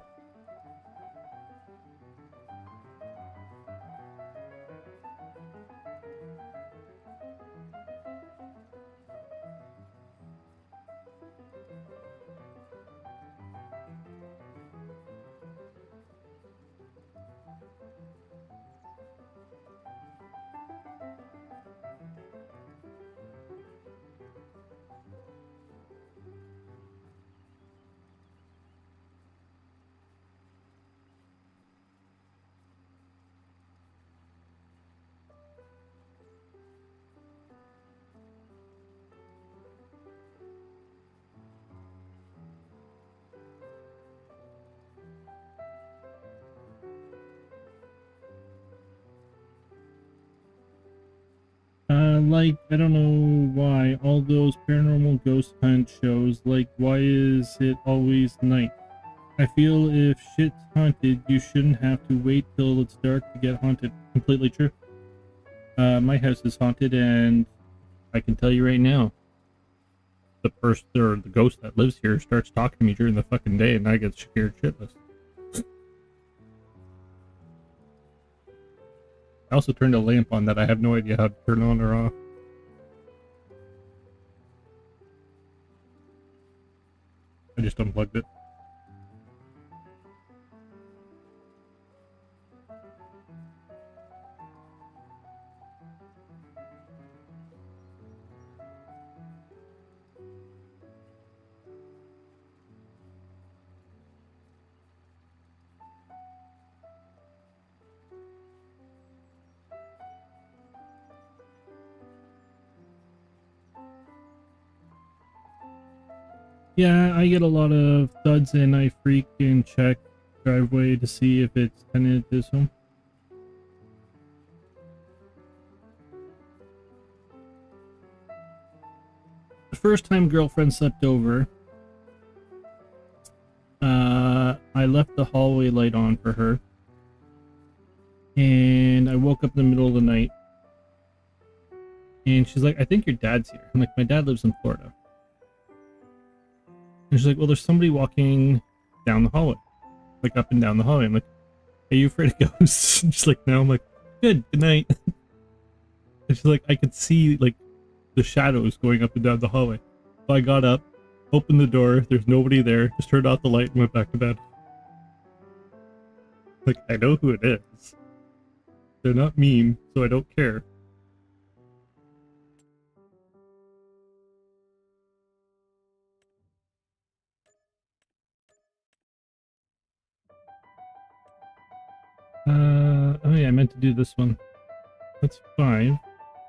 Speaker 1: like, I don't know why, all those paranormal ghost hunt shows, like, why is it always night? I feel if shit's haunted, you shouldn't have to wait till it's dark to get haunted. Completely true. My house is haunted, and I can tell you right now, the person or the ghost that lives here starts talking to me during the fucking day, and I get scared shitless. I also turned a lamp on that I have no idea how to turn on or off. I just unplugged it. Yeah, I get a lot of thuds and I freaking check driveway to see if it's tenanted this home. The first time girlfriend slept over, I left the hallway light on for her. And I woke up in the middle of the night. And she's like, I think your dad's here. I'm like, my dad lives in Florida. And she's like, well, there's somebody walking down the hallway. Like, up and down the hallway. I'm like, are you afraid of ghosts? And she's like, no. I'm like, good night. And she's like, I could see, like, the shadows going up and down the hallway. So I got up, opened the door, there's nobody there, just turned off the light and went back to bed. Like, I know who it is. They're not mean, so I don't care. Oh yeah, I meant to do this one. That's 5.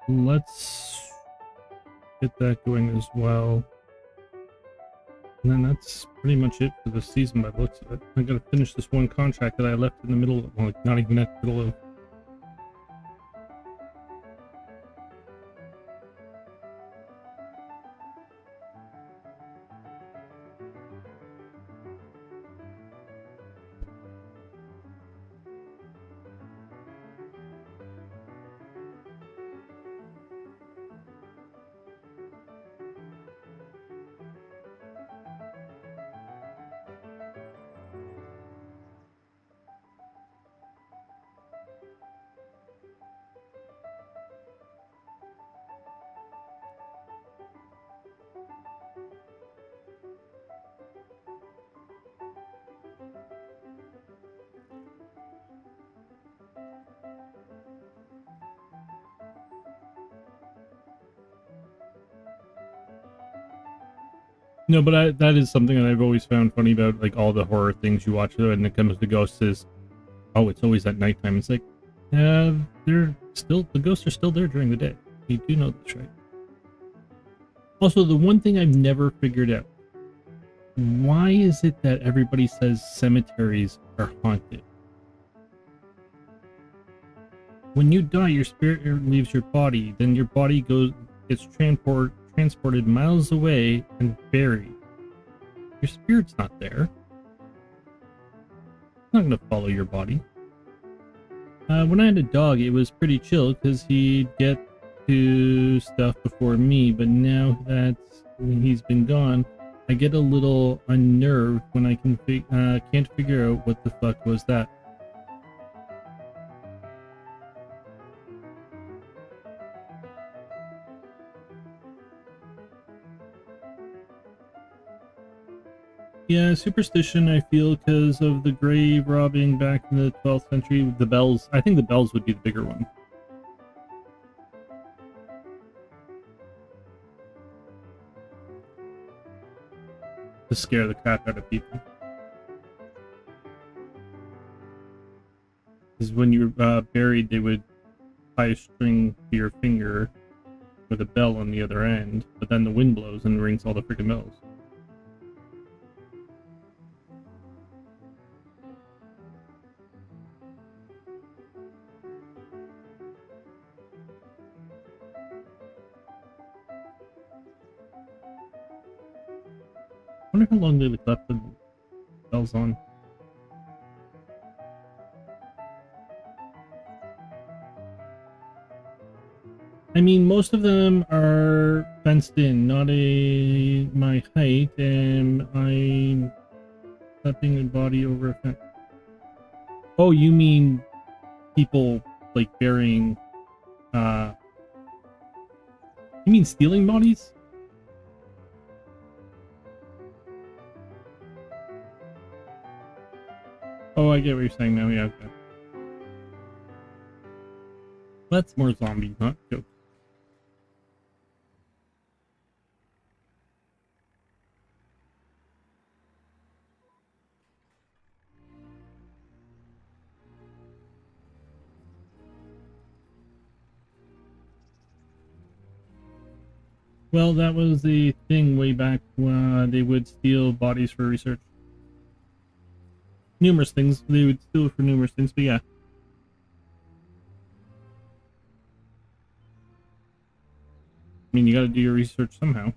Speaker 1: Let's get that going as well. And then that's pretty much it for the season by the looks of it. I gotta finish this one contract that I left in the middle of, well, like, not even at the middle of. No, but that is something that I've always found funny about, like, all the horror things you watch, when it comes to ghosts is, oh, it's always at nighttime. It's like, they're still, the ghosts are still there during the day. You do know this, right? Also, the one thing I've never figured out, why is it that everybody says cemeteries are haunted? When you die, your spirit leaves your body, then your body gets transported miles away and buried. Your spirit's not there. It's not gonna follow your body. When I had a dog, it was pretty chill because he'd get to stuff before me, but now that he's been gone, I get a little unnerved when I can't figure out what the fuck was that. Yeah, superstition, I feel, because of the grave robbing back in the 12th century. The bells, I think the bells would be the bigger one. To scare the crap out of people. Because when you were buried, they would tie a string to your finger with a bell on the other end, but then the wind blows and rings all the freaking bells. wonder how long they left the bells on. I mean, most of them are fenced in, not my height, and I'm stepping a body over a fence. Oh, you mean people, like, burying, you mean stealing bodies? Oh, I get what you're saying now, yeah, okay. That's more zombies, not jokes. Well, that was the thing way back when they would steal bodies for research. Numerous things. They would steal for numerous things, but yeah. I mean, you gotta do your research somehow.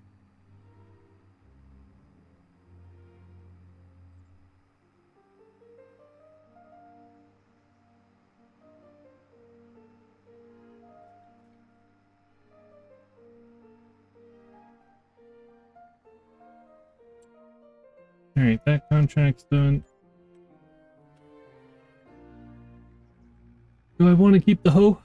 Speaker 1: Alright, that contract's done. Do I want to keep the hoe?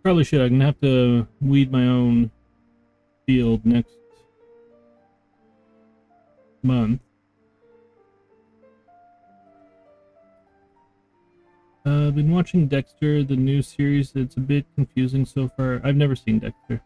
Speaker 1: Probably should. I'm gonna have to weed my own field next month. I've been watching Dexter, the new series. It's a bit confusing so far. I've never seen Dexter.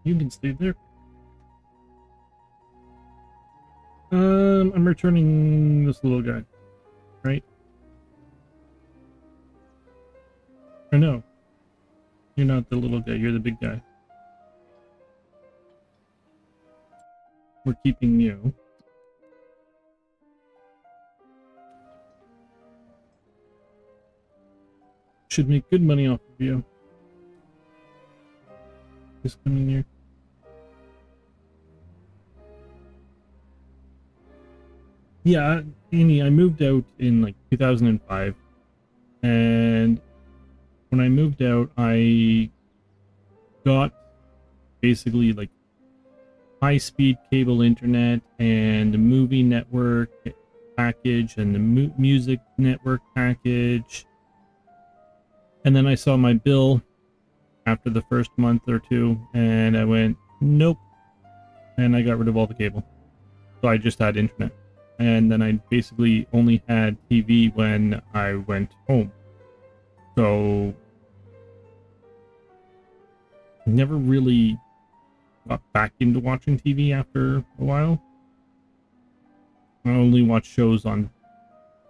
Speaker 1: You can stay there. I'm returning this little guy, right? Or no, you're not the little guy. You're the big guy. We're keeping you. Should make good money off of you. Just come in here. Yeah, Annie, I moved out in like 2005, and when I moved out, I got basically like high-speed cable internet and the movie network package and the music network package. And then I saw my bill after the first month or two, and I went, nope. And I got rid of all the cable. So I just had internet. And then I basically only had TV when I went home. So never really got back into watching TV after a while. I only watch shows on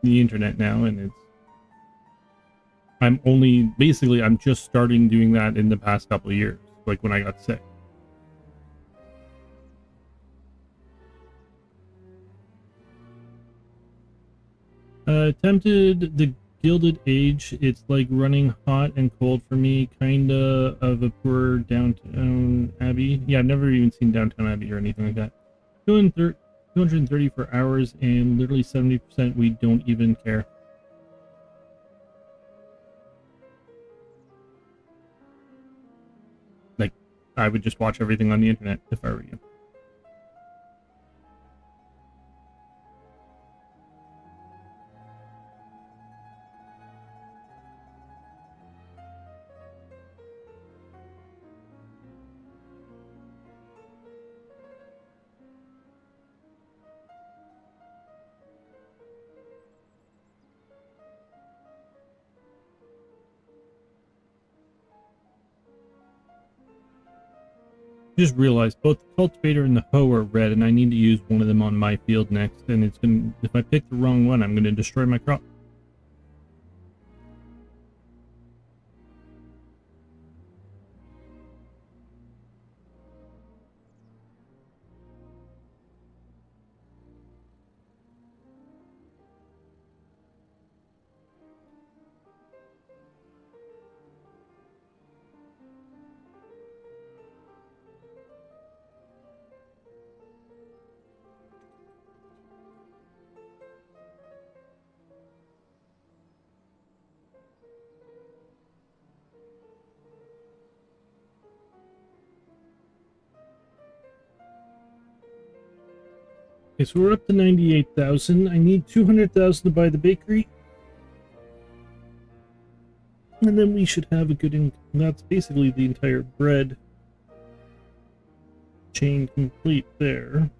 Speaker 1: the internet now, and I'm just starting doing that in the past couple of years, like when I got sick. Attempted the Gilded Age. It's like running hot and cold for me, kinda of a poor Downton Abbey. Yeah, I've never even seen Downton Abbey or anything like that. 234 hours and literally 70% we don't even care. Like, I would just watch everything on the internet if I were you. Just realized both the cultivator and the hoe are red, and I need to use one of them on my field next, and it's gonna, if I pick the wrong one, I'm gonna destroy my crop. Okay, so we're up to 98,000. I need 200,000 to buy the bakery. And then we should have a good income. That's basically the entire bread chain complete there.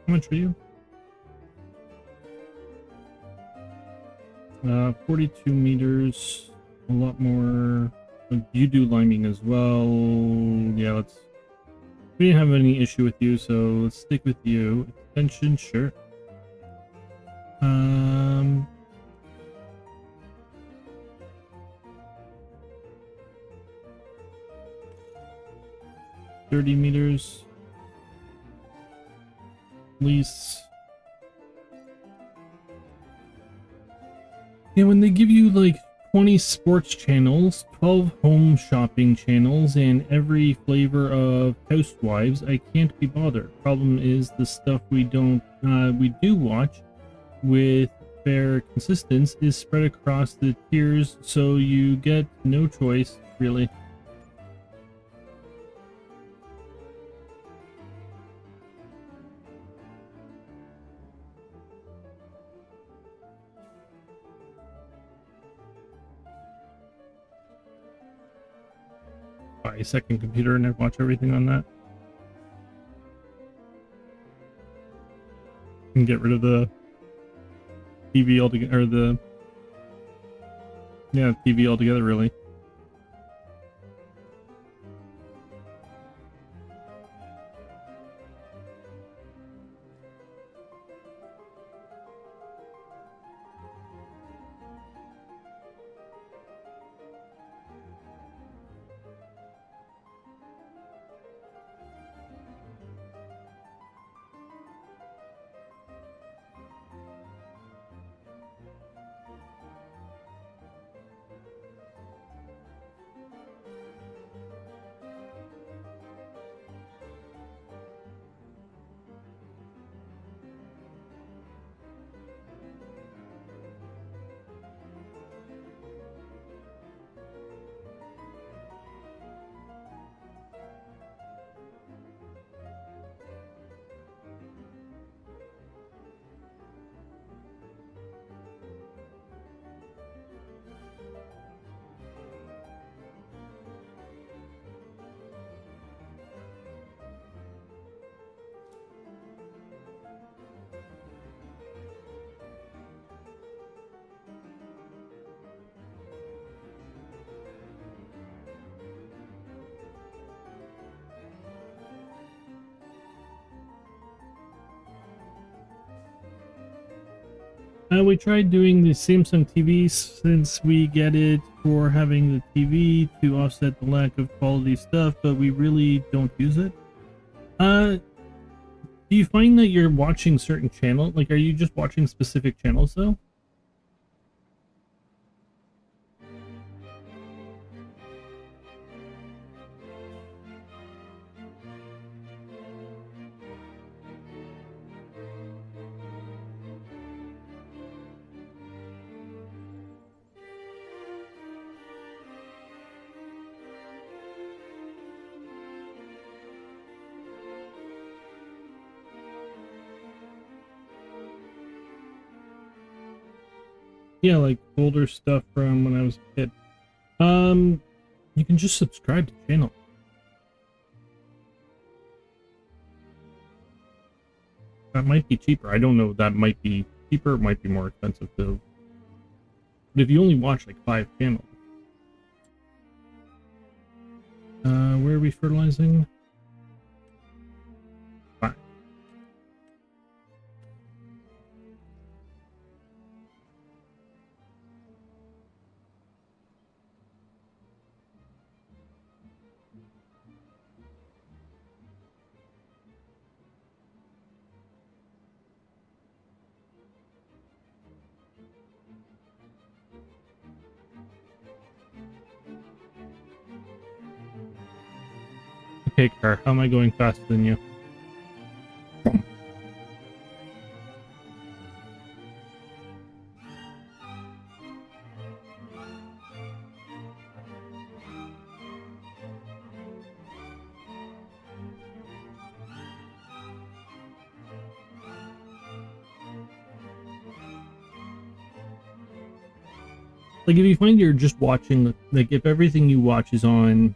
Speaker 1: How much are you? 42 meters. A lot more. You do liming as well. Yeah, let's. We didn't have any issue with you, so let's stick with you. Extension, sure. 30 meters. Lease. Yeah, when they give you like 20 sports channels, 12 home shopping channels, and every flavor of housewives, I can't be bothered. Problem is the stuff we do watch with fair consistence is spread across the tiers, so you get no choice, really. Buy a second computer and I watch everything on that. And get rid of the TV altogether, or the TV altogether, really. We tried doing the Samsung TV since we get it for having the TV to offset the lack of quality stuff, but we really don't use it. Do you find that you're watching certain channels? Like, are you just watching specific channels though? Yeah, like older stuff from when I was a kid. You can just subscribe to the channel. That might be cheaper. I don't know. That might be cheaper. It might be more expensive too. But if you only watch like 5 channels, where are we fertilizing? 5. Okay, car. How am I going faster than you? Like, if you find you're just watching, like, if everything you watch is on,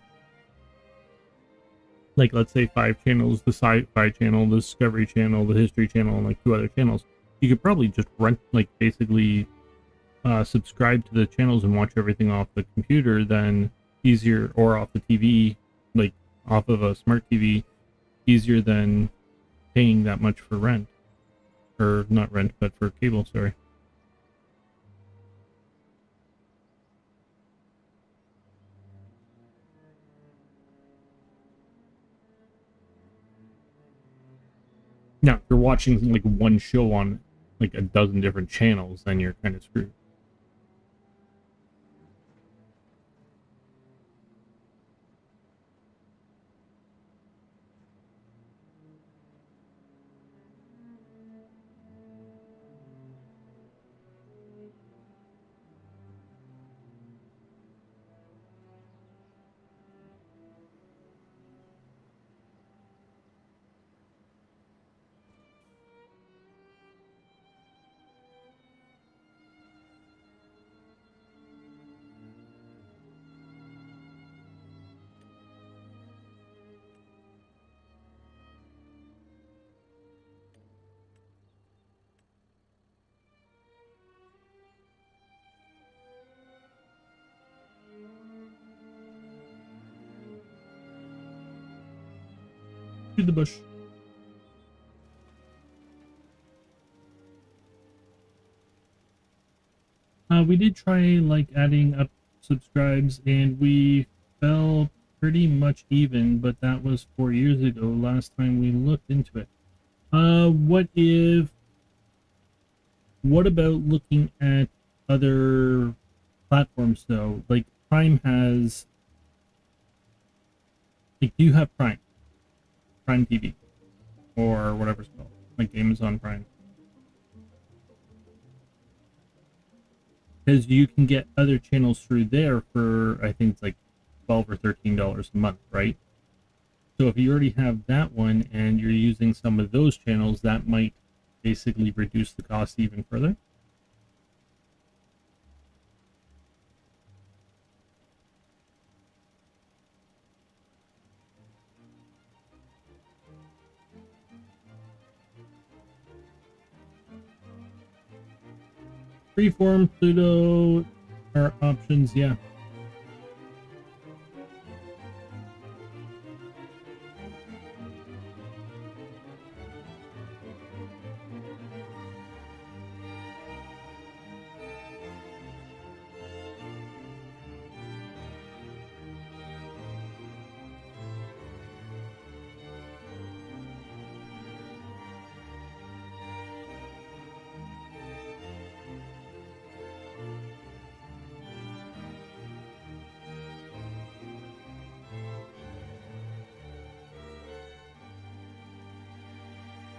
Speaker 1: like, let's say 5 channels, the sci-fi channel, the Discovery channel, the History channel, and like 2 other channels, you could probably just rent, like, basically subscribe to the channels and watch everything off the computer, then easier, or off the TV, like, off of a smart TV, easier than paying that much for rent. Or not rent, but for cable, sorry. Now, if you're watching like one show on like a dozen different channels, then you're kind of screwed. To the bush. We did try like adding up subscribes, and we fell pretty much even, but that was 4 years ago. Last time we looked into it. What about looking at other platforms though? Like Prime has, like, do you have Prime TV, or whatever it's called, like Amazon Prime? Because you can get other channels through there for, I think it's like $12 or $13 a month, right? So if you already have that one and you're using some of those channels, that might basically reduce the cost even further. Freeform, Pluto are options, yeah.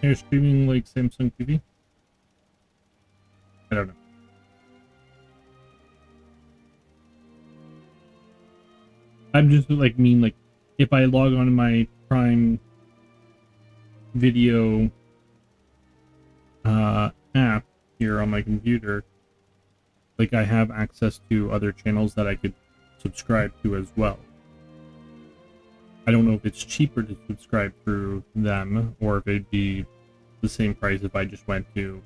Speaker 1: You're streaming like Samsung TV? I don't know. I'm just like if I log on to my Prime Video app here on my computer, like I have access to other channels that I could subscribe to as well. I don't know if it's cheaper to subscribe through them or if it'd be the same price if I just went to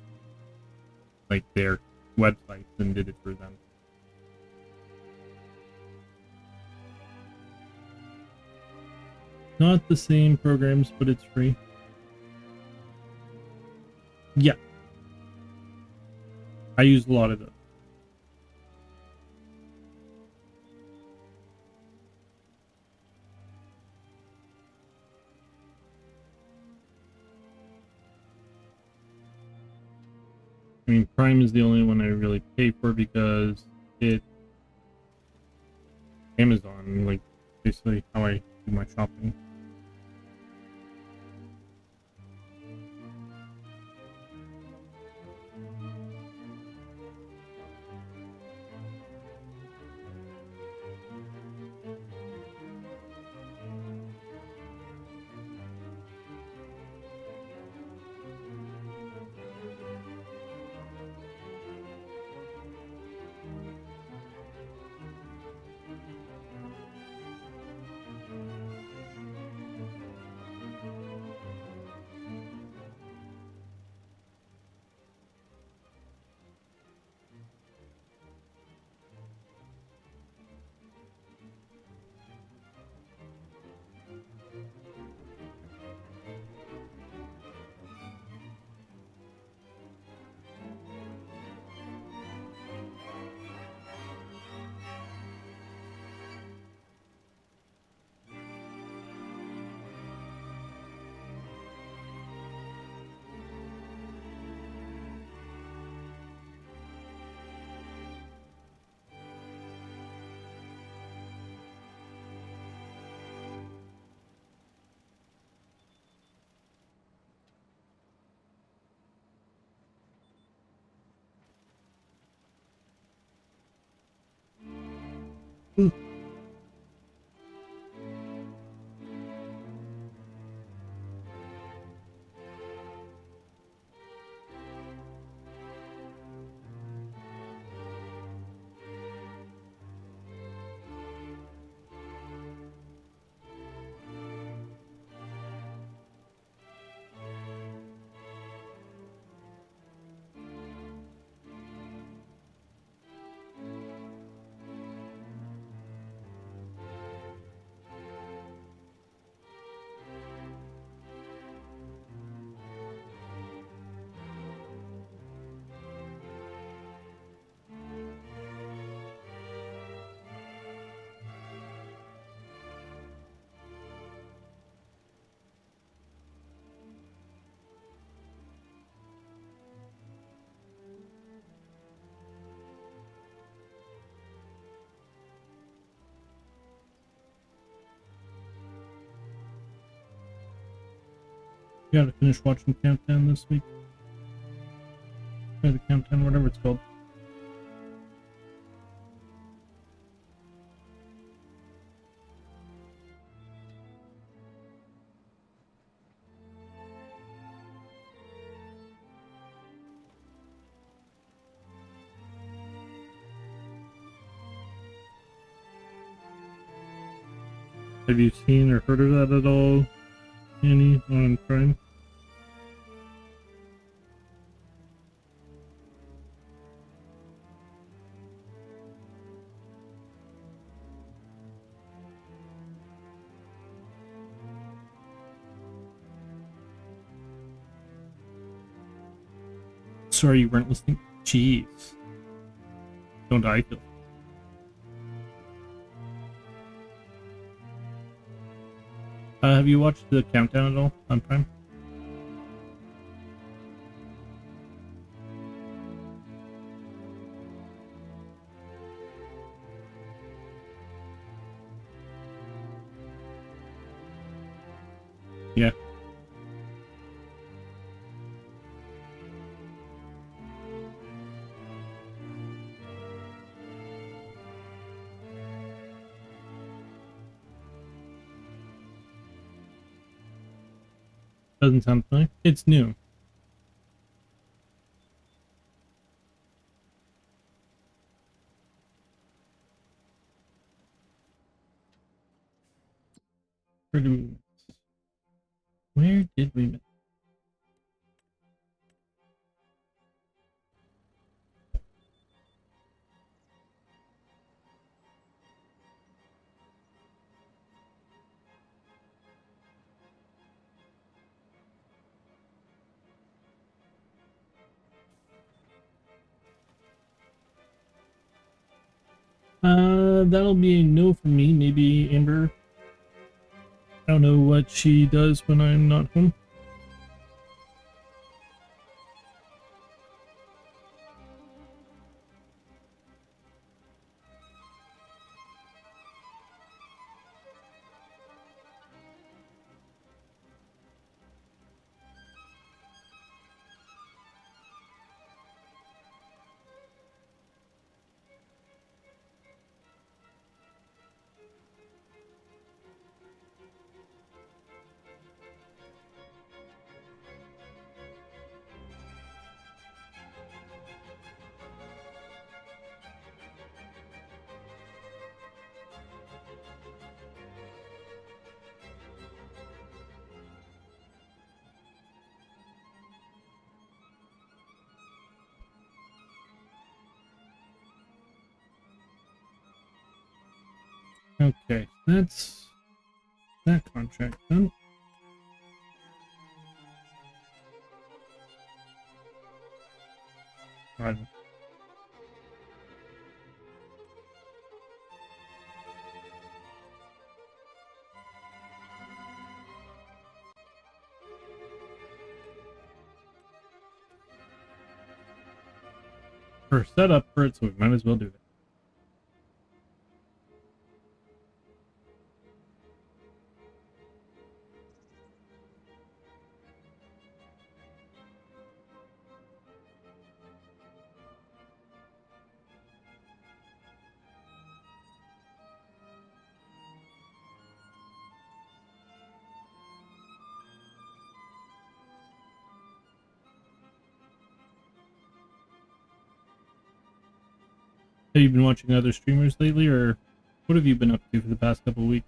Speaker 1: like their websites and did it through them. Not the same programs, but it's free. Yeah. I use a lot of those. I mean, Prime is the only one I really pay for because it's Amazon, like basically how I do my shopping. You gotta finish watching Countdown this week. Or the Countdown, whatever it's called. Have you seen or heard of that at all, Annie, on Prime? Sorry you weren't listening. Jeez. Don't I feel? Have you watched the Countdown at all on Prime? Yeah. Doesn't sound familiar. It's new. Where did we miss? Where did we miss? That'll be a no for me. Maybe Amber. I don't know what she does when I'm not home. Okay, that's that contract done. Right. We're set up for it, so we might as well do it. Have you been watching other streamers lately, or what have you been up to for the past couple of weeks?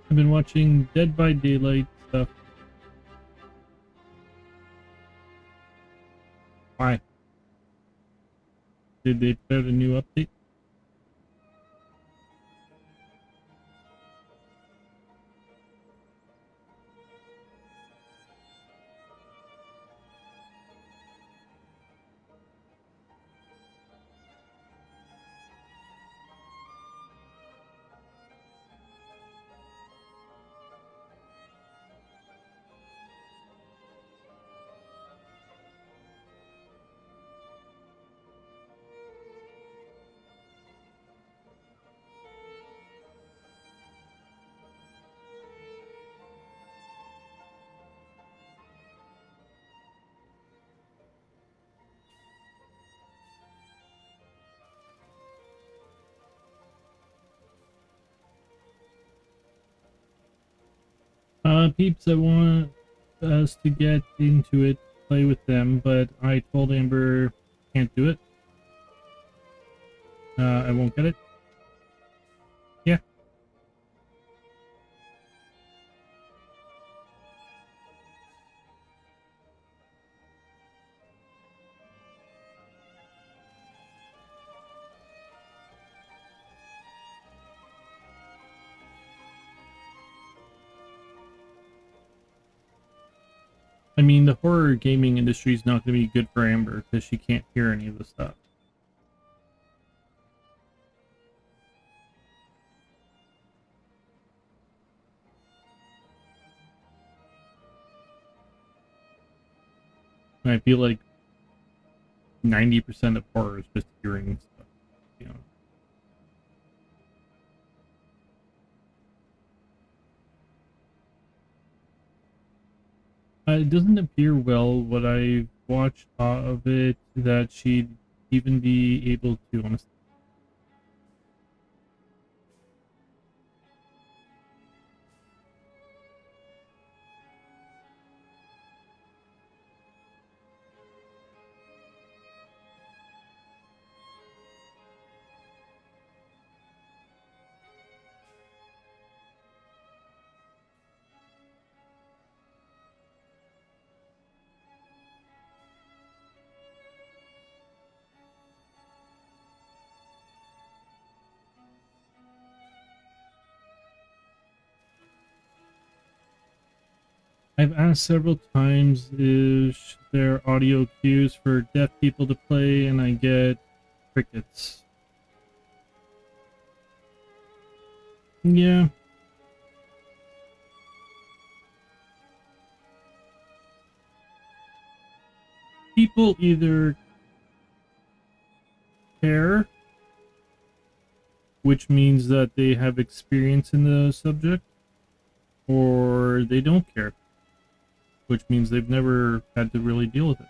Speaker 1: I've been watching Dead by Daylight stuff. Why? Did they put out a new update? Peeps, I want us to get into it, play with them, but I told Amber can't do it. I won't get it. Yeah. I mean, the horror gaming industry is not going to be good for Amber because she can't hear any of the stuff. And I feel like 90% of horror is just hearing stuff, you know. It doesn't appear well what I watched of it that she'd even be able to, honestly. I've asked several times is there audio cues for deaf people to play, and I get crickets. Yeah. People either care, which means that they have experience in the subject, or they don't care, which means they've never had to really deal with it.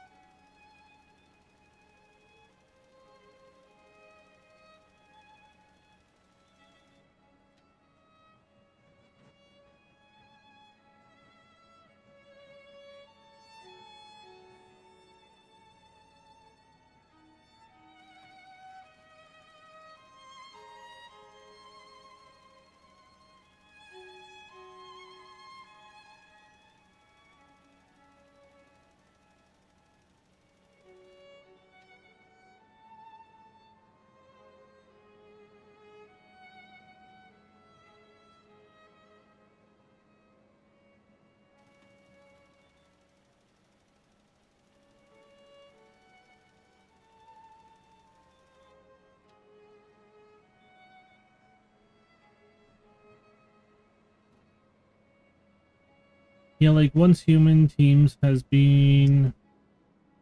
Speaker 1: Yeah, like once human teams has been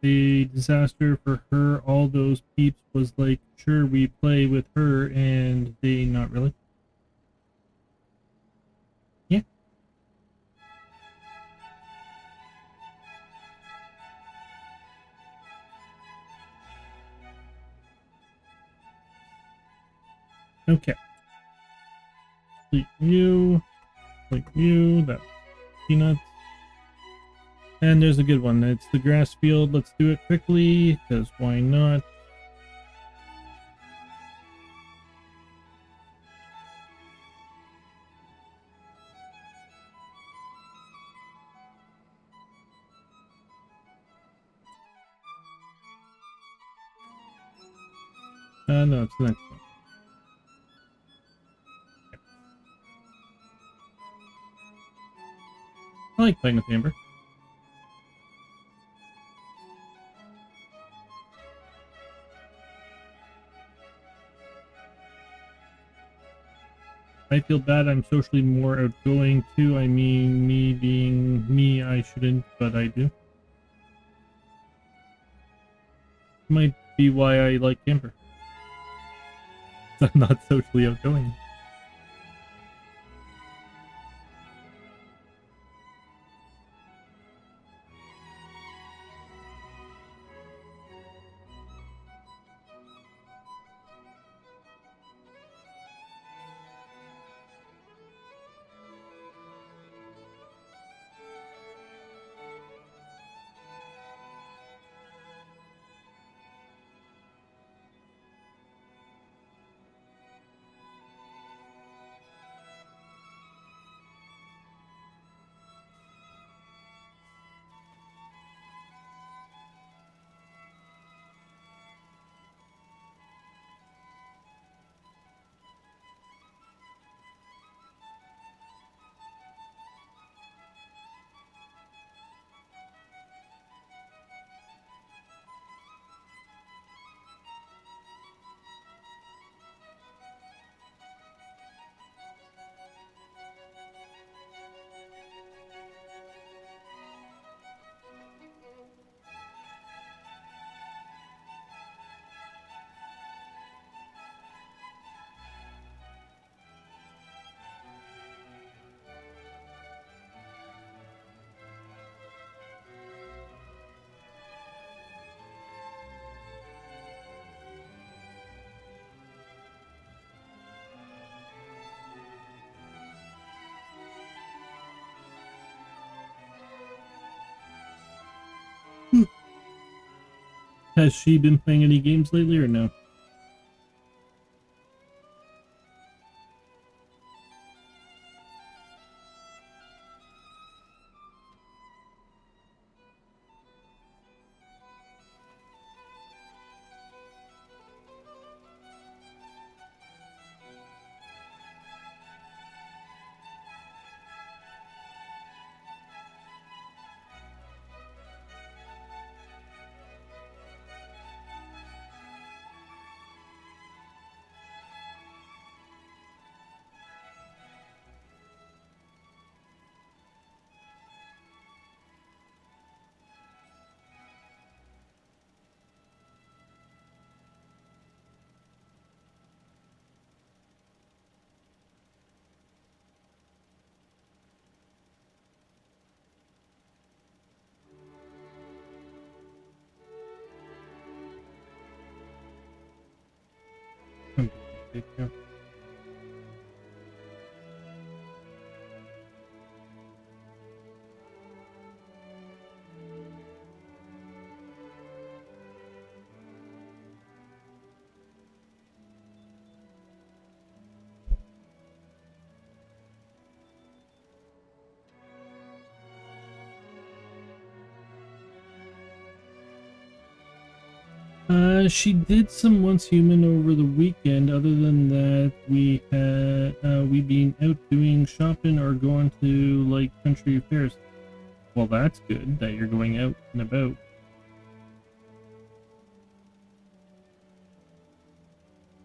Speaker 1: a disaster for her, all those peeps was like, sure, we play with her, and they not really. Yeah. Okay. Like you, that peanuts. And there's a good one. It's the grass field. Let's do it quickly, because why not? No, it's the next one. I like playing with Amber. I feel bad I'm socially more outgoing too. I mean, me being me, I shouldn't, but I do. Might be why I like Amber. I'm not socially outgoing. Has she been playing any games lately or no? Yeah. She did some Once Human over the weekend. Other than that, we been out doing shopping or going to like country fairs. Well, that's good that you're going out and about.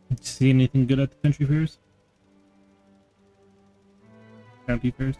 Speaker 1: Did you see anything good at the country fairs? County fairs?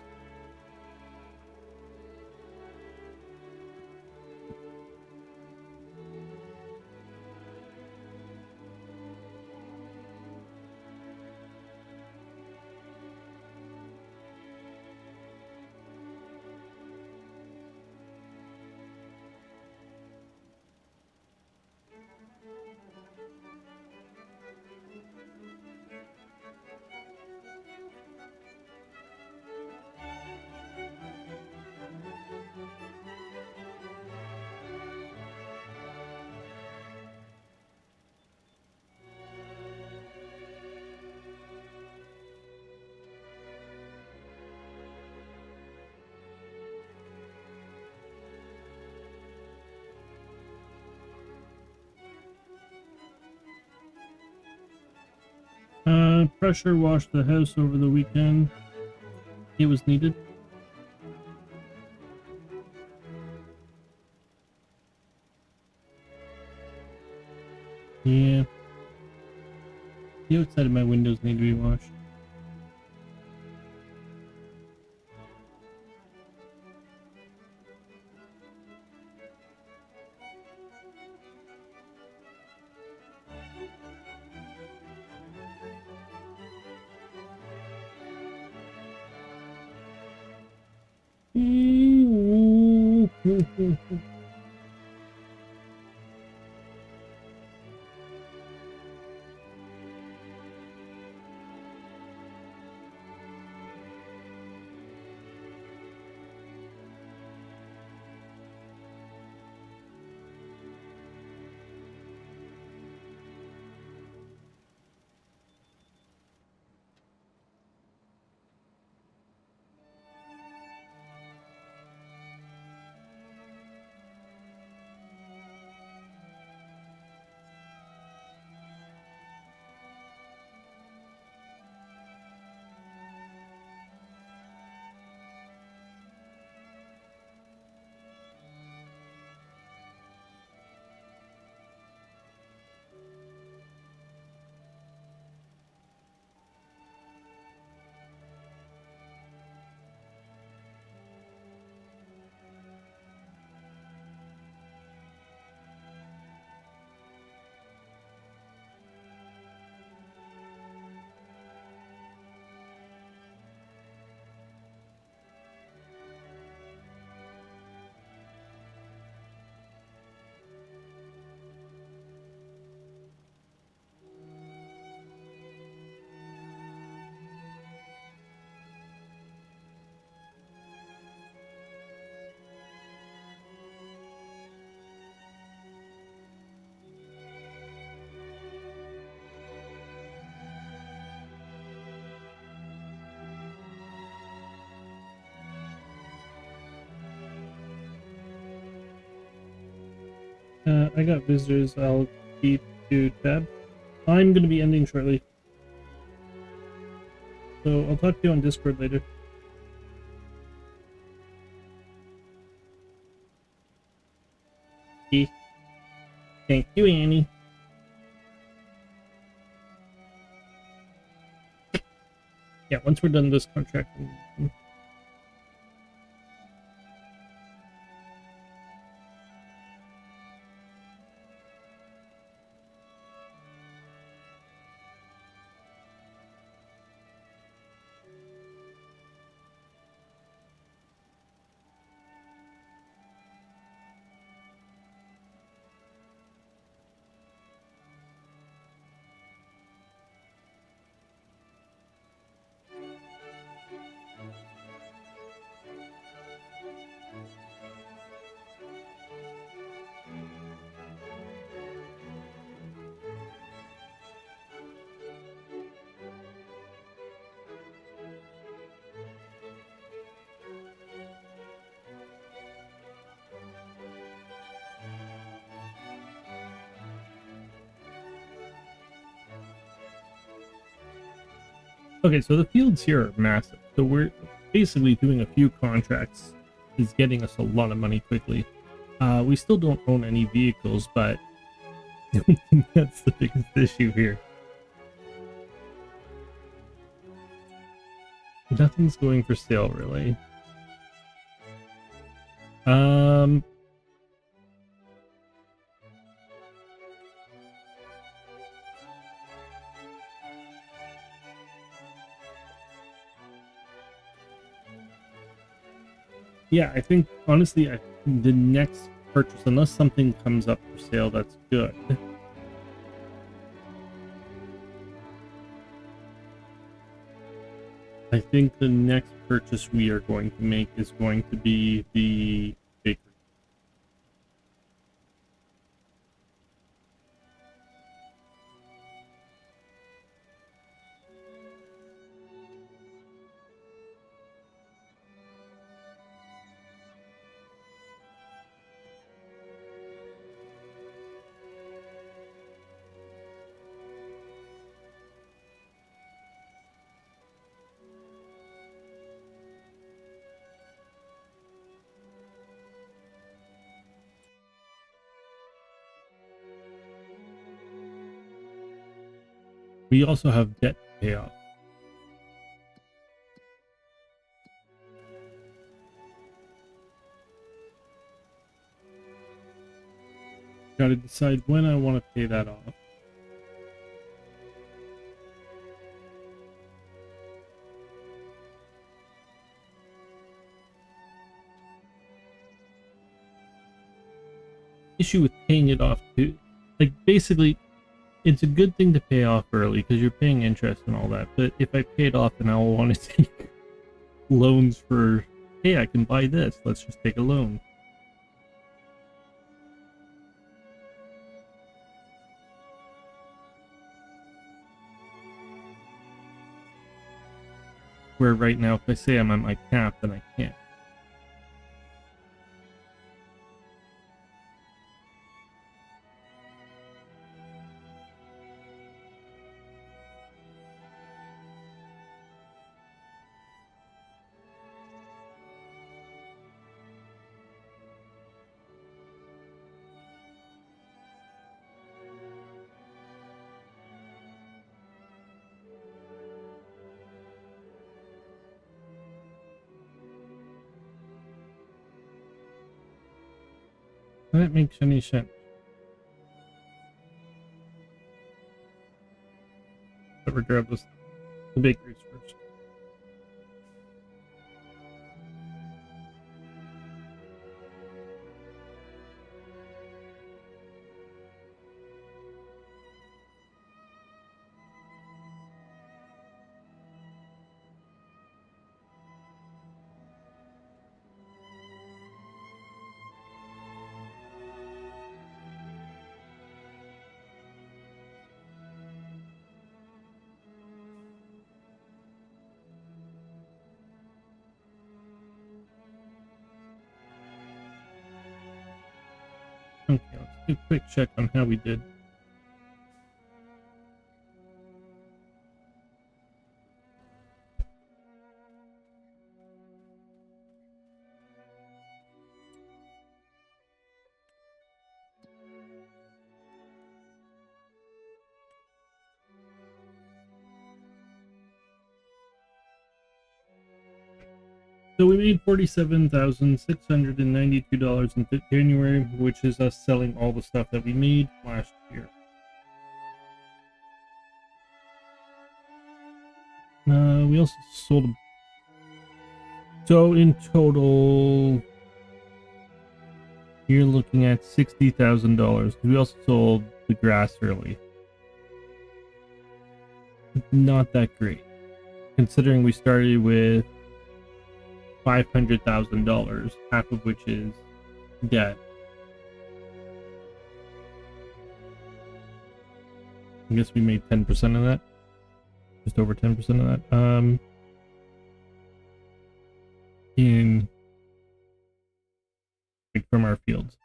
Speaker 1: Pressure washed the house over the weekend. It was needed. Yeah. The outside of my windows need to be washed. I got visitors. I'll keep you tab. I'm going to be ending shortly. So I'll talk to you on Discord later. Thank you, Annie. Yeah, once we're done this contract. Okay, so the fields here are massive. So we're basically doing a few contracts is getting us a lot of money quickly. We still don't own any vehicles, but I don't think that's the biggest issue here. Nothing's going for sale, really. Yeah, I think, honestly, the next purchase, unless something comes up for sale that's good, I think the next purchase we are going to make is going to be the bakery. We also have debt to pay off. Gotta decide when I want to pay that off. Issue with paying it off too. Like, basically, it's a good thing to pay off early because you're paying interest and all that. But if I pay it off and I will want to take loans for, hey, I can buy this, let's just take a loan. Where right now, if I say I'm at my cap, then I can't. That makes any sense. But regardless, the bakeries first. Okay, let's a quick check on how we did. So we made $47,692 in January, which is us selling all the stuff that we made last year. We also sold. So in total, you're looking at $60,000. We also sold the grass early. Not that great, considering we started with $500,000, half of which is debt. I guess we made 10% of that, just over 10% of that. From our fields.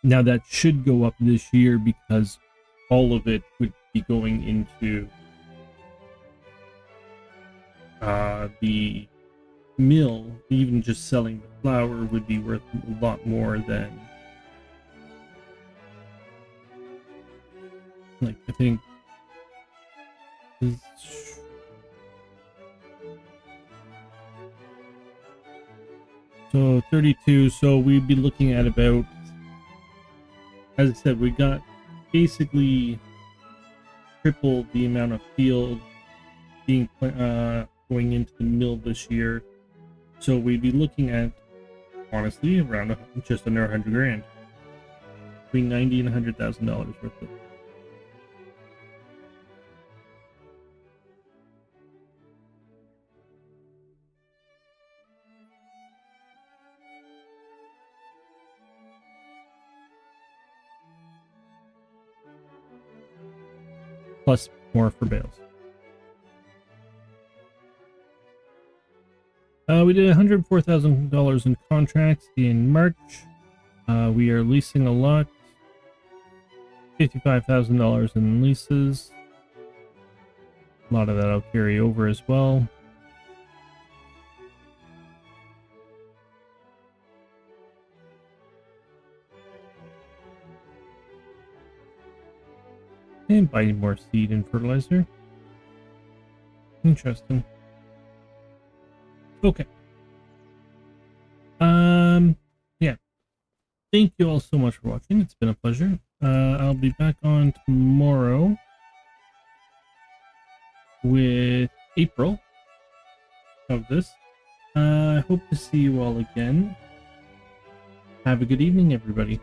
Speaker 1: Now that should go up this year because all of it would be going into the mill. Even just selling the flour would be worth a lot more than, like, I think so 32. So we'd be looking at about, as I said, we got basically triple the amount of field being going into the mill this year. So we'd be looking at, honestly, around just under 100 grand, between $90,000 and $100,000 worth of. Plus more for bales. We did $104,000 in contracts in March. We are leasing a lot. $55,000 in leases. A lot of that I'll carry over as well. And buy more seed and fertilizer. Interesting. Okay. Yeah. Thank you all so much for watching. It's been a pleasure. I'll be back on tomorrow with April of this. I hope to see you all again. Have a good evening, everybody.